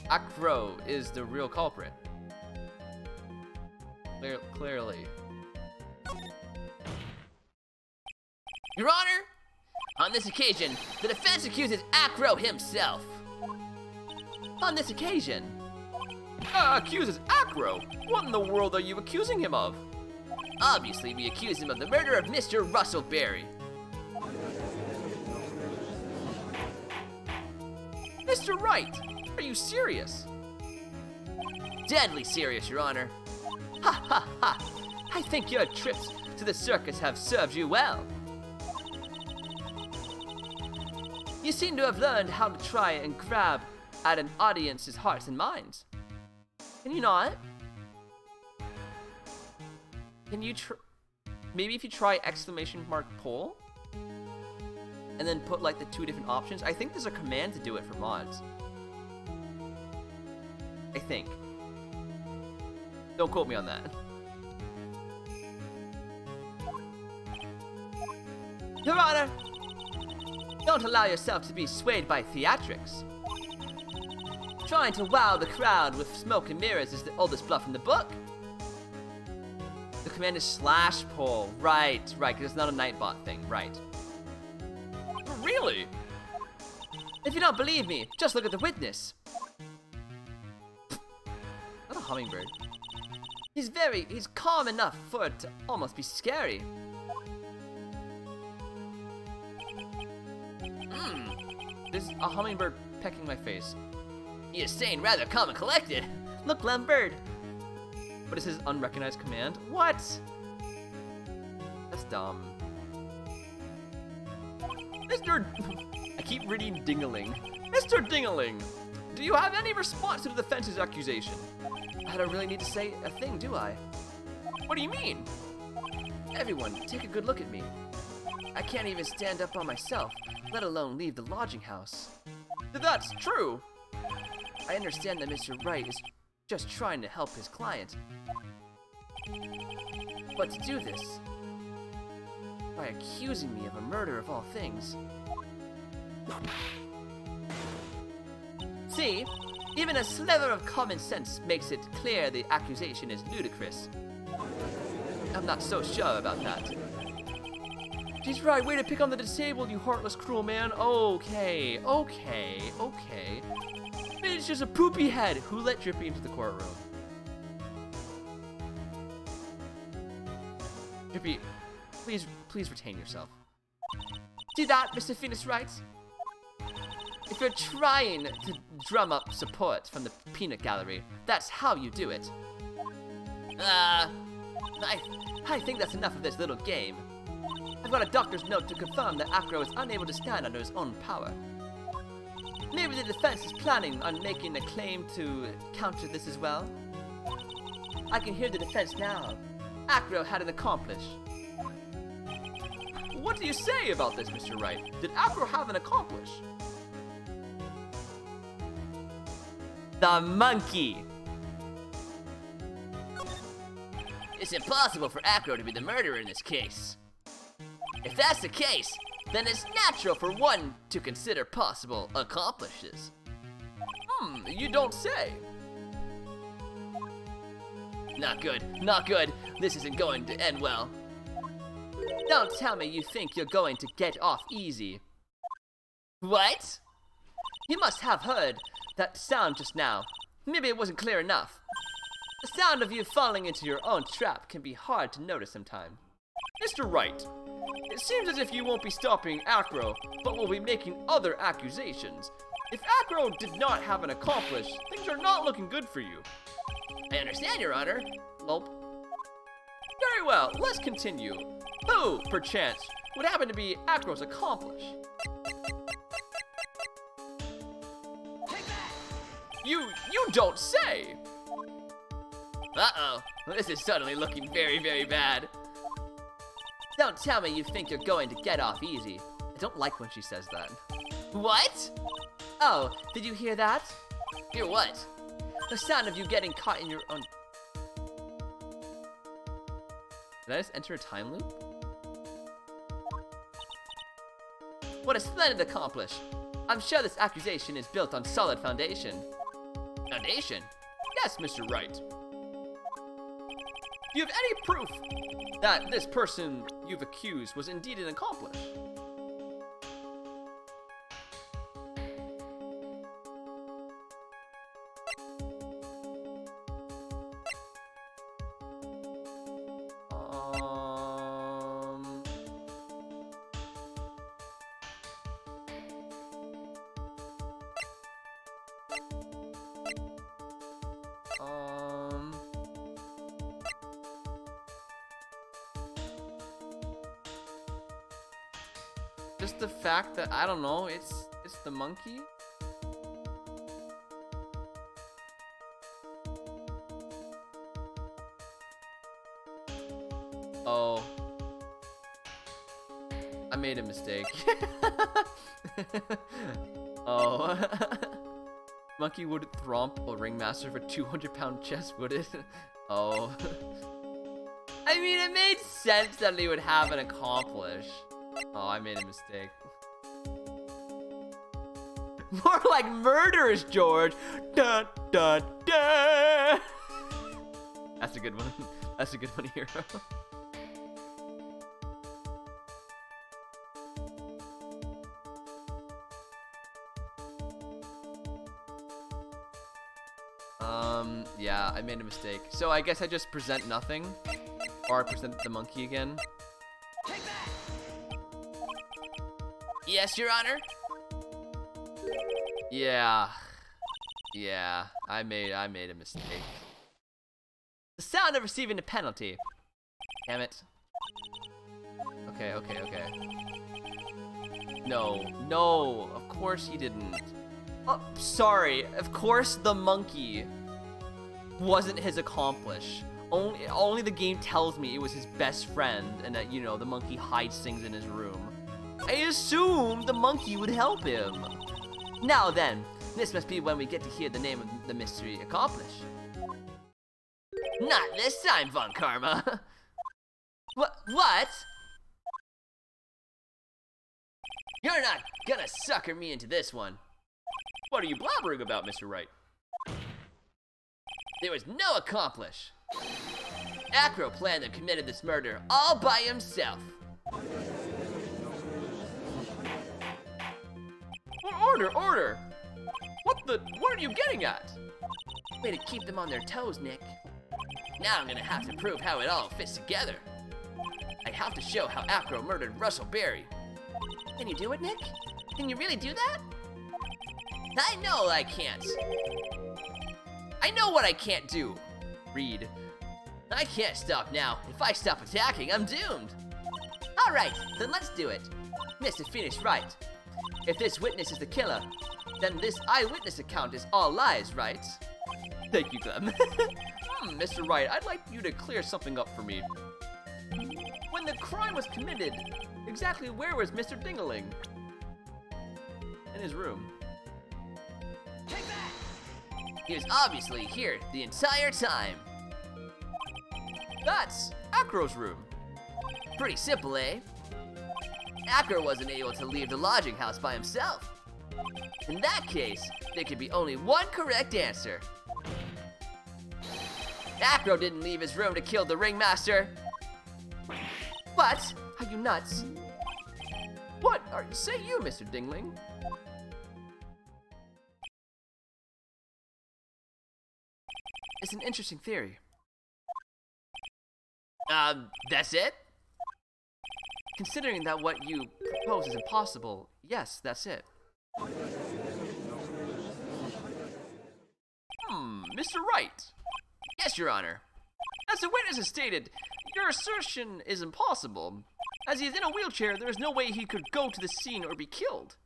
Acro is the real culprit. Clearly. Your Honor, on this occasion, the defense accuses Acro himself. On this occasion, Accuses Acro? What in the world are you accusing him of? obviously we accuse him of the murder of Mr. Russell Berry. Mr. Wright, are you serious? Deadly serious, Your Honor. Ha ha ha! I think your trips to the circus have served you well. You seem to have learned how to try and grab at an audience's hearts and minds. Can you not? Can you maybe if you try exclamation mark poll? And then put like the 2 different options. I think there's a command to do it for mods. I think. Don't quote me on that. Your Honor, don't allow yourself to be swayed by theatrics. Trying to wow the crowd with smoke and mirrors is the oldest bluff in the book. The command is slash poll. Right, because it's not a Nightbot thing. Right. Really? If you don't believe me, just look at the witness. Not a hummingbird. He's calm enough for it to almost be scary. There's a hummingbird pecking my face. He is staying rather calm and collected. Look, Lambird. What is his unrecognized command? What? That's dumb. Mr. I keep reading Dingaling. Mr. Dingaling, do you have any response to the defense's accusation? I don't really need to say a thing, do I? What do you mean? Everyone, take a good look at me. I can't even stand up on myself, let alone leave the lodging house. That's true. I understand that Mr. Wright is just trying to help his client. But to do this, by accusing me of a murder of all things. See, even a sliver of common sense makes it clear the accusation is ludicrous. I'm not so sure about that. She's right, way to pick on the disabled, you heartless, cruel man. Okay. Maybe it's just a poopy head. Who let Drippy into the courtroom? Drippy, please retain yourself. See that, Mr. Phoenix Wright? If you're trying to drum up support from the peanut gallery, that's how you do it. I think that's enough of this little game. I've got a doctor's note to confirm that Acro is unable to stand under his own power. Maybe the defense is planning on making a claim to counter this as well. I can hear the defense now. Acro had an accomplice. What do you say about this, Mr. Wright? Did Acro have an accomplice? The monkey! It's impossible for Acro to be the murderer in this case. If that's the case, then it's natural for one to consider possible accomplices. You don't say. Not good. This isn't going to end well. Don't tell me you think you're going to get off easy. What? You must have heard that sound just now. Maybe it wasn't clear enough. The sound of you falling into your own trap can be hard to notice sometimes. Mr. Wright, it seems as if you won't be stopping Acro, but will be making other accusations. If Acro did not have an accomplice, things are not looking good for you. I understand, Your Honor. Gulp. Very well, let's continue. Who, perchance, would happen to be Acro's accomplice? You don't say! Uh-oh, this is suddenly looking very, very bad. Don't tell me you think you're going to get off easy. I don't like when she says that. What? Oh, did you hear that? Hear what? The sound of you getting caught in your own... Did I just enter a time loop? What a splendid accomplice. I'm sure this accusation is built on solid foundation. Foundation? Yes, Mr. Wright. Do you have any proof that this person you've accused was indeed an accomplice? Just the fact that, I don't know, it's the monkey? Oh. I made a mistake. Oh. Monkey would thromp a ringmaster for 200-pound chest, would it? Oh. I mean, it made sense that they would have an accomplish. Oh, I made a mistake. More like murderous George. Dun, dun, dun. That's a good one. That's a good one, hero. Yeah, I made a mistake. So I guess I just present nothing. Or I present the monkey again. Take that! Yes, Your Honor? Yeah. Yeah, I made a mistake. The sound of receiving a penalty. Damn it. Okay. No, of course he didn't. Oh, sorry, of course the monkey wasn't his accomplice. Only the game tells me it was his best friend and that, you know, the monkey hides things in his room. I assumed the monkey would help him. Now then, this must be when we get to hear the name of the mystery accomplice. Not this time, Von Karma. What? You're not gonna sucker me into this one. What are you blabbering about, Mr. Wright? There was no accomplice. Acro planned and committed this murder all by himself. Order! What are you getting at? Way to keep them on their toes, Nick. Now I'm gonna have to prove how it all fits together. I have to show how Acro murdered Russell Berry. Can you do it, Nick? Can you really do that? I know I can't. I know what I can't do. Read. I can't stop now. If I stop attacking, I'm doomed. All right, then let's do it. Mr. Phoenix Wright, if this witness is the killer, then this eyewitness account is all lies, right? Thank you, Clem. Mr. Wright, I'd like you to clear something up for me. When the crime was committed, exactly where was Mr. Dingaling? In his room. Take that! He was obviously here the entire time. That's Acro's room. Pretty simple, eh? Acro wasn't able to leave the lodging house by himself. In that case, there could be only one correct answer. Acro didn't leave his room to kill the ringmaster. What? Are you nuts? What? Say you, Mr. Dingling. It's an interesting theory. That's it? Considering that what you propose is impossible, yes, that's it. Mr. Wright. Yes, Your Honor. As the witness has stated, your assertion is impossible. As he is in a wheelchair, there is no way he could go to the scene or be killed.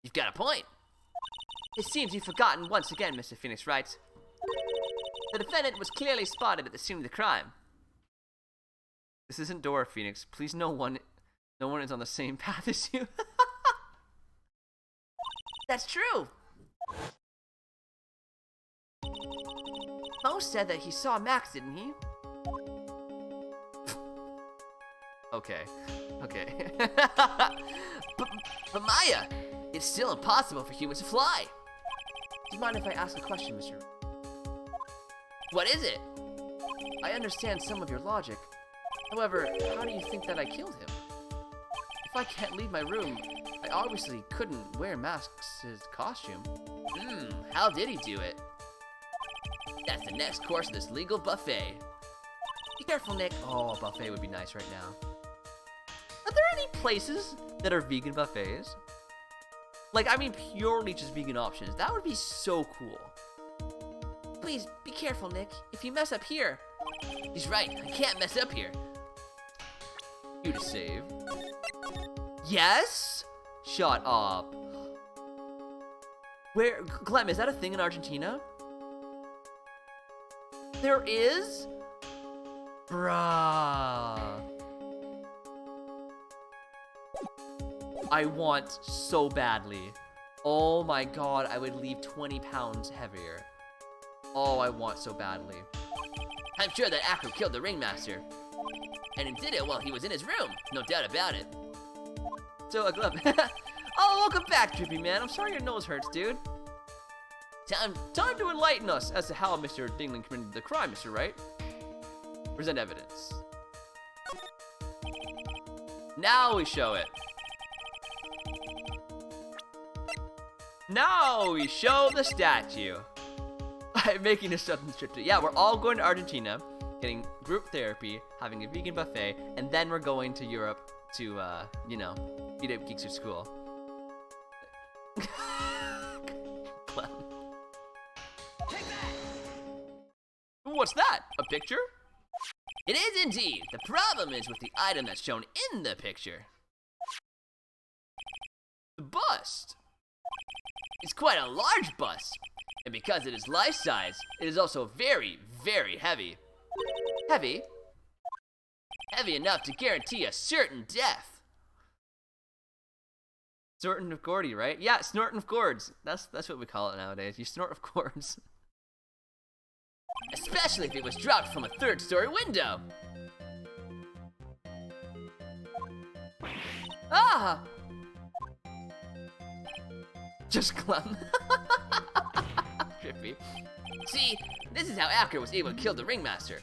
You've got a point. It seems you've forgotten once again, Mr. Phoenix Wright. The defendant was clearly spotted at the scene of the crime. This isn't Dora, Phoenix. Please, no one is on the same path as you. That's true. Mo said that he saw Max, didn't he? Okay. But Maya, it's still impossible for humans to fly. Do you mind if I ask a question, Mr. What is it? I understand some of your logic. However, how do you think that I killed him? If I can't leave my room, I obviously couldn't wear Max's costume. How did he do it? That's the next course of this legal buffet. Be careful, Nick. Oh, a buffet would be nice right now. Are there any places that are vegan buffets? Like, I mean, purely just vegan options. That would be so cool. Please, be careful, Nick. If you mess up here... He's right. I can't mess up here. You to save. Yes? Shut up. Where, Clem, is that a thing in Argentina? There is? Bruh. I want so badly. Oh my god, I would leave 20 pounds heavier. Oh, I want so badly. I'm sure that Acro killed the ringmaster. And he did it while he was in his room. No doubt about it. So, Clem. Oh, welcome back, Drippy Man. I'm sorry your nose hurts, dude. Time to enlighten us as to how Mr. Dingling committed the crime, Mr. Wright. Present evidence. Now we show it. Now we show the statue. I'm making a sudden trip to. Yeah, we're all going to Argentina, getting group therapy, having a vegan buffet, and then we're going to Europe to, you know, beat up geeks at school. What's that? A picture? It is indeed. The problem is with the item that's shown in the picture. The bust. It's quite a large bust. And because it is life-size, it is also very, very heavy. Heavy? Heavy enough to guarantee a certain death. Snorting of Gordy, right? Yeah, snorting of gourds. That's what we call it nowadays. You snort of gourds. Especially if it was dropped from a third-story window. Ah! Just Clem. Trippy. See, this is how Acro was able to kill the ringmaster.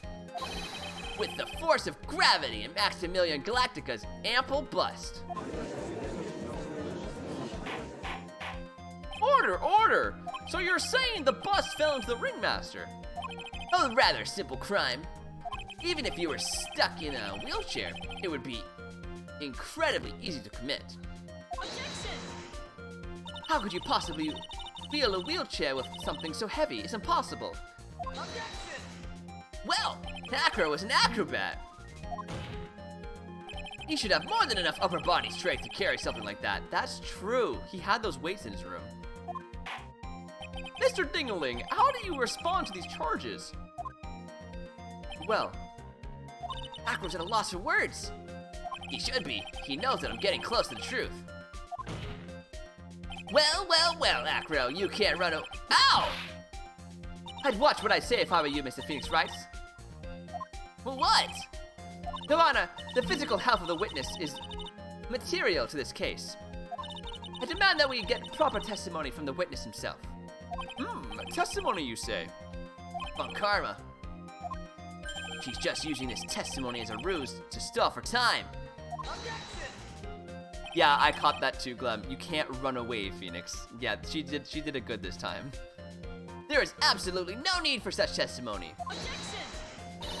With the force of gravity and Maximilian Galactica's ample bust. Order! So you're saying the bust fell into the ringmaster? A rather simple crime. Even if you were stuck in a wheelchair, it would be incredibly easy to commit. Objection! How could you possibly wheel a wheelchair with something so heavy? It's impossible. Objection! Well, Acro was an acrobat. He should have more than enough upper body strength to carry something like that. That's true. He had those weights in his room. Mr. Dingaling, how do you respond to these charges? Well, Acro's at a loss for words. He should be. He knows that I'm getting close to the truth. Well, Acro, you can't run away. Ow! I'd watch what I say if I were you, Mr. Phoenix Wright. What? Your Honor, the physical health of the witness is material to this case. I demand that we get proper testimony from the witness himself. Testimony, you say? On karma. She's just using this testimony as a ruse to stall for time. Objection! Yeah, I caught that too, Glem. You can't run away, Phoenix. Yeah, she did it good this time. There is absolutely no need for such testimony. Objection!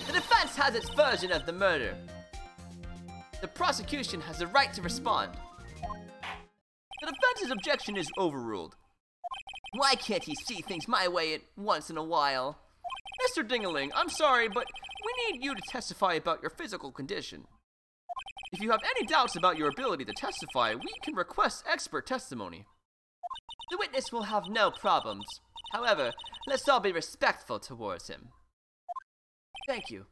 The defense has its version of the murder. The prosecution has the right to respond. The defense's objection is overruled. Why can't he see things my way once in a while? Mr. Dingaling, I'm sorry, but we need you to testify about your physical condition. If you have any doubts about your ability to testify, we can request expert testimony. The witness will have no problems. However, let's all be respectful towards him. Thank you.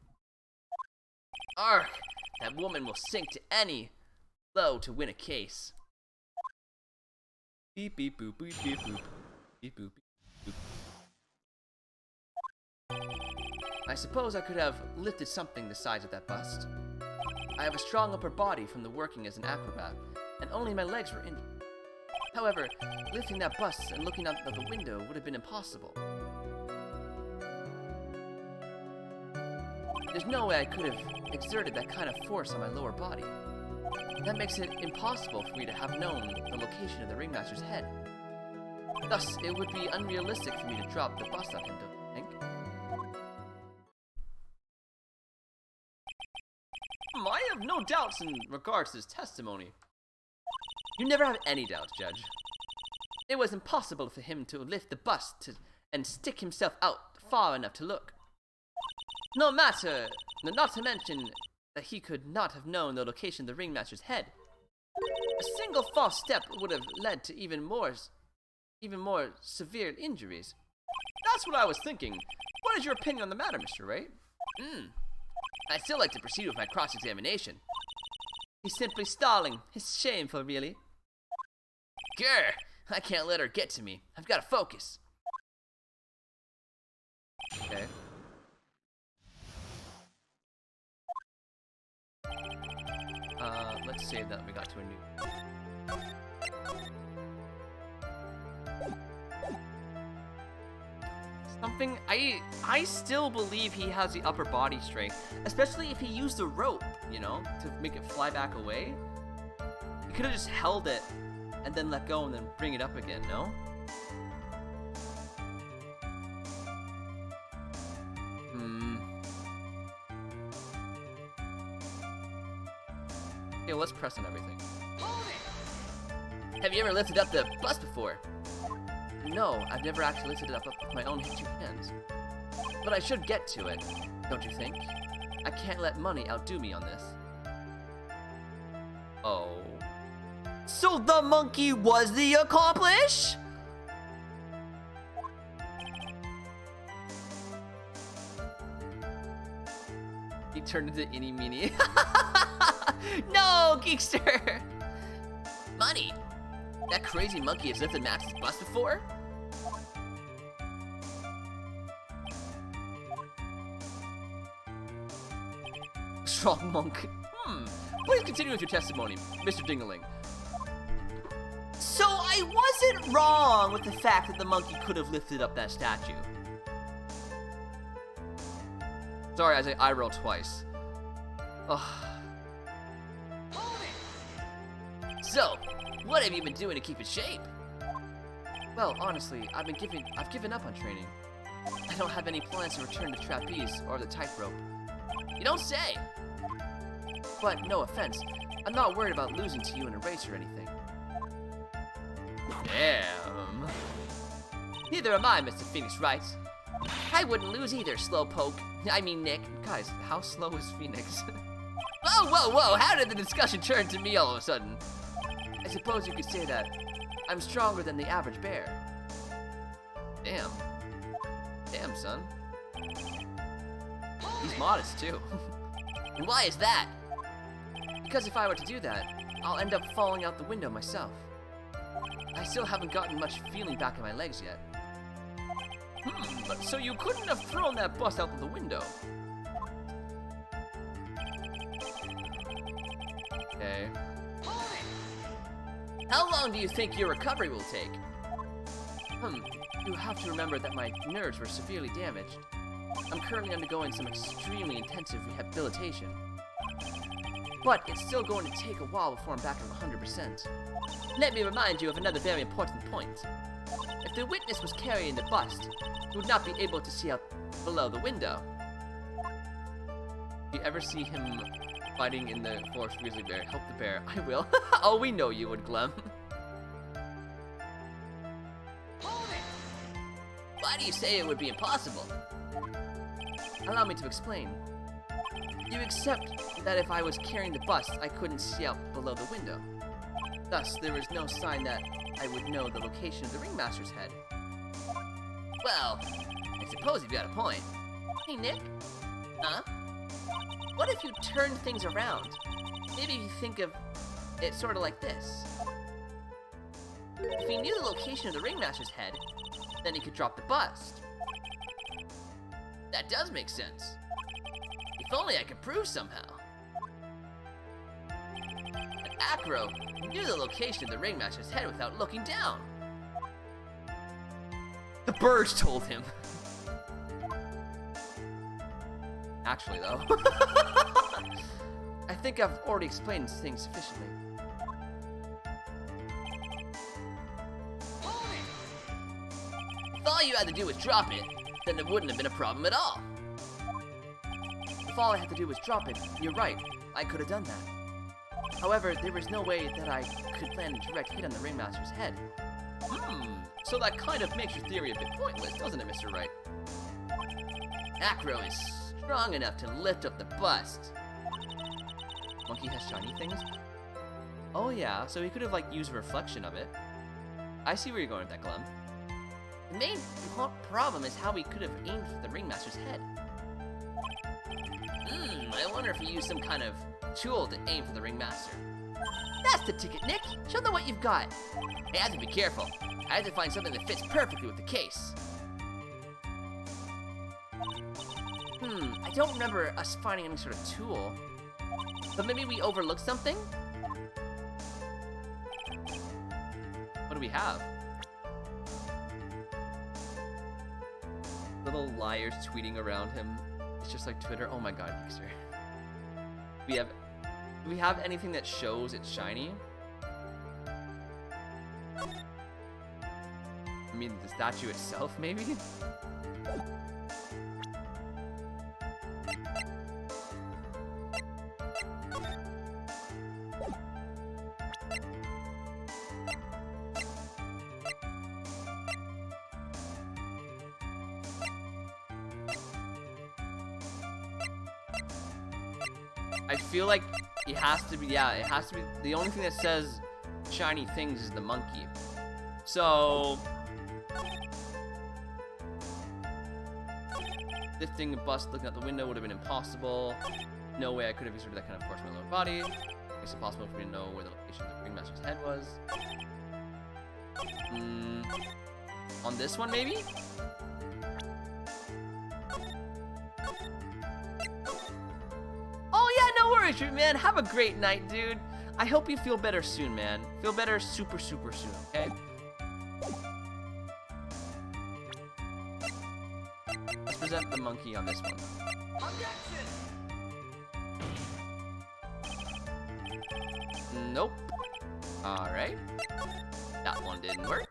Arg, that woman will sink to any low to win a case. Beep beep boop beep beep boop. Beep boop beep boop. I suppose I could have lifted something the size of that bust. I have a strong upper body from the working as an acrobat, and only my legs were injured. However, lifting that bust and looking out of the window would have been impossible. There's no way I could have exerted that kind of force on my lower body. That makes it impossible for me to have known the location of the ringmaster's head. Thus, it would be unrealistic for me to drop the bust on him, don't you think? I have no doubts in regards to his testimony. You never have any doubts, Judge. It was impossible for him to lift the bust and stick himself out far enough to look. Not to mention that he could not have known the location of the ringmaster's head. A single false step would have led to even more severe injuries. That's what I was thinking. What is your opinion on the matter, Mr. Wright? I'd still like to proceed with my cross-examination. He's simply stalling. It's shameful, really. Grr! I can't let her get to me. I've got to focus. Okay. Let's save that. We got to a new. Something I still believe he has the upper body strength, especially if he used the rope, you know, to make it fly back away. He could have just held it and then let go and then bring it up again, no? Okay, well, let's press on everything. Have you ever lifted up the bus before? No, I've never actually lifted it up with my own two hands. But I should get to it, don't you think? I can't let money outdo me on this. Oh. So the monkey was the accomplice? He turned into Eeny Meeny. No, Geekster! Money? That crazy monkey has lifted Max's bus before? Strong monk. Please continue with your testimony, Mr. Dingaling. So I wasn't wrong with the fact that the monkey could have lifted up that statue. Sorry, I rolled twice. Ugh. So, what have you been doing to keep in shape? Well, honestly, I've given up on training. I don't have any plans to return to trapeze or the tightrope. You don't say. But no offense, I'm not worried about losing to you in a race or anything. Damn. Neither am I, Mr. Phoenix Wright. I wouldn't lose either, slowpoke. I mean, Nick. Guys, how slow is Phoenix? Whoa, whoa, whoa! How did the discussion turn to me all of a sudden? I suppose you could say that I'm stronger than the average bear. Damn. Damn, son. He's modest, too. And why is that? Because if I were to do that, I'll end up falling out the window myself. I still haven't gotten much feeling back in my legs yet. But so you couldn't have thrown that bus out the window? Okay. How long do you think your recovery will take? You have to remember that my nerves were severely damaged. I'm currently undergoing some extremely intensive rehabilitation. But it's still going to take a while before I'm back at 100%. Let me remind you of another very important point. If the witness was carrying the bust, he would not be able to see out below the window. If you ever see him fighting in the forest grizzly bear, help the bear. I will. Oh, we know you would, Glem. Why do you say it would be impossible? Allow me to explain. You accept that if I was carrying the bust, I couldn't see out below the window. Thus, there is no sign that I would know the location of the ringmaster's head. Well, I suppose you've got a point. Hey, Nick. Huh? What if you turned things around? Maybe you think of it sort of like this. If he knew the location of the ringmaster's head, then he could drop the bust. That does make sense. If only I could prove somehow. But Acro knew the location of the ringmaster's head without looking down. The birds told him. Actually, though, I think I've already explained things sufficiently. If all you had to do was drop it, then it wouldn't have been a problem at all. If all I had to do was drop it, you're right, I could have done that. However, there was no way that I could land a direct hit on the ringmaster's head. So that kind of makes your theory a bit pointless, doesn't it, Mr. Wright? Acro is strong enough to lift up the bust. Monkey has shiny things? Oh yeah, so he could have like used a reflection of it. I see where you're going with that, Clem. The main problem is how he could have aimed for the ringmaster's head. I wonder if he used some kind of tool to aim for the ringmaster. That's the ticket, Nick. Show them what you've got. Hey, I have to be careful. I have to find something that fits perfectly with the case. I don't remember us finding any sort of tool. But maybe we overlooked something? What do we have? Little liars tweeting around him. It's just like Twitter. Oh my god, Geekster. Do we have anything that shows it's shiny? I mean, the statue itself, maybe? I feel like it has to be, yeah, it has to be. The only thing that says shiny things is the monkey. So, lifting a bust, looking out the window would have been impossible. No way I could have exerted that kind of force on my lower body. It's impossible for me to know where the location of the ringmaster's head was. On this one, maybe? Oh yeah, no worries, man. Have a great night, dude. I hope you feel better soon, man. Feel better super, super soon, okay? Let's present the monkey on this one. Nope. Alright. That one didn't work.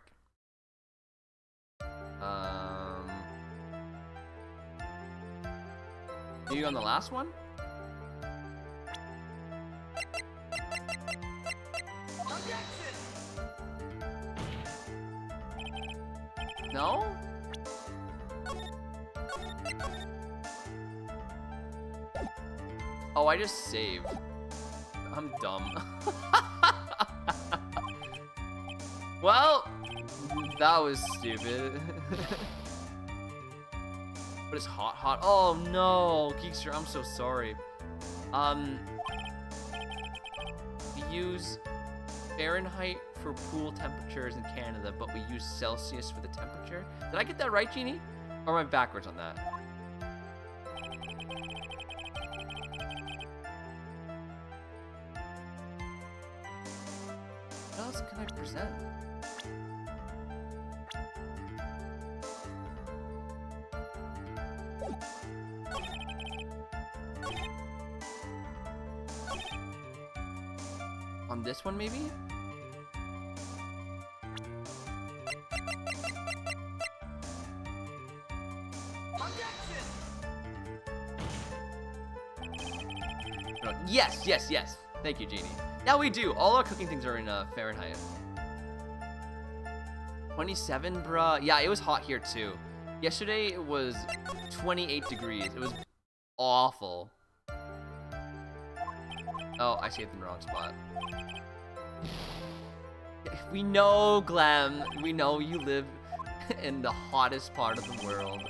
You on the last one? No? Oh, I just saved. I'm dumb. Well, that was stupid. But it's hot, hot. Oh no, Geekster, I'm so sorry. We use Fahrenheit for pool temperatures in Canada, but we use Celsius for the temperature. Did I get that right, Genie? Or am I backwards on that? What else can I present? On this one, maybe? Yes, yes, yes. Thank you, Genie. Now we do. All our cooking things are in Fahrenheit. 27, bruh. Yeah, it was hot here too. Yesterday it was 28 degrees. It was awful. Oh, I saved in the wrong spot. We know, Glam. We know you live in the hottest part of the world.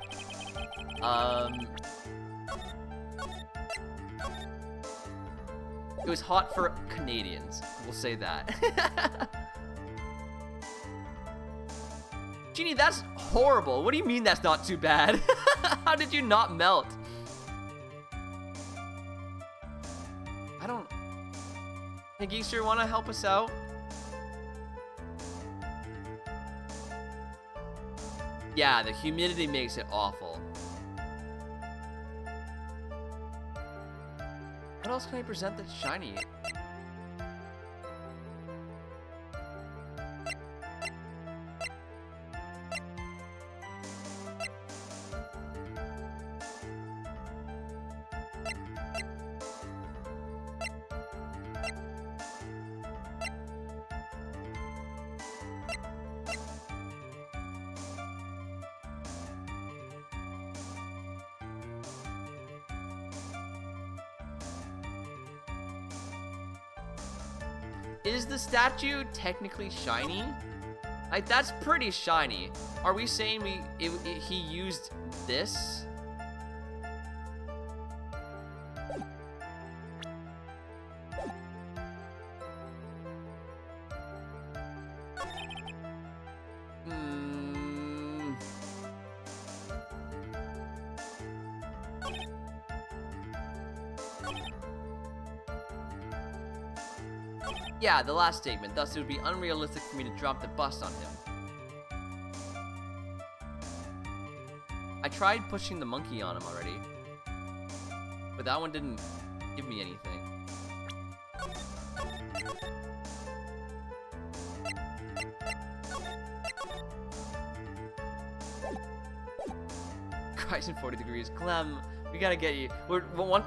It was hot for Canadians. We'll say that. Genie, that's horrible. What do you mean that's not too bad? How did you not melt? I don't... Hey, Geekster, wanna help us out? Yeah, the humidity makes it awful. What else can I present that's shiny? is the statue technically shiny? Like, that's pretty shiny. Are we saying he used this? Yeah, the last statement. Thus, it would be unrealistic for me to drop the bus on him. I tried pushing the monkey on him already, but that one didn't give me anything. Christ in 40 degrees. Clem, we gotta get you.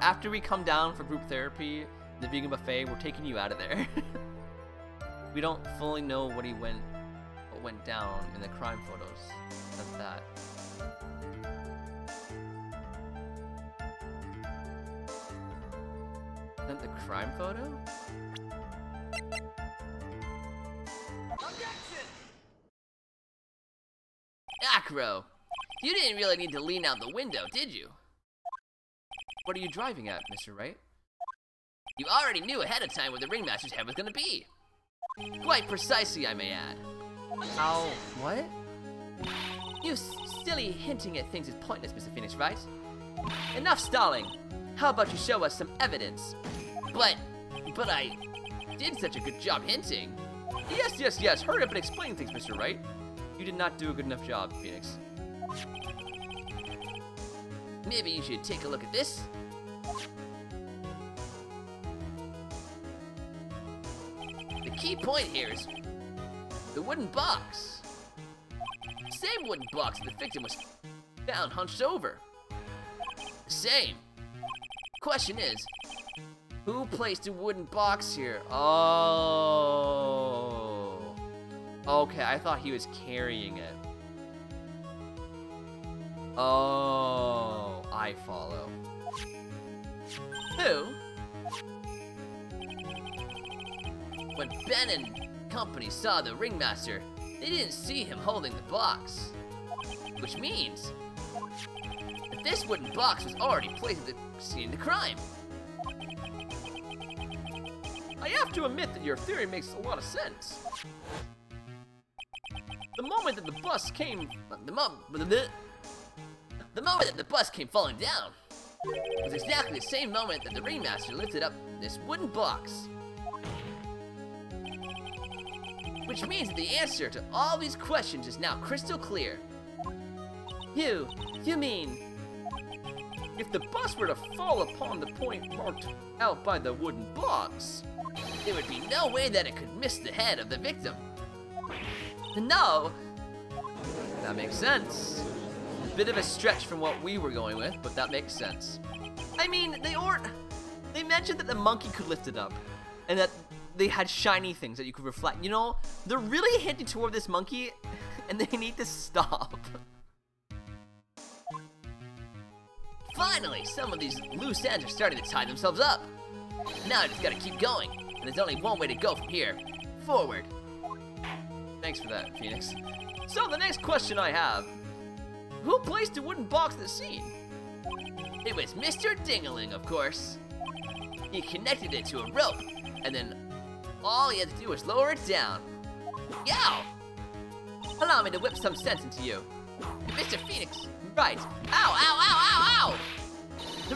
After we come down for group therapy, the vegan buffet, we're taking you out of there. We don't fully know what went down in the crime photos. That's that. Is that the crime photo? Objection! Acro, you didn't really need to lean out the window, did you? What are you driving at, Mr. Wright? You already knew ahead of time where the ringmaster's head was gonna be. Quite precisely, I may add. How? What? You silly hinting at things is pointless, Mr. Phoenix Wright. Enough stalling. How about you show us some evidence? But I did such a good job hinting. Yes. Hurry up and explain things, Mr. Wright. You did not do a good enough job, Phoenix. Maybe you should take a look at this. The key point here is the wooden box. Same wooden box that the victim was found hunched over. The same. Question is, who placed a wooden box here? Oh. Okay, I thought he was carrying it. Oh, I follow. Who? When Ben and company saw the ringmaster, they didn't see him holding the box. Which means that this wooden box was already placed at the scene of the crime. I have to admit that your theory makes a lot of sense. The moment that the bus came falling down was exactly the same moment that the ringmaster lifted up this wooden box. Which means that the answer to all these questions is now crystal clear. You mean... If the bus were to fall upon the point marked out by the wooden box, there would be no way that it could miss the head of the victim. No! that makes sense. Bit of a stretch from what we were going with, but that makes sense. I mean, they mentioned that the monkey could lift it up, and that they had shiny things that you could reflect. You know, they're really hinting toward this monkey, and they need to stop. Finally, some of these loose ends are starting to tie themselves up. Now I just gotta keep going, and there's only one way to go from here. Forward. Thanks for that, Phoenix. So the next question I have, who placed a wooden box at the scene? It was Mr. Dingaling, of course. He connected it to a rope, and then all he had to do was lower it down. Yow! Allow me to whip some sense into you. Mr. Phoenix Wright. Ow, ow, ow, ow, ow! The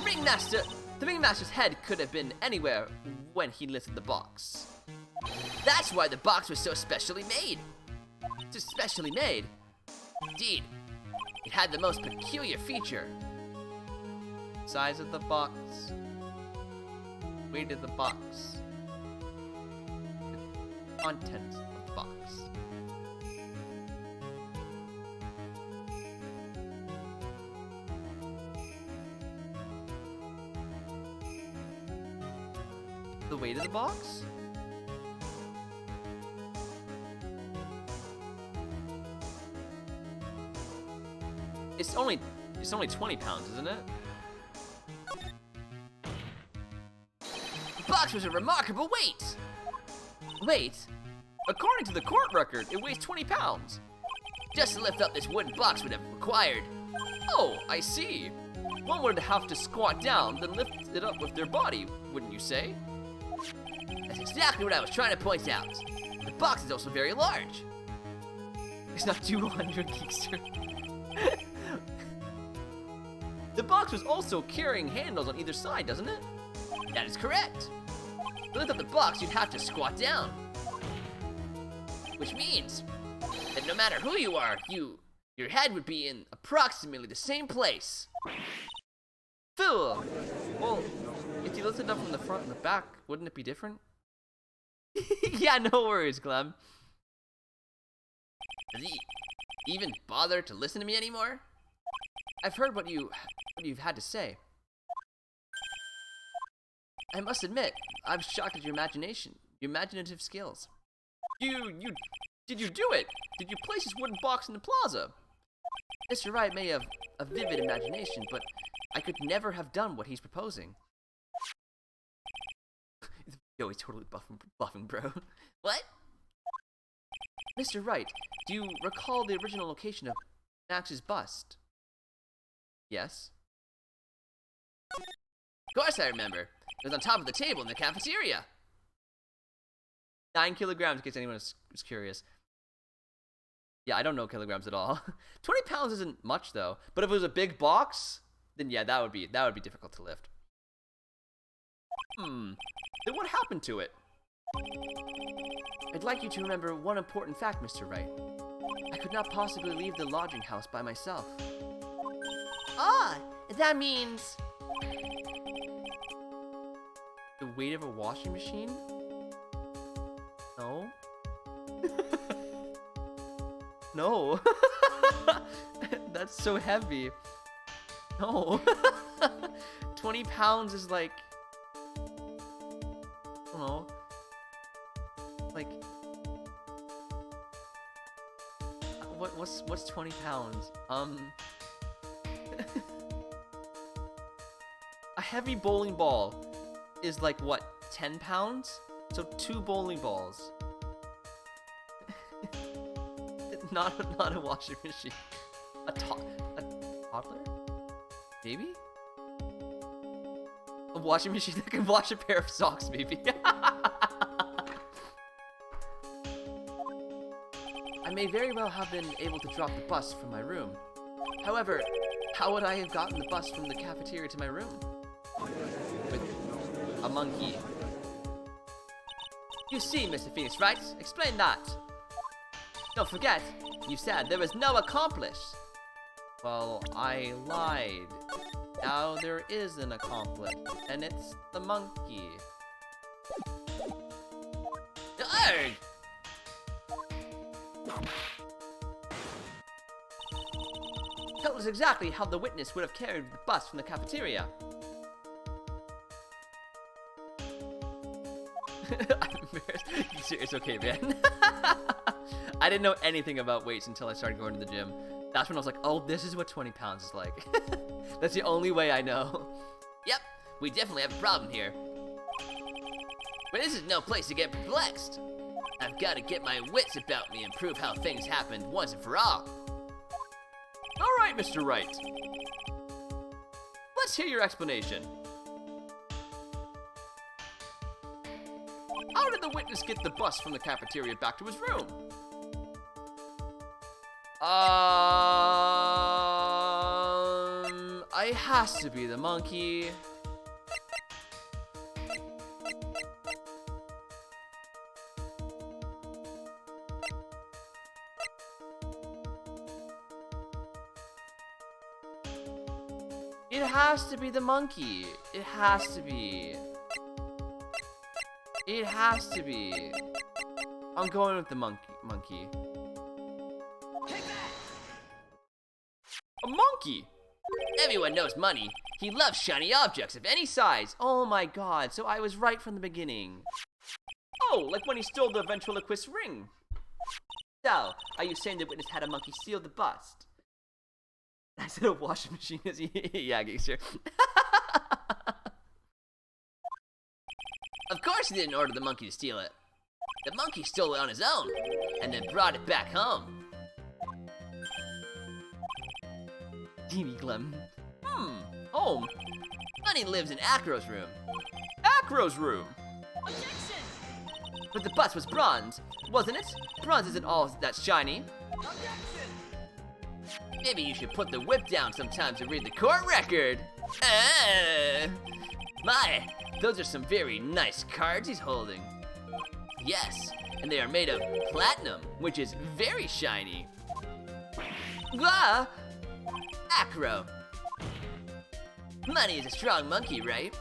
ringmaster's head could have been anywhere when he lifted the box. That's why the box was so specially made. Just specially made. Indeed, it had the most peculiar feature. Size of the box. Weight of the box. The content of the box. The weight of the box? It's only 20 pounds, isn't it? The box was a remarkable weight. Wait, According to the court record, it weighs 20 pounds. just to lift up this wooden box would have required. Oh, I see. One would have to squat down, then lift it up with their body, wouldn't you say? That's exactly what I was trying to point out. The box is also very large. It's not 200, Geekster. The box was also carrying handles on either side, doesn't it? That is correct. To lift up the box, you'd have to squat down. Which means that no matter who you are, your head would be in approximately the same place. Phil! Well, if you lifted it up from the front and the back, wouldn't it be different? Yeah, no worries, Clem. Does he even bother to listen to me anymore? I've heard what you've had to say. I must admit, I'm shocked at your imaginative skills. Did you do it? Did you place this wooden box in the plaza? Mr. Wright may have a vivid imagination, but I could never have done what he's proposing. Yo, he's totally bluffing, bro. What? Mr. Wright, do you recall the original location of Max's bust? Yes. Of course I remember. It was on top of the table in the cafeteria. 9 kilograms, in case anyone is curious. Yeah, I don't know kilograms at all. 20 pounds isn't much, though. But if it was a big box, then yeah, that would be difficult to lift. Then what happened to it? I'd like you to remember one important fact, Mr. Wright. I could not possibly leave the lodging house by myself. Ah, that means... The weight of a washing machine? No. No. That's so heavy. No. 20 pounds is like... I don't know. Like... What's 20 pounds? A heavy bowling ball is like what, 10 pounds? So 2 bowling balls. not a washing machine. A toddler? Maybe? A washing machine that can wash a pair of socks, maybe. I may very well have been able to drop the bus from my room. However, how would I have gotten the bus from the cafeteria to my room? With a monkey. You see, Mr. Phoenix Wright, explain that. Don't forget, you said there was no accomplice. Well, I lied. Now there is an accomplice, and it's the monkey. Arrgh! Tell us exactly how the witness would have carried the bus from the cafeteria. I'm embarrassed. You serious? Okay, man. I didn't know anything about weights until I started going to the gym. That's when I was like, oh, this is what 20 pounds is like. That's the only way I know. Yep, we definitely have a problem here. But this is no place to get perplexed. I've got to get my wits about me and prove how things happened once and for all. All right, Mr. Wright. Let's hear your explanation. How did the witness get the bus from the cafeteria back to his room? It has to be the monkey. It has to be the monkey. It has to be. It has to be. I'm going with the monkey. A monkey! Everyone knows money. He loves shiny objects of any size. Oh my god, so I was right from the beginning. Oh, like when he stole the ventriloquist ring. So, are you saying the witness had a monkey steal the bust? I said a washing machine is yeah, Geekster. Of course he didn't order the monkey to steal it. The monkey stole it on his own, and then brought it back home. Teeny Clem. Home. Bunny lives in Acro's room. Acro's room? But the bus was bronze, wasn't it? Bronze isn't all that shiny. Maybe you should put the whip down sometime to read the court record. My, those are some very nice cards he's holding. Yes, and they are made of platinum, which is very shiny. Ah! Acro. Money is a strong monkey, right?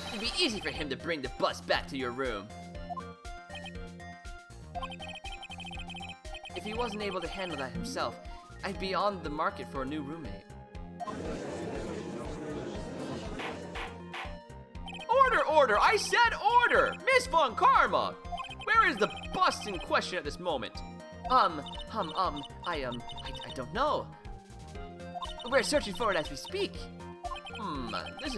It'd be easy for him to bring the bus back to your room. If he wasn't able to handle that himself, I'd be on the market for a new roommate. Order, order! I said order! Miss Von Karma! Where is the bus in question at this moment? I don't know. We're searching for it as we speak. This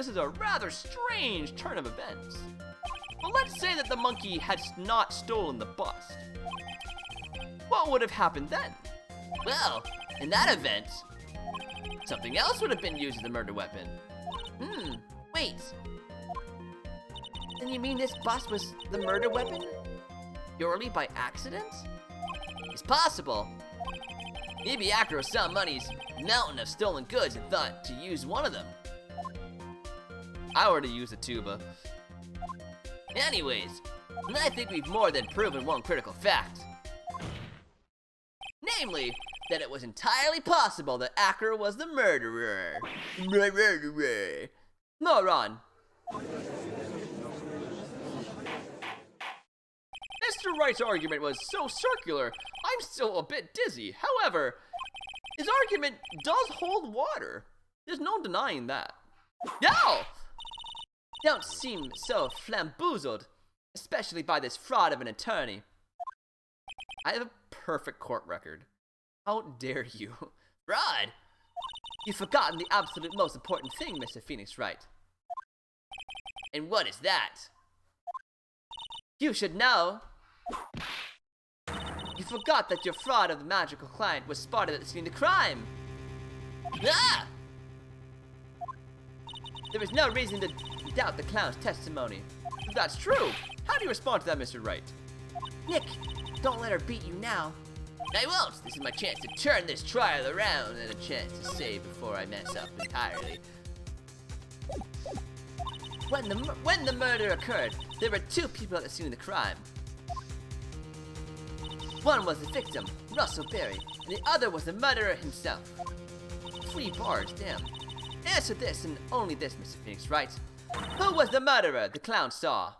is a rather strange turn of events. Well, let's say that the monkey had not stolen the bust. What would have happened then? Well, in that event, something else would have been used as the murder weapon. Wait. Then you mean this bust was the murder weapon? Purely by accident? It's possible. Maybe Acro saw Money's mountain of stolen goods and thought to use one of them. I already used a tuba. Anyways, I think we've more than proven one critical fact. Namely, that it was entirely possible that Acro was the murderer. Moron. Mr. Wright's argument was so circular, I'm still a bit dizzy. However, his argument does hold water. There's no denying that. No! Don't seem so flamboozled, especially by this fraud of an attorney. I have a perfect court record. How dare you? Fraud? You've forgotten the absolute most important thing, Mr. Phoenix Wright. And what is that? You should know. You forgot that your fraud of the magical client was spotted at the scene of the crime. Ah! There was no reason to doubt the clown's testimony. If that's true, how do you respond to that, Mr. Wright? Nick, don't let her beat you now. I won't. This is my chance to turn this trial around and a chance to save before I mess up entirely. When the murder occurred, there were two people at the scene of the crime. One was the victim, Russell Berry, and the other was the murderer himself. 3 bars, damn. Answer this and only this, Mr. Phoenix Wright. Who was the murderer the clown saw?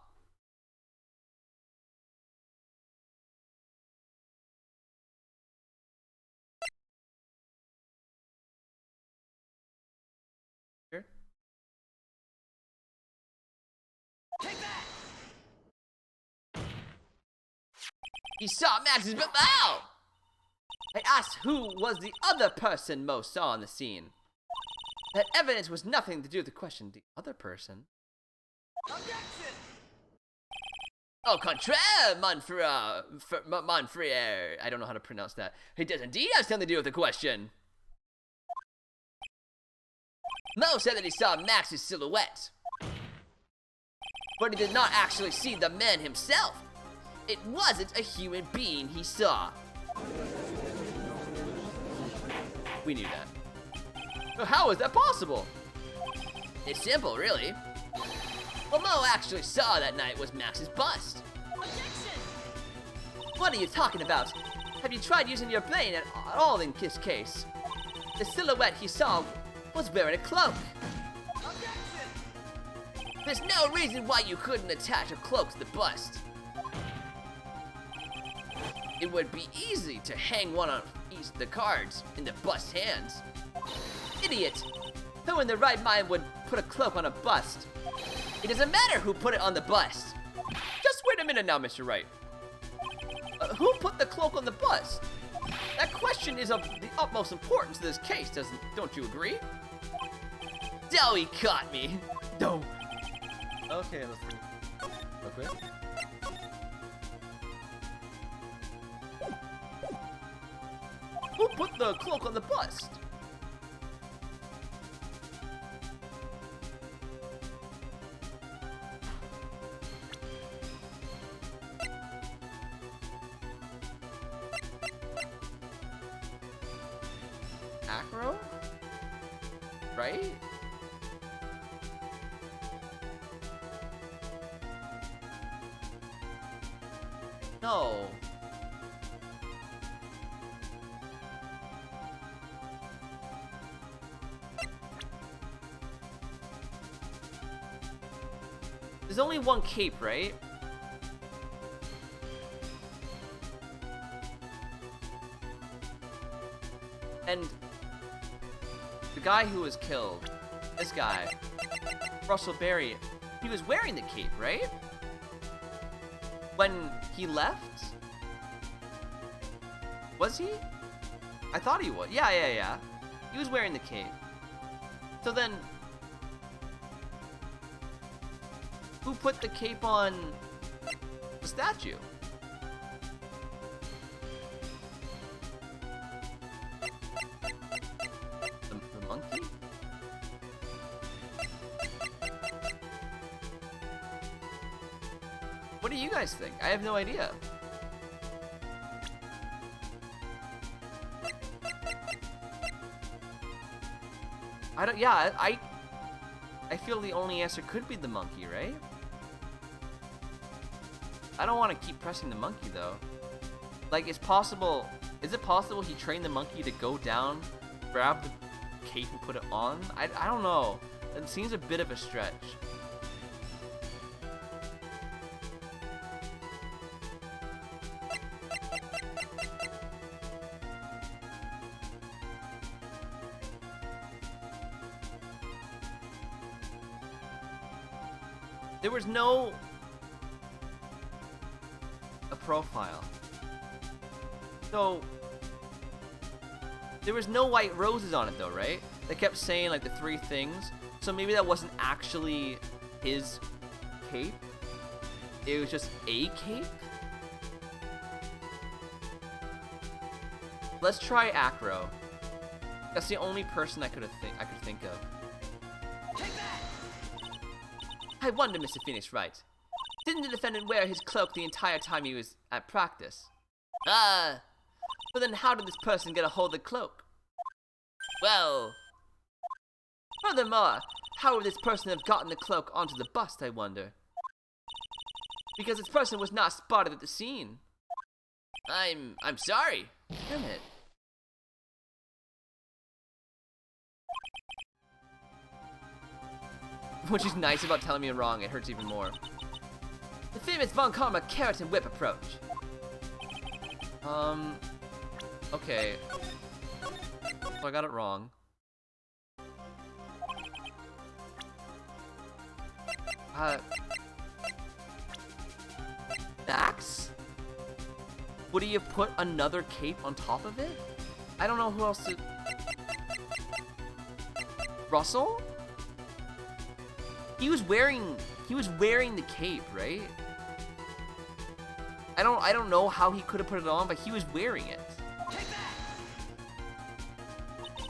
He saw Max's ow! I asked who was the other person Mo saw on the scene. That evidence was nothing to do with the question. The other person? Objection! Au contraire, mon frère. I don't know how to pronounce that. It does indeed have something to do with the question. Mo said that he saw Max's silhouette. But he did not actually see the man himself. It wasn't a human being he saw. We knew that. So how is that possible? It's simple, really. What Mo actually saw that night was Max's bust. What are you talking about? Have you tried using your brain at all in this case? The silhouette he saw was wearing a cloak. There's no reason why you couldn't attach a cloak to the bust. It would be easy to hang one on each of the cards in the bust's hands. Idiot! Who in their right mind would put a cloak on a bust? It doesn't matter who put it on the bust. Just wait a minute now, Mr. Wright. Who put the cloak on the bust? That question is of the utmost importance to this case, don't you agree? Oh, he caught me. No. Okay, let's real quick. Who put the cloak on the bust? Acro? Right? No. There's only one cape, right? And the guy who was killed, this guy, Russell Berry, he was wearing the cape, right? When he left? Was he? I thought he was. Yeah. He was wearing the cape. So then, who put the cape on the statue? The monkey? What do you guys think? I have no idea. I feel the only answer could be the monkey, right? I don't want to keep pressing the monkey though. Like, is it possible he trained the monkey to go down, grab the cape and put it on? I don't know. It seems a bit of a stretch. There was no profile. So there was no white roses on it though, right? They kept saying like the 3 things. So maybe that wasn't actually his cape. It was just a cape. Let's try Acro. That's the only person I could think of. I wonder, Mr. Phoenix Wright. Didn't the defendant wear his cloak the entire time he was at practice? But then how did this person get a hold of the cloak? Well, furthermore, how would this person have gotten the cloak onto the bust, I wonder? Because this person was not spotted at the scene. I'm sorry. Damn it. Which is nice about telling me I'm wrong, it hurts even more. The famous Von Karma carrot and whip approach. Okay. So I got it wrong. Max? Would he have put another cape on top of it? I don't know who else to... Russell? He was wearing the cape, right? I don't know how he could have put it on, but he was wearing it.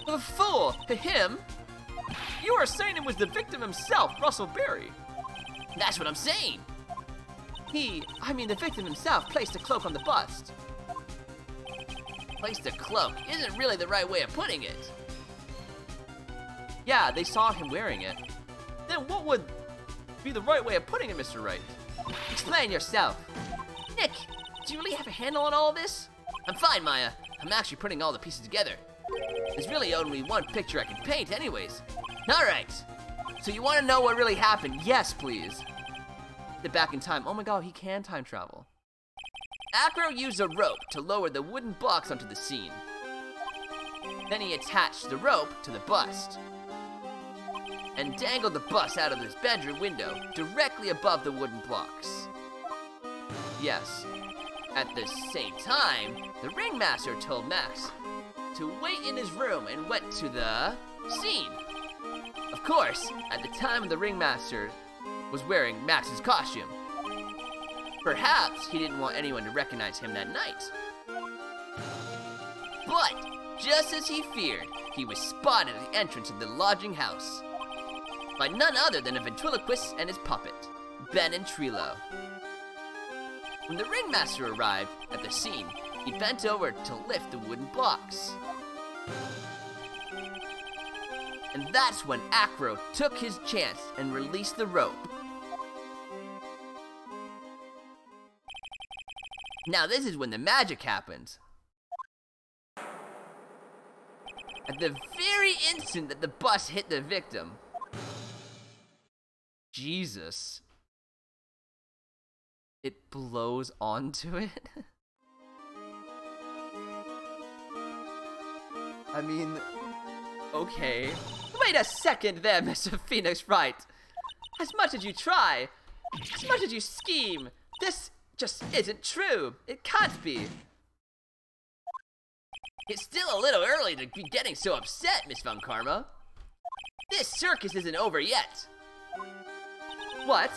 The fool! To him? You are saying it was the victim himself, Russell Berry. That's what I'm saying. The victim himself placed the cloak on the bust. Placed the cloak isn't really the right way of putting it. Yeah, they saw him wearing it. Then what would be the right way of putting it, Mr. Wright? Explain yourself. Nick, do you really have a handle on all of this? I'm fine, Maya. I'm actually putting all the pieces together. There's really only one picture I can paint anyways. Alright. So you want to know what really happened? Yes, please. Get back in time. Oh my god, he can time travel. Acro used a rope to lower the wooden blocks onto the scene. Then he attached the rope to the bust and dangled the bust out of his bedroom window directly above the wooden blocks. Yes, at the same time, the ringmaster told Max to wait in his room and went to the scene. Of course, at the time the ringmaster was wearing Max's costume. Perhaps he didn't want anyone to recognize him that night. But just as he feared, he was spotted at the entrance of the lodging house by none other than a ventriloquist and his puppet, Ben and Trilo. When the ringmaster arrived at the scene, he bent over to lift the wooden blocks. And that's when Acro took his chance and released the rope. Now this is when the magic happens. At the very instant that the bus hit the victim. Jesus. It blows onto it. I mean, okay. Wait a second there, Mr. Phoenix Wright. As much as you try, as much as you scheme, this just isn't true. It can't be. It's still a little early to be getting so upset, Miss Von Karma. This circus isn't over yet. What?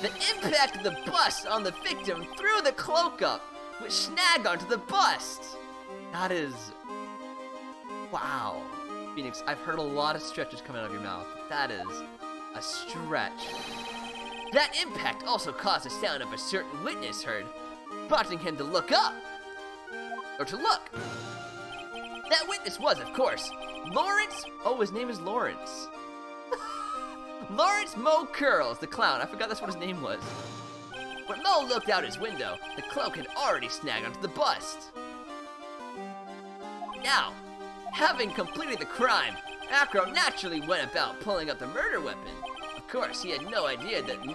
The impact of the bust on the victim threw the cloak up, which snagged onto the bust. That is... Wow. Phoenix, I've heard a lot of stretches coming out of your mouth. That is a stretch. That impact also caused the sound of a certain witness heard, prompting him to look up. Or to look. That witness was, of course, Lawrence. Oh, his name is Lawrence. Lawrence Mo Curls, the clown. I forgot that's what his name was. When Mo looked out his window, the cloak had already snagged onto the bust. Now, having completed the crime, Acro naturally went about pulling up the murder weapon. Of course, he had no idea that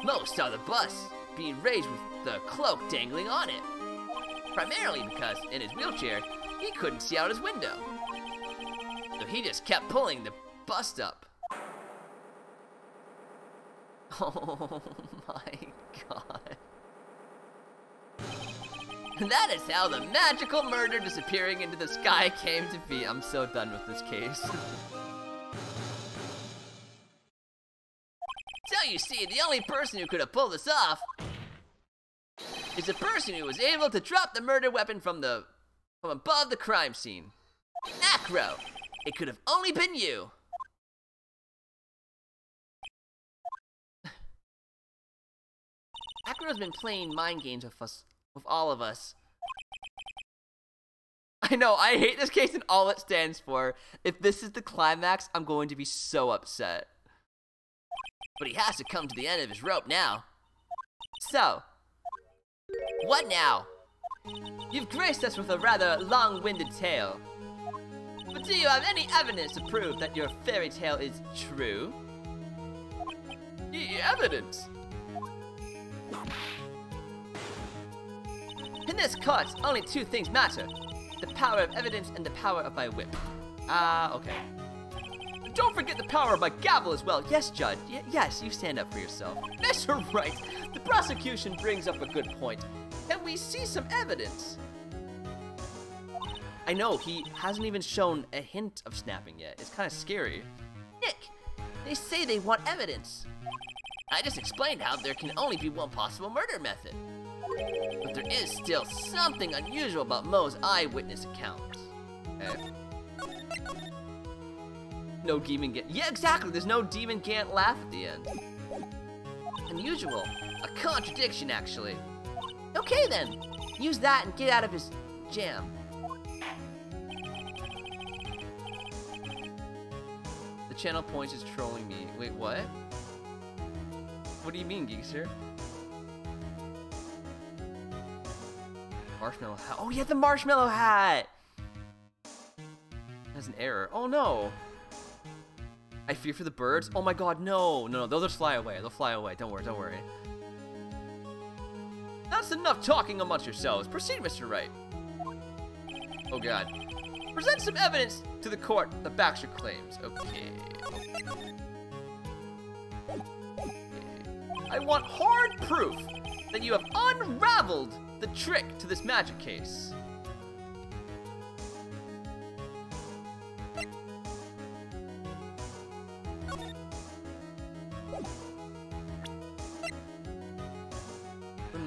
Mo saw the bust being raised with the cloak dangling on it. Primarily because, in his wheelchair, he couldn't see out his window. So he just kept pulling the bust up. Oh my god. And that is how the magical murder disappearing into the sky came to be. I'm so done with this case. So you see, the only person who could have pulled this off is the person who was able to drop the murder weapon from above the crime scene. Acro, it could have only been you. Acro's been playing mind games with all of us. I know, I hate this case and all it stands for. If this is the climax, I'm going to be so upset. But he has to come to the end of his rope now. So, what now? You've graced us with a rather long-winded tale. But do you have any evidence to prove that your fairy tale is true? Evidence? In this case, only two things matter. The power of evidence and the power of my whip. Okay. Don't forget the power of my gavel as well. Yes, Judge. Yes, you stand up for yourself. Mr. Wright, the prosecution brings up a good point. Can we see some evidence? I know, he hasn't even shown a hint of snapping yet. It's kind of scary. Nick, they say they want evidence. I just explained how there can only be one possible murder method. But there is still something unusual about Mo's eyewitness account. Okay. No demon Gant. Yeah, exactly. There's no demon Gant laugh at the end. Unusual. A contradiction, actually. Okay, then. Use that and get out of his jam. The channel points is trolling me. Wait, what? What do you mean, Geekster? Marshmallow hat. Oh, yeah, the marshmallow hat! That's an error. Oh, no. I fear for the birds. Oh, my God, no. No, they'll just fly away. They'll fly away. Don't worry. That's enough talking amongst yourselves. Proceed, Mr. Wright. Oh, God. Present some evidence to the court that backs your claims. Okay. I want hard proof that you have unraveled the trick to this magic case.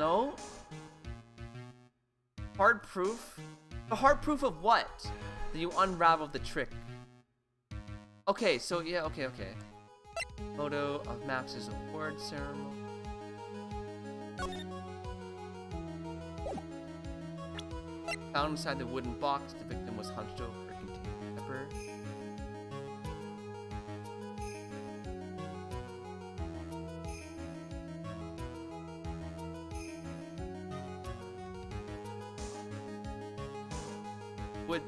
know. Hard proof? A hard proof of what? That you unraveled the trick. Okay, so yeah, okay. Photo of Max's award ceremony. Found inside the wooden box, the victim was hunched over containing pepper. Would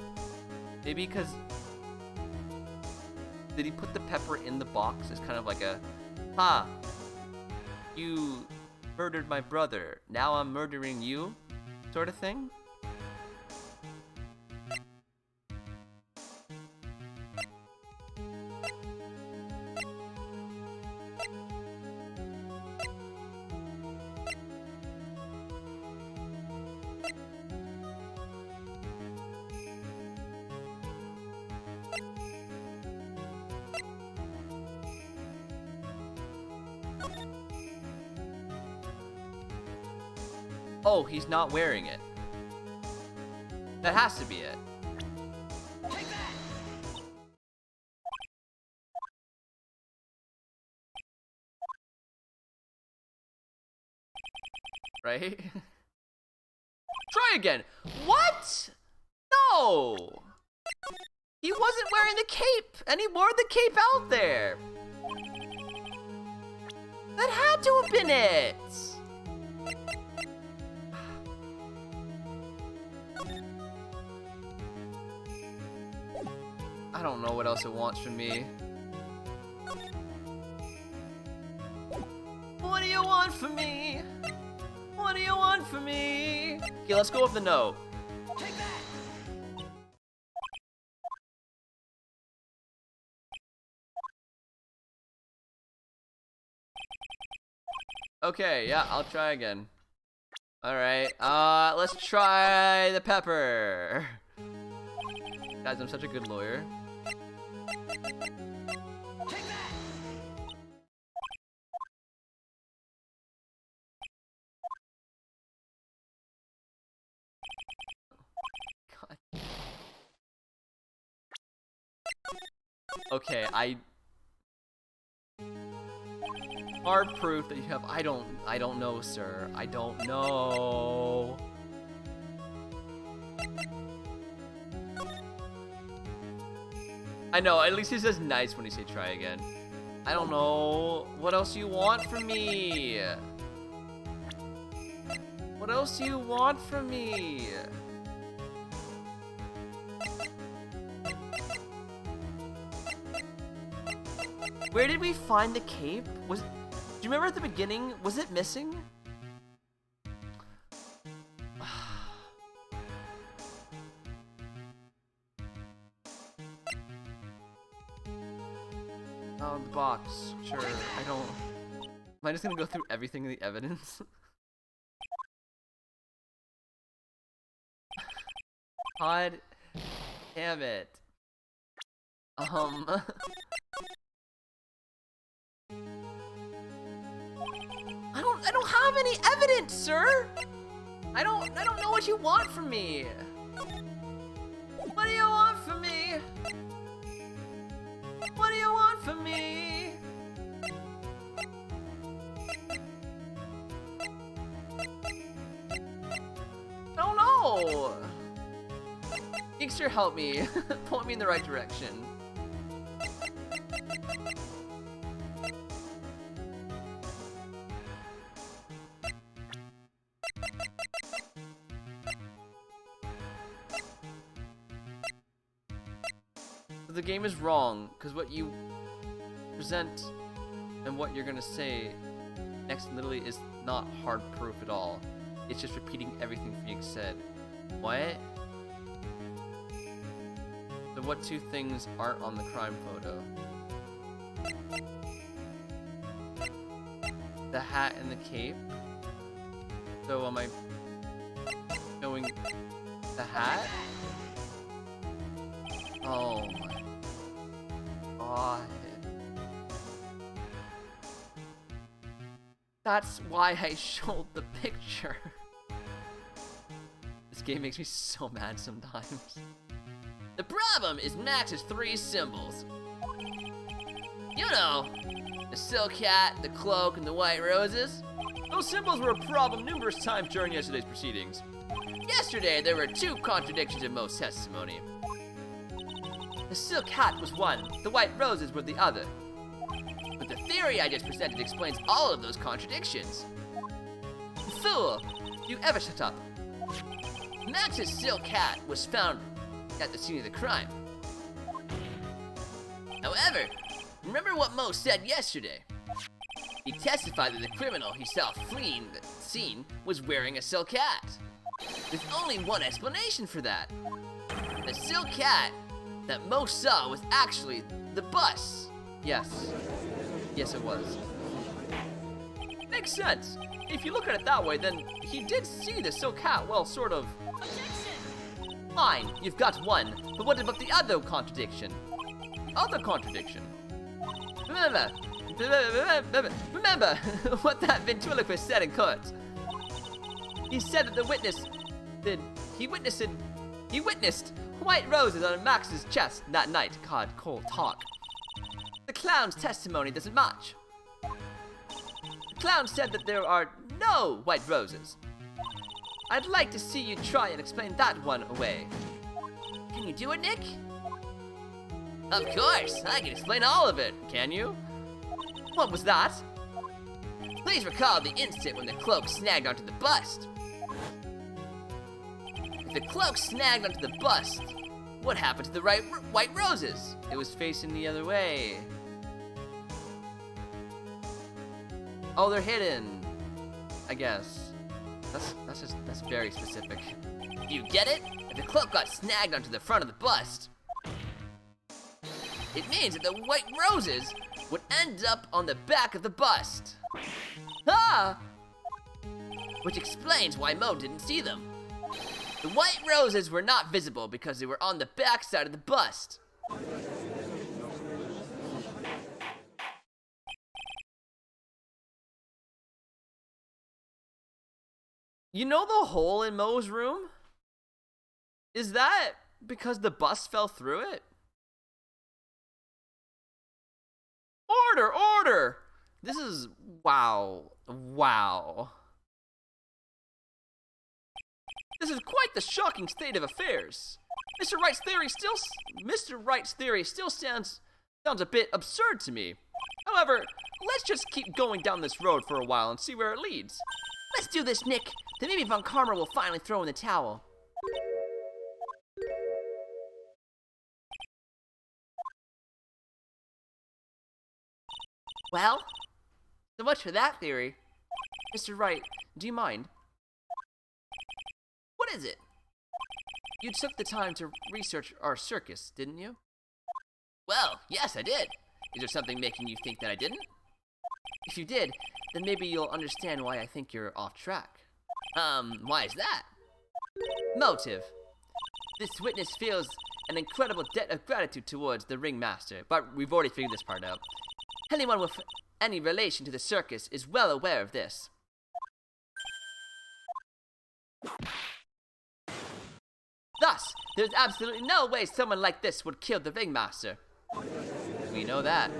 maybe because did he put the pepper in the box as kind of like a you murdered my brother, now I'm murdering you sort of thing? Oh, he's not wearing it. That has to be it. Right? Try again. What? No! He wasn't wearing the cape, and he wore the cape out there. That had to have been it. I don't know what else it wants from me. What do you want from me? What do you want from me? Okay, let's go with the no. Take that! Okay, yeah, I'll try again. Alright, let's try the pepper. Guys, I'm such a good lawyer. Take that! God. Okay, hard proof that you have. I don't know, sir. I don't know. I know, at least he says nice when he say try again. I don't know. What else you want from me? What else do you want from me? Where did we find the cape? Do you remember at the beginning? Was it missing? Oh, the box. Sure. I don't. Am I just gonna go through everything in the evidence? God damn it. I don't have any evidence, sir. I don't know what you want from me. What do you want from me? What do you want from me? I don't know. Geekster, help me. Point me in the right direction. The game is wrong, because what you present and what you're gonna say next literally is not hard proof at all. It's just repeating everything Phoenix said. What? So what two things aren't on the crime photo? The hat and the cape? So am I showing the hat? Oh my god. That's why I showed the picture. This game makes me so mad sometimes. The problem is Max's 3 symbols. You know, the silk hat, the cloak, and the white roses. Those symbols were a problem numerous times during yesterday's proceedings. Yesterday, there were 2 contradictions in Mo's testimony. The silk hat was one, the white roses were the other. But the theory I just presented explains all of those contradictions. Fool! Do you ever shut up? Max's silk hat was found at the scene of the crime. However, remember what Mo said yesterday. He testified that the criminal he saw fleeing the scene was wearing a silk hat. There's only one explanation for that. The silk hat that Mo saw was actually the bus. Yes. Yes, it was. Makes sense. If you look at it that way, then he did see the silk hat, well, sort of. Fine, you've got one, but what about the other contradiction? The other contradiction? Remember what that ventriloquist said in court. He said that he witnessed white roses on Max's chest that night. God, Cole, talk. The clown's testimony doesn't match. The clown said that there are no white roses. I'd like to see you try and explain that one away. Can you do it, Nick? Of course, I can explain all of it, can you? What was that? Please recall the instant when the cloak snagged onto the bust. If the cloak snagged onto the bust, what happened to the white roses? It was facing the other way. Oh, they're hidden. I guess. That's very specific. You get it? If the cloak got snagged onto the front of the bust, it means that the white roses would end up on the back of the bust. Ah! Which explains why Mo didn't see them. The white roses were not visible because they were on the back side of the bust. You know the hole in Mo's room? Is that because the bus fell through it? Order, order! This is, wow. This is quite the shocking state of affairs. Mr. Wright's theory still sounds a bit absurd to me. However, let's just keep going down this road for a while and see where it leads. Let's do this, Nick. Then maybe Von Karma will finally throw in the towel. Well, so much for that theory. Mr. Wright, do you mind? What is it? You took the time to research our circus, didn't you? Well, yes, I did. Is there something making you think that I didn't? If you did, then maybe you'll understand why I think you're off track. Why is that? Motive. This witness feels an incredible debt of gratitude towards the ringmaster, but we've already figured this part out. Anyone with any relation to the circus is well aware of this. Thus, there's absolutely no way someone like this would kill the ringmaster. We know that.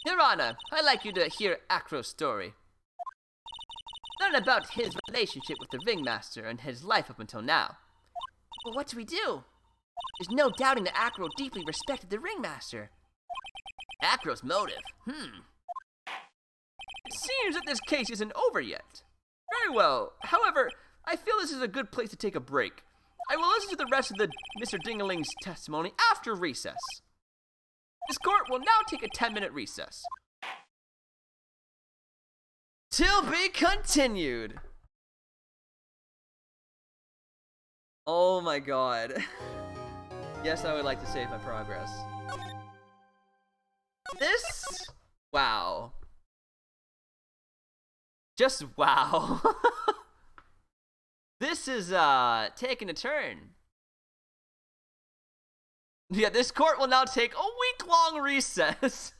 Your Honor, I'd like you to hear Acro's story. Learn about his relationship with the ringmaster and his life up until now. Well, what do we do? There's no doubting that Acro deeply respected the ringmaster. Acro's motive? It seems that this case isn't over yet. Very well. However, I feel this is a good place to take a break. I will listen to the rest of the Mr. Dingling's testimony after recess. This court will now take a 10-minute recess. To be continued. Oh my god. Yes, I would like to save my progress. This? Wow. Just wow. This is, taking a turn. Yeah, this court will now take a week-long recess.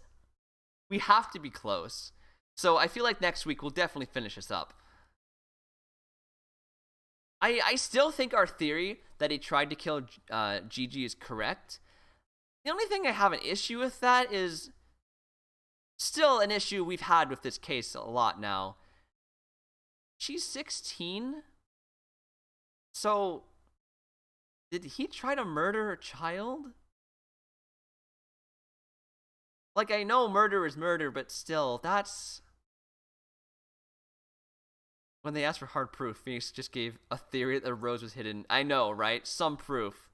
We have to be close. So I feel like next week we'll definitely finish this up. I still think our theory that he tried to kill Gigi is correct. The only thing I have an issue with that is still an issue we've had with this case a lot now. She's 16? So, did he try to murder a child? Like, I know murder is murder, but still, that's... When they asked for hard proof, Phoenix just gave a theory that the rose was hidden. I know, right? Some proof.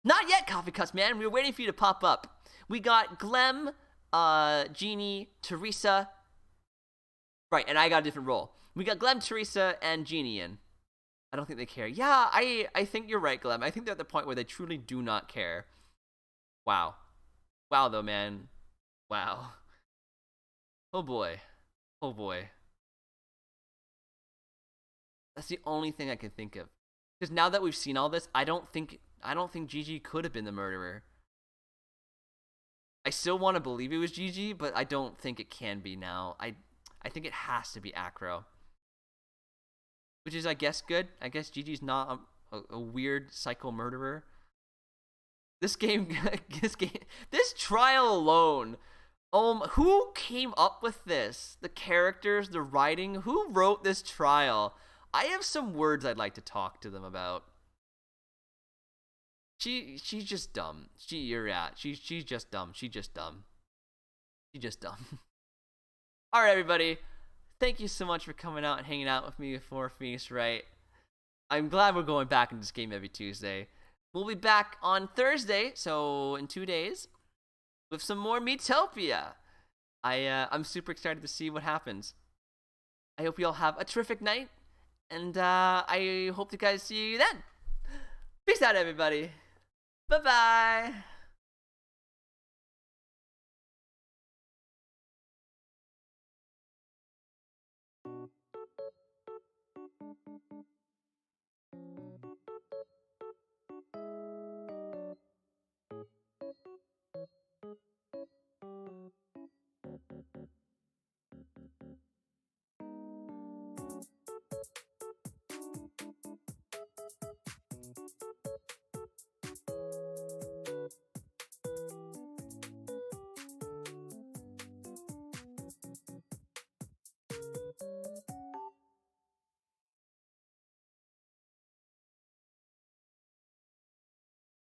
Not yet, Coffee Cups, man. We were waiting for you to pop up. We got Glem, Jeannie, Teresa. Right, and I got a different role. We got Glem, Teresa, and Jeannie in. I don't think they care. Yeah, I think you're right, Glem. I think they're at the point where they truly do not care. Wow. Wow, though, man. Wow. Oh, boy. Oh, boy. That's the only thing I can think of. Because now that we've seen all this, I don't think Gigi could have been the murderer. I still want to believe it was Gigi, but I don't think it can be now. I think it has to be Acro. Which is, I guess, good. I guess Gigi's not a weird psycho murderer. This trial alone. Who came up with this? The characters, the writing. Who wrote this trial? I have some words I'd like to talk to them about. She's just dumb. She's just dumb. She's just dumb. All right, everybody. Thank you so much for coming out and hanging out with me for Phoenix Wright. I'm glad we're going back into this game every Tuesday. We'll be back on Thursday, so in 2 days, with some more Metopia. I'm super excited to see what happens. I hope you all have a terrific night. And I hope to guys see you then. Peace out, everybody. Bye-bye.